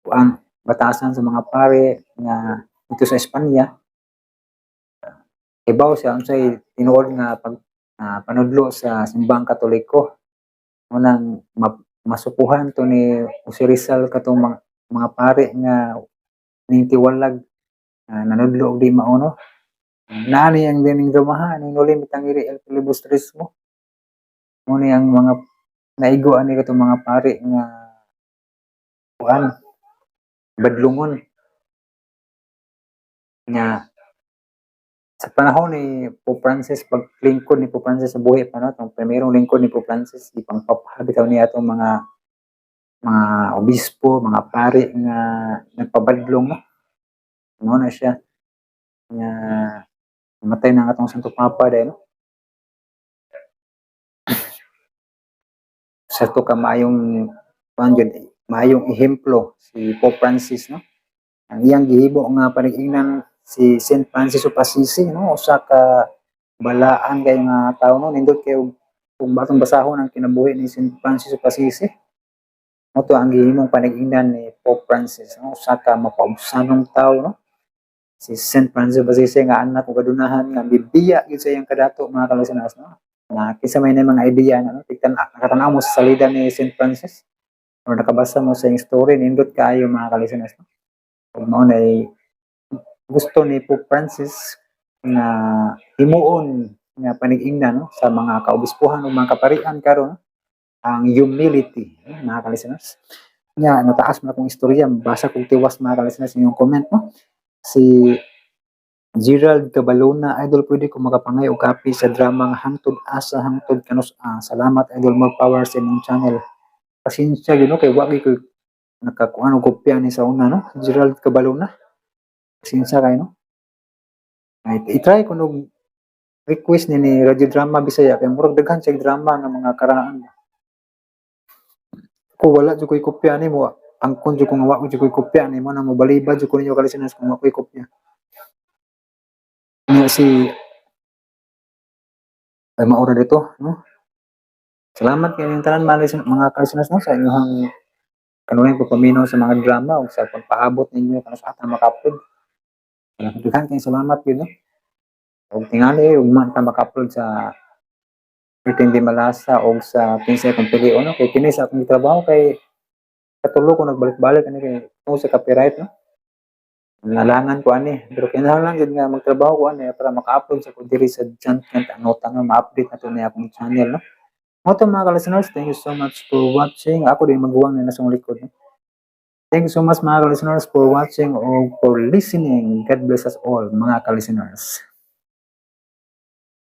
kuan batasan sa mga pare nga dito sa Espanya ibaw siya unsay tinuod nga pag panudlo sa simbang Katoliko. Unang masupuhan to ni Jose Rizal katong mga pare nga ning tiwalag nanudlo og di mauno. Naani ang dining dramahan ning nulim mitangiri el filibustrismo. Muni ang mga naigoan ni katong mga pare nga kuan badlungon nga sa panahon ni Pope Francis paglingkod ni Pope Francis sa buhi pa no tong primerong lingkod ni Pope Francis ipangpapabitaw niya atong mga obispo, mga pari nga nagpabadlong no. Ano na siya nga namatay na atong Santo Papa dahil no. Sa to ka maayong maayong ehemplo si Pope Francis no. Ang iyang gihibo nga panig-ingnan si Saint Francis of Assisi no usa ka balaan kay nga tawo no nindot kay kung batong basahon ang kinabuhi ni Saint Francis of Assisi mo to ang gihimong panig-ingnan ni Pope Francis no usa ka mapausanong tawo no si Saint Francis of Assisi nga anak ug kadunahan nga bibiya gid sa iyang kadato mga kalusanas no na kinsa may na mga ideya no nakatanaw mo sa salida ni Saint Francis or nakabasa mo sa iyang story nindot kaayo mga kalusanas no ug mao nay gusto ni Pope Francis na himuon nga panig-ingnan no, sa mga kaobispuhan o mga kaparian karon ang humility mga ka-listeners. Nga nataas mo na kong istorya basa kong tiwas mga ka-listeners yung comment no. Si Gerald Cabalona idol pwede ko makapangay og copy sa drama nga Hangtod Asa Hangtod Kanus salamat idol more power sa inyong channel. Pasensya gyud no kay wa ko nakakuan og kopya ni sa una no. Gerald Cabalona pasensya kayo, no? I-try ko nung request ni Radio Drama Bisaya kay murag daghan sa drama ng mga karaan. Ko wala jud ko'y kopya ni mo. Ang kun jud ko nga wa ko jud ko'y kopya ni mo na mobalibad jud ko ninyo kalisenas kung wa ko'y kopya. Nga si ay maura dito, no? Salamat kayo yung tanan mga kalisenas no sa inyong kanunay pagpaminaw sa mga drama o sa pagpaabot ninyo kung sa atang maka-upload. Daghan kayong salamat yun no. Huwag tingali, huwag man ka maka-upload sa hindi malasa og sa kinsa akong pilion no kay kini sa akong trabaho kay katulo ko nagbalik-balik ani kay tungod sa copyright no. Nalangan ko ani pero kinahanglan gid nga magtrabaho ko ani para maka-upload sa ko diri sa Jantment Anota nga ma-update nato ni akong channel no. Mo to mga listeners, thank you so much for watching. Ako din maghuwang na nasong likod no. Thank you so much mga listeners for watching or for listening. God bless us all mga listeners.